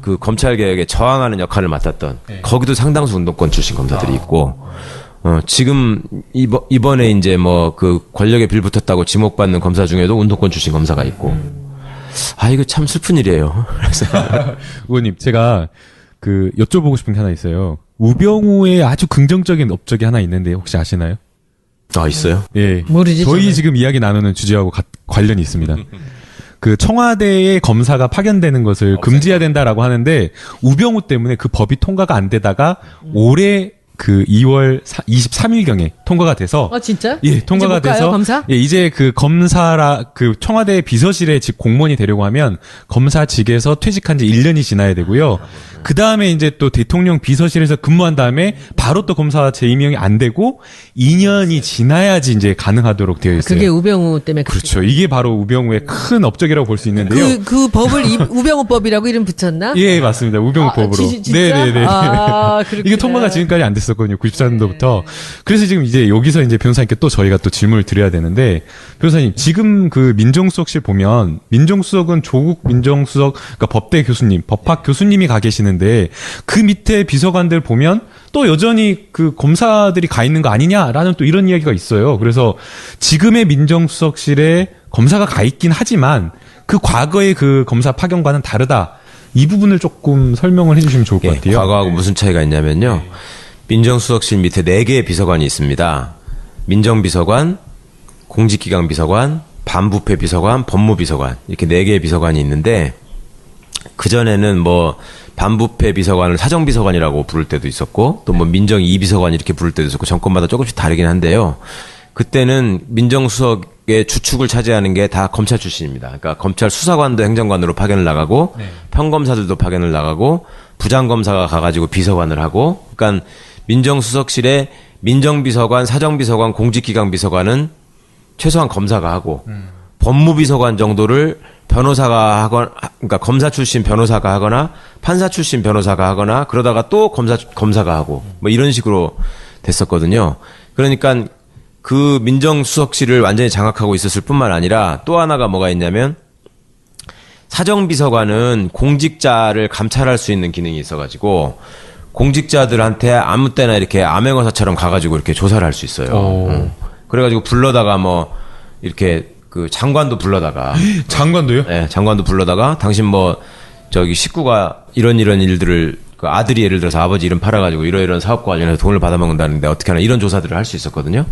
그 검찰 개혁에 저항하는 역할을 맡았던 거기도 상당수 운동권 출신 검사들이 있고 지금 이번에 이제 뭐 그 권력에 빌붙었다고 지목받는 검사 중에도 운동권 출신 검사가 있고 아 이거 참 슬픈 일이에요. 그래서 의원님, 제가 그 여쭤보고 싶은 게 하나 있어요. 우병우의 아주 긍정적인 업적이 하나 있는데 혹시 아시나요? 아 있어요? 예. 모르지, 저희 저는. 지금 이야기 나누는 주제하고 관련이 있습니다. 그 청와대의 검사가 파견되는 것을 금지해야 된다라고 하는데 우병우 때문에 그 법이 통과가 안 되다가 올해 그 2월 23일경에 통과가 돼서 진짜? 예, 통과가 이제 못 가요, 돼서 검사? 예, 이제 그 그 청와대 비서실에 직 공무원이 되려고 하면 검사직에서 퇴직한 지 1년이 지나야 되고요. 그다음에 이제 또 대통령 비서실에서 근무한 다음에 바로 또 검사 재임용이 안 되고 2년이 지나야지 이제 가능하도록 되어 있어요. 그게 우병우 때문에 그렇죠. 이게 바로 우병우의 큰 업적이라고 볼 수 있는데요. 그 법을 우병우법이라고 이름 붙였나? 예, 맞습니다. 우병우법으로. 진짜? 네네네. 아, 그렇구나. 이게 통과가 지금까지 안 됐었거든요. 94년도부터. 그래서 지금 이제 여기서 이제 변호사님께 또 저희가 또 질문을 드려야 되는데, 변호사님, 지금 그 민정수석실 보면, 민정수석은 조국 민정수석, 그러니까 법대 교수님, 법학 교수님이 가 계시는데, 그 밑에 비서관들 보면 또 여전히 그 검사들이 가 있는 거 아니냐라는 또 이런 이야기가 있어요. 그래서 지금의 민정수석실에 검사가 가 있긴 하지만, 그 과거의 그 검사 파견과는 다르다. 이 부분을 조금 설명을 해주시면 좋을 것 예, 같아요. 과거하고 무슨 차이가 있냐면요. 민정수석실 밑에 4개의 비서관이 있습니다. 민정비서관, 공직기강 비서관, 반부패 비서관, 법무비서관 이렇게 4개의 비서관이 있는데 그전에는 뭐 반부패 비서관을 사정비서관이라고 부를 때도 있었고 또 뭐 민정 2비서관 이렇게 부를 때도 있었고 정권마다 조금씩 다르긴 한데요. 그때는 민정수석의 주축을 차지하는 게 다 검찰 출신입니다. 그러니까 검찰 수사관도 행정관으로 파견을 나가고 평검사들도 파견을 나가고 부장검사가 가가지고 비서관을 하고 그러니까 민정수석실에 민정비서관, 사정비서관, 공직기강 비서관은 최소한 검사가 하고 법무비서관 정도를 변호사가 하거나 그러니까 검사 출신 변호사가 하거나 판사 출신 변호사가 하거나 그러다가 또 검사가 하고 뭐 이런 식으로 됐었거든요. 그러니까 그 민정수석실을 완전히 장악하고 있었을 뿐만 아니라 또 하나가 뭐가 있냐면 사정비서관은 공직자를 감찰할 수 있는 기능이 있어가지고 공직자들한테 아무 때나 이렇게 암행어사처럼 가가지고 이렇게 조사를 할 수 있어요. 그래가지고 불러다가 뭐 이렇게 그 장관도 불러다가 장관도요? 네, 장관도 불러다가 당신 뭐 저기 식구가 이런 일들을 그 아들이 예를 들어서 아버지 이름 팔아가지고 이런 사업과 관련해서 돈을 받아먹는다는데 어떻게 하나 이런 조사들을 할 수 있었거든요.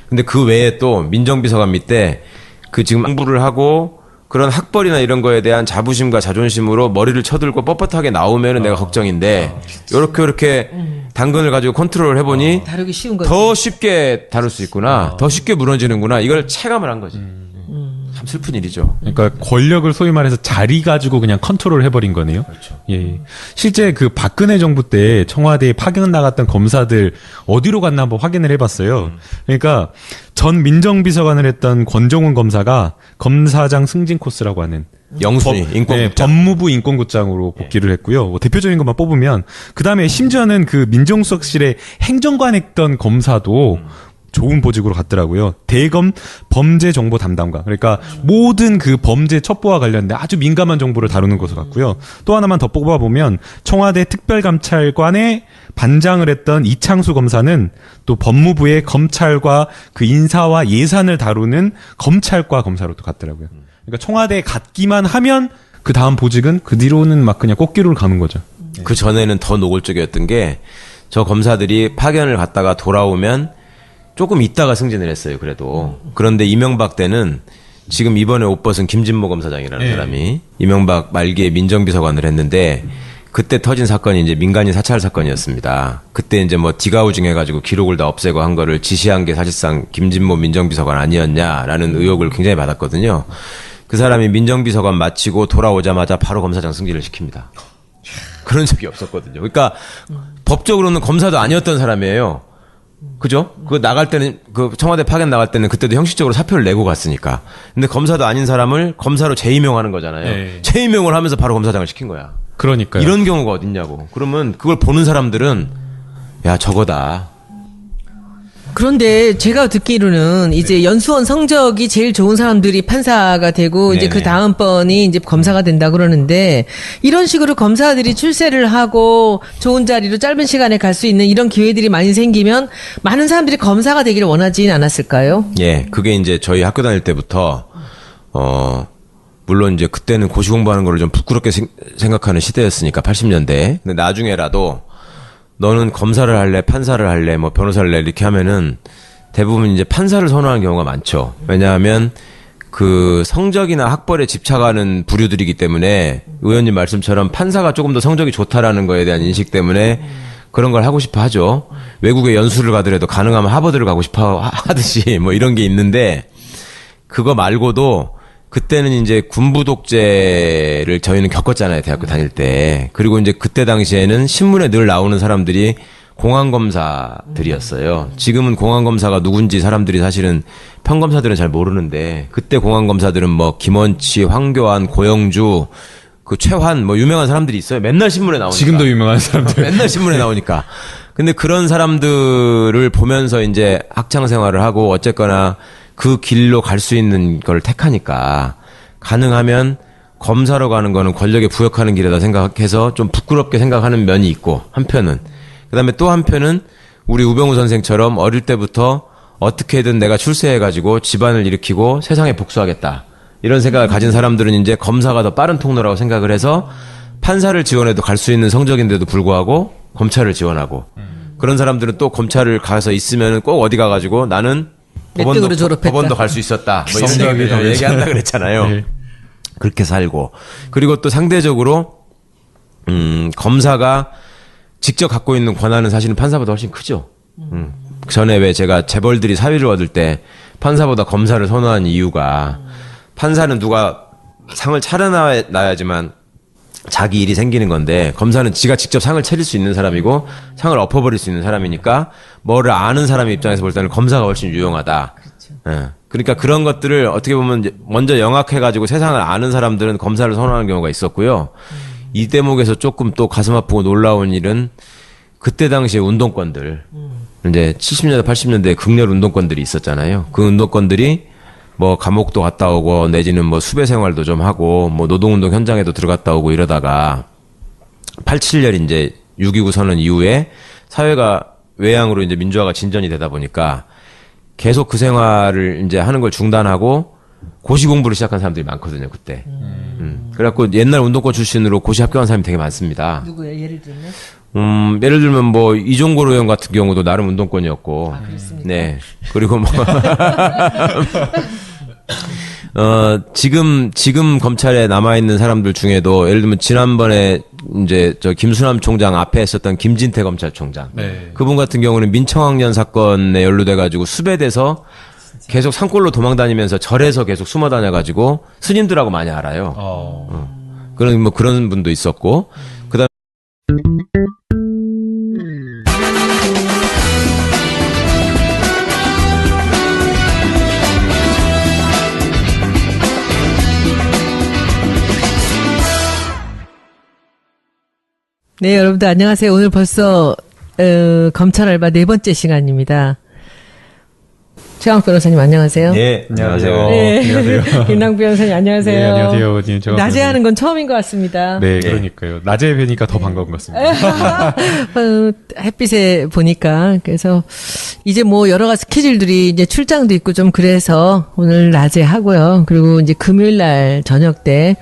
근데 그 외에 또 민정비서관 밑에 그 지금 공부를 하고 그런 학벌이나 이런 거에 대한 자부심과 자존심으로 머리를 쳐들고 뻣뻣하게 나오면은 내가 걱정인데 요렇게 당근을 가지고 컨트롤을 해보니 다루기 쉬운 거지. 더 쉽게 다룰 수 있구나. 더 쉽게 무너지는구나. 이걸 체감을 한 거지. 참 슬픈 일이죠. 그러니까 권력을 소위 말해서 자리 가지고 그냥 컨트롤 해버린 거네요. 그렇죠. 예. 실제 그 박근혜 정부 때 청와대에 파견 나갔던 검사들 어디로 갔나 한번 확인을 해봤어요. 그러니까 전 민정비서관을 했던 권정훈 검사가 검사장 승진 코스라고 하는 영순위, 인권국장. 네, 법무부 인권국장으로 복귀를 했고요. 뭐 대표적인 것만 뽑으면 그 다음에 심지어는 그 민정수석실에 행정관 했던 검사도 좋은 보직으로 갔더라고요. 대검 범죄 정보 담당관. 그러니까 모든 그 범죄 첩보와 관련된 아주 민감한 정보를 다루는 것으로 갔고요. 또 하나만 더 뽑아보면 청와대 특별감찰관에 반장을 했던 이창수 검사는 또 법무부의 검찰과 그 인사와 예산을 다루는 검찰과 검사로 또 갔더라고요. 그러니까 청와대에 갔기만 하면 그 다음 보직은 그 뒤로는 막 그냥 꽃길로 가는 거죠. 그 전에는 더 노골적이었던 게 저 검사들이 파견을 갔다가 돌아오면 조금 있다가 승진을 했어요. 그래도 그런데 이명박 때는 지금 이번에 옷 벗은 김진모 검사장이라는 네. 사람이 이명박 말기에 민정비서관을 했는데 그때 터진 사건이 이제 민간인 사찰 사건이었습니다. 그때 이제 뭐 디가우징 해가지고 기록을 다 없애고 한 거를 지시한 게 사실상 김진모 민정비서관 아니었냐라는 의혹을 굉장히 받았거든요. 그 사람이 민정비서관 마치고 돌아오자마자 바로 검사장 승진을 시킵니다. 그런 적이 없었거든요. 그러니까 법적으로는 검사도 아니었던 사람이에요. 그죠? 그 나갈 때는 그 청와대 파견 나갈 때는 그때도 형식적으로 사표를 내고 갔으니까. 근데 검사도 아닌 사람을 검사로 재임용하는 거잖아요. 네. 재임용을 하면서 바로 검사장을 시킨 거야. 그러니까요. 이런 경우가 어딨냐고. 그러면 그걸 보는 사람들은 야 저거다. 그런데 제가 듣기로는 이제 연수원 성적이 제일 좋은 사람들이 판사가 되고 이제 네네. 그 다음번이 이제 검사가 된다 그러는데 이런 식으로 검사들이 출세를 하고 좋은 자리로 짧은 시간에 갈 수 있는 이런 기회들이 많이 생기면 많은 사람들이 검사가 되기를 원하지는 않았을까요? 예, 그게 이제 저희 학교 다닐 때부터 물론 이제 그때는 고시 공부하는 거를 좀 부끄럽게 생각하는 시대였으니까 80년대. 근데 나중에라도 너는 검사를 할래, 판사를 할래, 뭐 변호사를 할래 이렇게 하면은 대부분 이제 판사를 선호하는 경우가 많죠. 왜냐하면 그 성적이나 학벌에 집착하는 부류들이기 때문에 의원님 말씀처럼 판사가 조금 더 성적이 좋다라는 거에 대한 인식 때문에 그런 걸 하고 싶어 하죠. 외국에 연수를 가더라도 가능하면 하버드를 가고 싶어 하듯이 뭐 이런 게 있는데 그거 말고도 그때는 이제 군부 독재를 저희는 겪었잖아요. 대학교 다닐 때. 그리고 이제 그때 당시에는 신문에 늘 나오는 사람들이 공안검사들이었어요. 지금은 공안검사가 누군지 사람들이 사실은 평검사들은 잘 모르는데 그때 공안검사들은 뭐 김원치, 황교안, 고영주, 그 최환 뭐 유명한 사람들이 있어요. 맨날 신문에 나오니까. 지금도 유명한 사람들. 맨날 신문에 나오니까. 근데 그런 사람들을 보면서 이제 학창 생활을 하고 어쨌거나 그 길로 갈 수 있는 걸 택하니까 가능하면 검사로 가는 거는 권력에 부역하는 길이다 생각해서 좀 부끄럽게 생각하는 면이 있고 한편은 그다음에 또 한편은 우리 우병우 선생처럼 어릴 때부터 어떻게든 내가 출세해가지고 집안을 일으키고 세상에 복수하겠다 이런 생각을 가진 사람들은 이제 검사가 더 빠른 통로라고 생각을 해서 판사를 지원해도 갈 수 있는 성적인데도 불구하고 검찰을 지원하고 그런 사람들은 또 검찰을 가서 있으면 꼭 어디 가가지고 나는 메뜩으로 졸업했다. 법원도 갈 수 있었다. 뭐 이런 성적이 얘기를 더 얘기한다 그랬잖아요. 네. 그렇게 살고 그리고 또 상대적으로 검사가 직접 갖고 있는 권한은 사실은 판사보다 훨씬 크죠. 전에 왜 제가 재벌들이 사위를 얻을 때 판사보다 검사를 선호한 이유가 판사는 누가 상을 차려놔야지만 자기 일이 생기는 건데 검사는 지가 직접 상을 차릴 수 있는 사람이고 상을 엎어버릴 수 있는 사람이니까 뭐를 아는 사람의 입장에서 볼 때는 검사가 훨씬 유용하다. 예. 그러니까 그런 것들을 어떻게 보면 이제 먼저 영악해가지고 세상을 아는 사람들은 검사를 선호하는 경우가 있었고요. 이 대목에서 조금 또 가슴 아프고 놀라운 일은 그때 당시에 운동권들 이제 70년대 80년대에 극렬 운동권들이 있었잖아요. 그 운동권들이 뭐 감옥도 갔다 오고 내지는 뭐 수배 생활도 좀 하고 뭐 노동운동 현장에도 들어갔다 오고 이러다가 87년 이제 6.29 선언 이후에 사회가 외양으로 이제 민주화가 진전이 되다 보니까 계속 그 생활을 이제 하는 걸 중단하고 고시 공부를 시작한 사람들이 많거든요, 그때. 그래갖고 옛날 운동권 출신으로 고시 합격한 사람이 되게 많습니다. 누구예요? 예를 들면? 예를 들면 뭐 이종걸 의원 같은 경우도 나름 운동권이었고. 그렇습니까? 네. 그리고 뭐 지금 검찰에 남아있는 사람들 중에도 예를 들면 지난번에 이제 저 김수남 총장 앞에 했었던 김진태 검찰총장. 네. 그분 같은 경우는 민청학년 사건에 연루돼가지고 수배돼서 계속 산골로 도망다니면서 절에서 계속 숨어 다녀가지고 스님들하고 많이 알아요. 그런 분도 있었고. 그다음 네, 여러분들 안녕하세요. 오늘 벌써 검찰 알바 4번째 시간입니다. 최강 변호사님 안녕하세요. 예, 안녕하세요. 네. 안녕하세요. 김남 변호사님 안녕하세요. 네, 안녕하세요. 낮에 하는 건 처음인 것 같습니다. 네, 그러니까요. 낮에 뵈니까 더 반가운 것 같습니다. 햇빛에 보니까 그래서 이제 뭐 여러 가지 스케줄들이 이제 출장도 있고 좀 그래서 오늘 낮에 하고요. 그리고 이제 금요일 날 저녁 때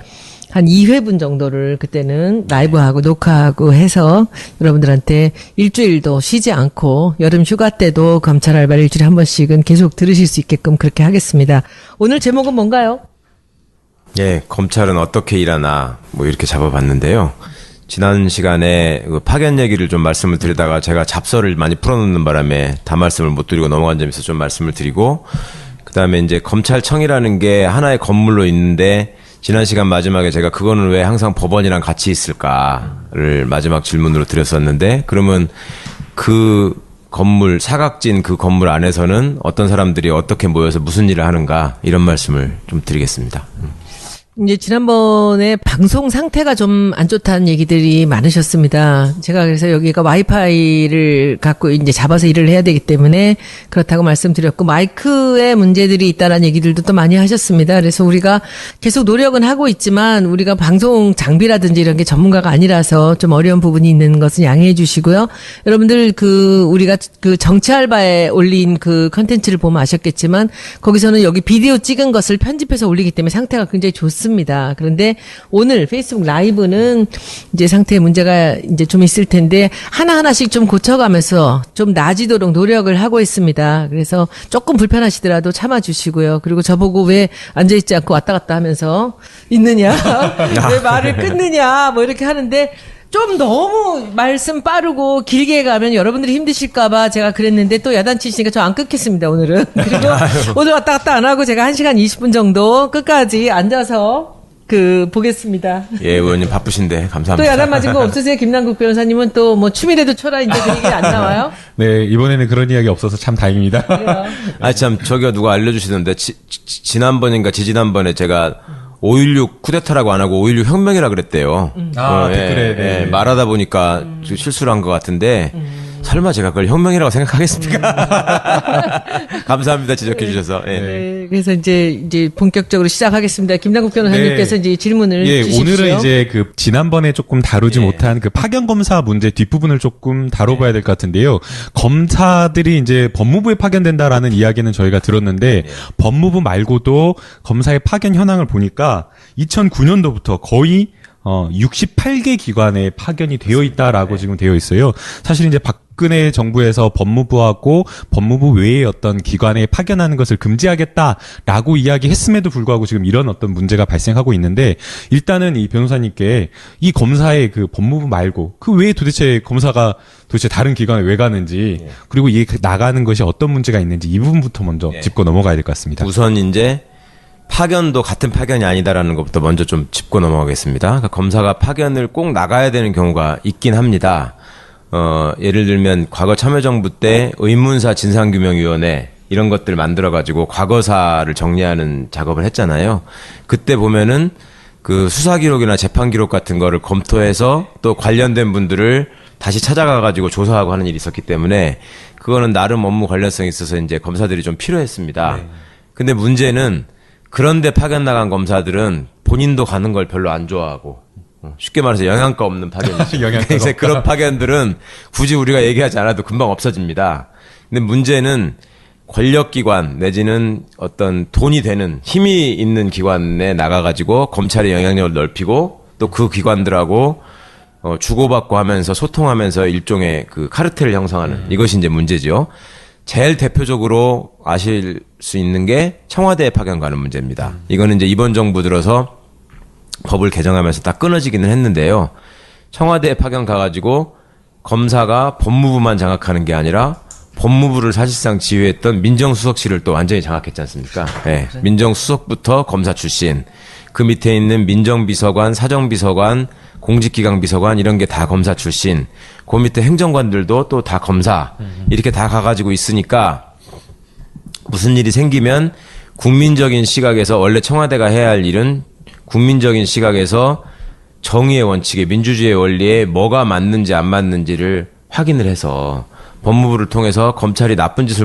한 2회분 정도를 그때는 라이브하고 녹화하고 해서 여러분들한테 일주일도 쉬지 않고 여름 휴가 때도 검찰 알바를 일주일에 한 번씩은 계속 들으실 수 있게끔 그렇게 하겠습니다. 오늘 제목은 뭔가요? 예, 검찰은 어떻게 일하나 뭐 이렇게 잡아봤는데요. 지난 시간에 그 파견 얘기를 좀 말씀을 드리다가 제가 잡설을 많이 풀어놓는 바람에 다 말씀을 못 드리고 넘어간 점에서 좀 말씀을 드리고, 그다음에 이제 검찰청이라는 게 하나의 건물로 있는데 지난 시간 마지막에 제가 그거는 왜 항상 법원이랑 같이 있을까를 마지막 질문으로 드렸었는데, 그러면 그 건물, 사각진 그 건물 안에서는 어떤 사람들이 어떻게 모여서 무슨 일을 하는가, 이런 말씀을 좀 드리겠습니다. 이제 지난번에 방송 상태가 좀 안 좋다는 얘기들이 많으셨습니다. 제가 그래서 여기가 와이파이를 갖고 이제 잡아서 일을 해야 되기 때문에 그렇다고 말씀드렸고, 마이크에 문제들이 있다는 얘기들도 또 많이 하셨습니다. 그래서 우리가 계속 노력은 하고 있지만 우리가 방송 장비라든지 이런 게 전문가가 아니라서 좀 어려운 부분이 있는 것은 양해해 주시고요. 여러분들 우리가 정치 알바에 올린 그 컨텐츠를 보면 아셨겠지만 거기서는 여기 비디오 찍은 것을 편집해서 올리기 때문에 상태가 굉장히 좋습니다. 그런데 오늘 페이스북 라이브는 이제 상태에 문제가 이제 좀 있을 텐데 하나하나씩 좀 고쳐가면서 좀 나아지도록 노력을 하고 있습니다. 그래서 조금 불편하시더라도 참아주시고요. 그리고 저보고 왜 앉아있지 않고 왔다 갔다 하면서 있느냐, 왜 말을 끊느냐, 뭐 이렇게 하는데 좀 너무 말씀 빠르고 길게 가면 여러분들이 힘드실까봐 제가 그랬는데 또 야단치시니까 저 안 끊겠습니다, 오늘은. 그리고 오늘 왔다 갔다 안 하고 제가 1시간 20분 정도 끝까지 앉아서 보겠습니다. 예, 의원님 바쁘신데 감사합니다. 또 야단 맞은 거 없으세요? 김남국 변호사님은 또 뭐 춤이라도 춰라 이제 그 얘기 안 나와요? 네, 이번에는 그런 이야기 없어서 참 다행입니다. 참, 저기가 누가 알려주시던데, 지난번인가 지지난번에 제가 5.16 쿠데타라고 안 하고 5.16 혁명이라 그랬대요. 댓글에, 네. 예, 말하다 보니까 실수를 한 것 같은데, 설마 제가 그걸 혁명이라고 생각하겠습니까? 감사합니다, 지적해 주셔서. 예. 네, 그래서 이제 본격적으로 시작하겠습니다. 김남국 변호사님께서 이제 질문을 주십시오. 오늘은 이제 지난번에 조금 다루지 못한 파견 검사 문제 뒷부분을 조금 다뤄봐야 될 것 같은데요. 검사들이 이제 법무부에 파견된다라는 이야기는 저희가 들었는데, 법무부 말고도 검사의 파견 현황을 보니까 2009년도부터 거의 68개 기관에 파견이 되어 있다라고 지금 되어 있어요. 사실 이제 박근혜 정부에서 법무부하고 법무부 외의 어떤 기관에 파견하는 것을 금지하겠다라고 이야기했음에도 불구하고 지금 이런 어떤 문제가 발생하고 있는데, 일단은 이 변호사님께 이 검사의 법무부 말고 그 외에 도대체 검사가 도대체 다른 기관에 왜 가는지, 그리고 이 나가는 것이 어떤 문제가 있는지 이 부분부터 먼저 짚고 넘어가야 될 것 같습니다. 우선 이제 파견도 같은 파견이 아니다라는 것부터 먼저 좀 짚고 넘어가겠습니다. 그러니까 검사가 파견을 꼭 나가야 되는 경우가 있긴 합니다. 예를 들면 과거 참여정부 때 의문사 진상규명위원회 이런 것들 만들어가지고 과거사를 정리하는 작업을 했잖아요. 그때 보면은 그 수사기록이나 재판기록 같은 거를 검토해서 또 관련된 분들을 다시 찾아가가지고 조사하고 하는 일이 있었기 때문에 그거는 나름 업무 관련성이 있어서 이제 검사들이 좀 필요했습니다. 근데 문제는 그런데 파견 나간 검사들은 본인도 가는 걸 별로 안 좋아하고, 쉽게 말해서 영양가 없는 파견이죠. 이제 그런 파견들은 굳이 우리가 얘기하지 않아도 금방 없어집니다. 근데 문제는 권력기관 내지는 어떤 돈이 되는 힘이 있는 기관에 나가가지고 검찰의 영향력을 넓히고 또 그 기관들하고 주고받고 하면서 소통하면서 일종의 카르텔을 형성하는, 이것이 이제 문제죠. 제일 대표적으로 아실 수 있는 게 청와대에 파견 가는 문제입니다. 이거는 이제 이번 정부 들어서 법을 개정하면서 다 끊어지기는 했는데요. 청와대에 파견 가가지고 검사가 법무부만 장악하는 게 아니라 법무부를 사실상 지휘했던 민정수석실을 또 완전히 장악했지 않습니까? 네. 민정수석부터 검사 출신, 그 밑에 있는 민정비서관, 사정비서관, 공직기강비서관 이런 게 다 검사 출신, 그 밑에 행정관들도 또 다 검사, 이렇게 다 가가지고 있으니까 무슨 일이 생기면 국민적인 시각에서, 원래 청와대가 해야 할 일은 국민적인 시각에서 정의의 원칙에, 민주주의의 원리에 뭐가 맞는지 안 맞는지를 확인을 해서 법무부를 통해서 검찰이 나쁜 짓을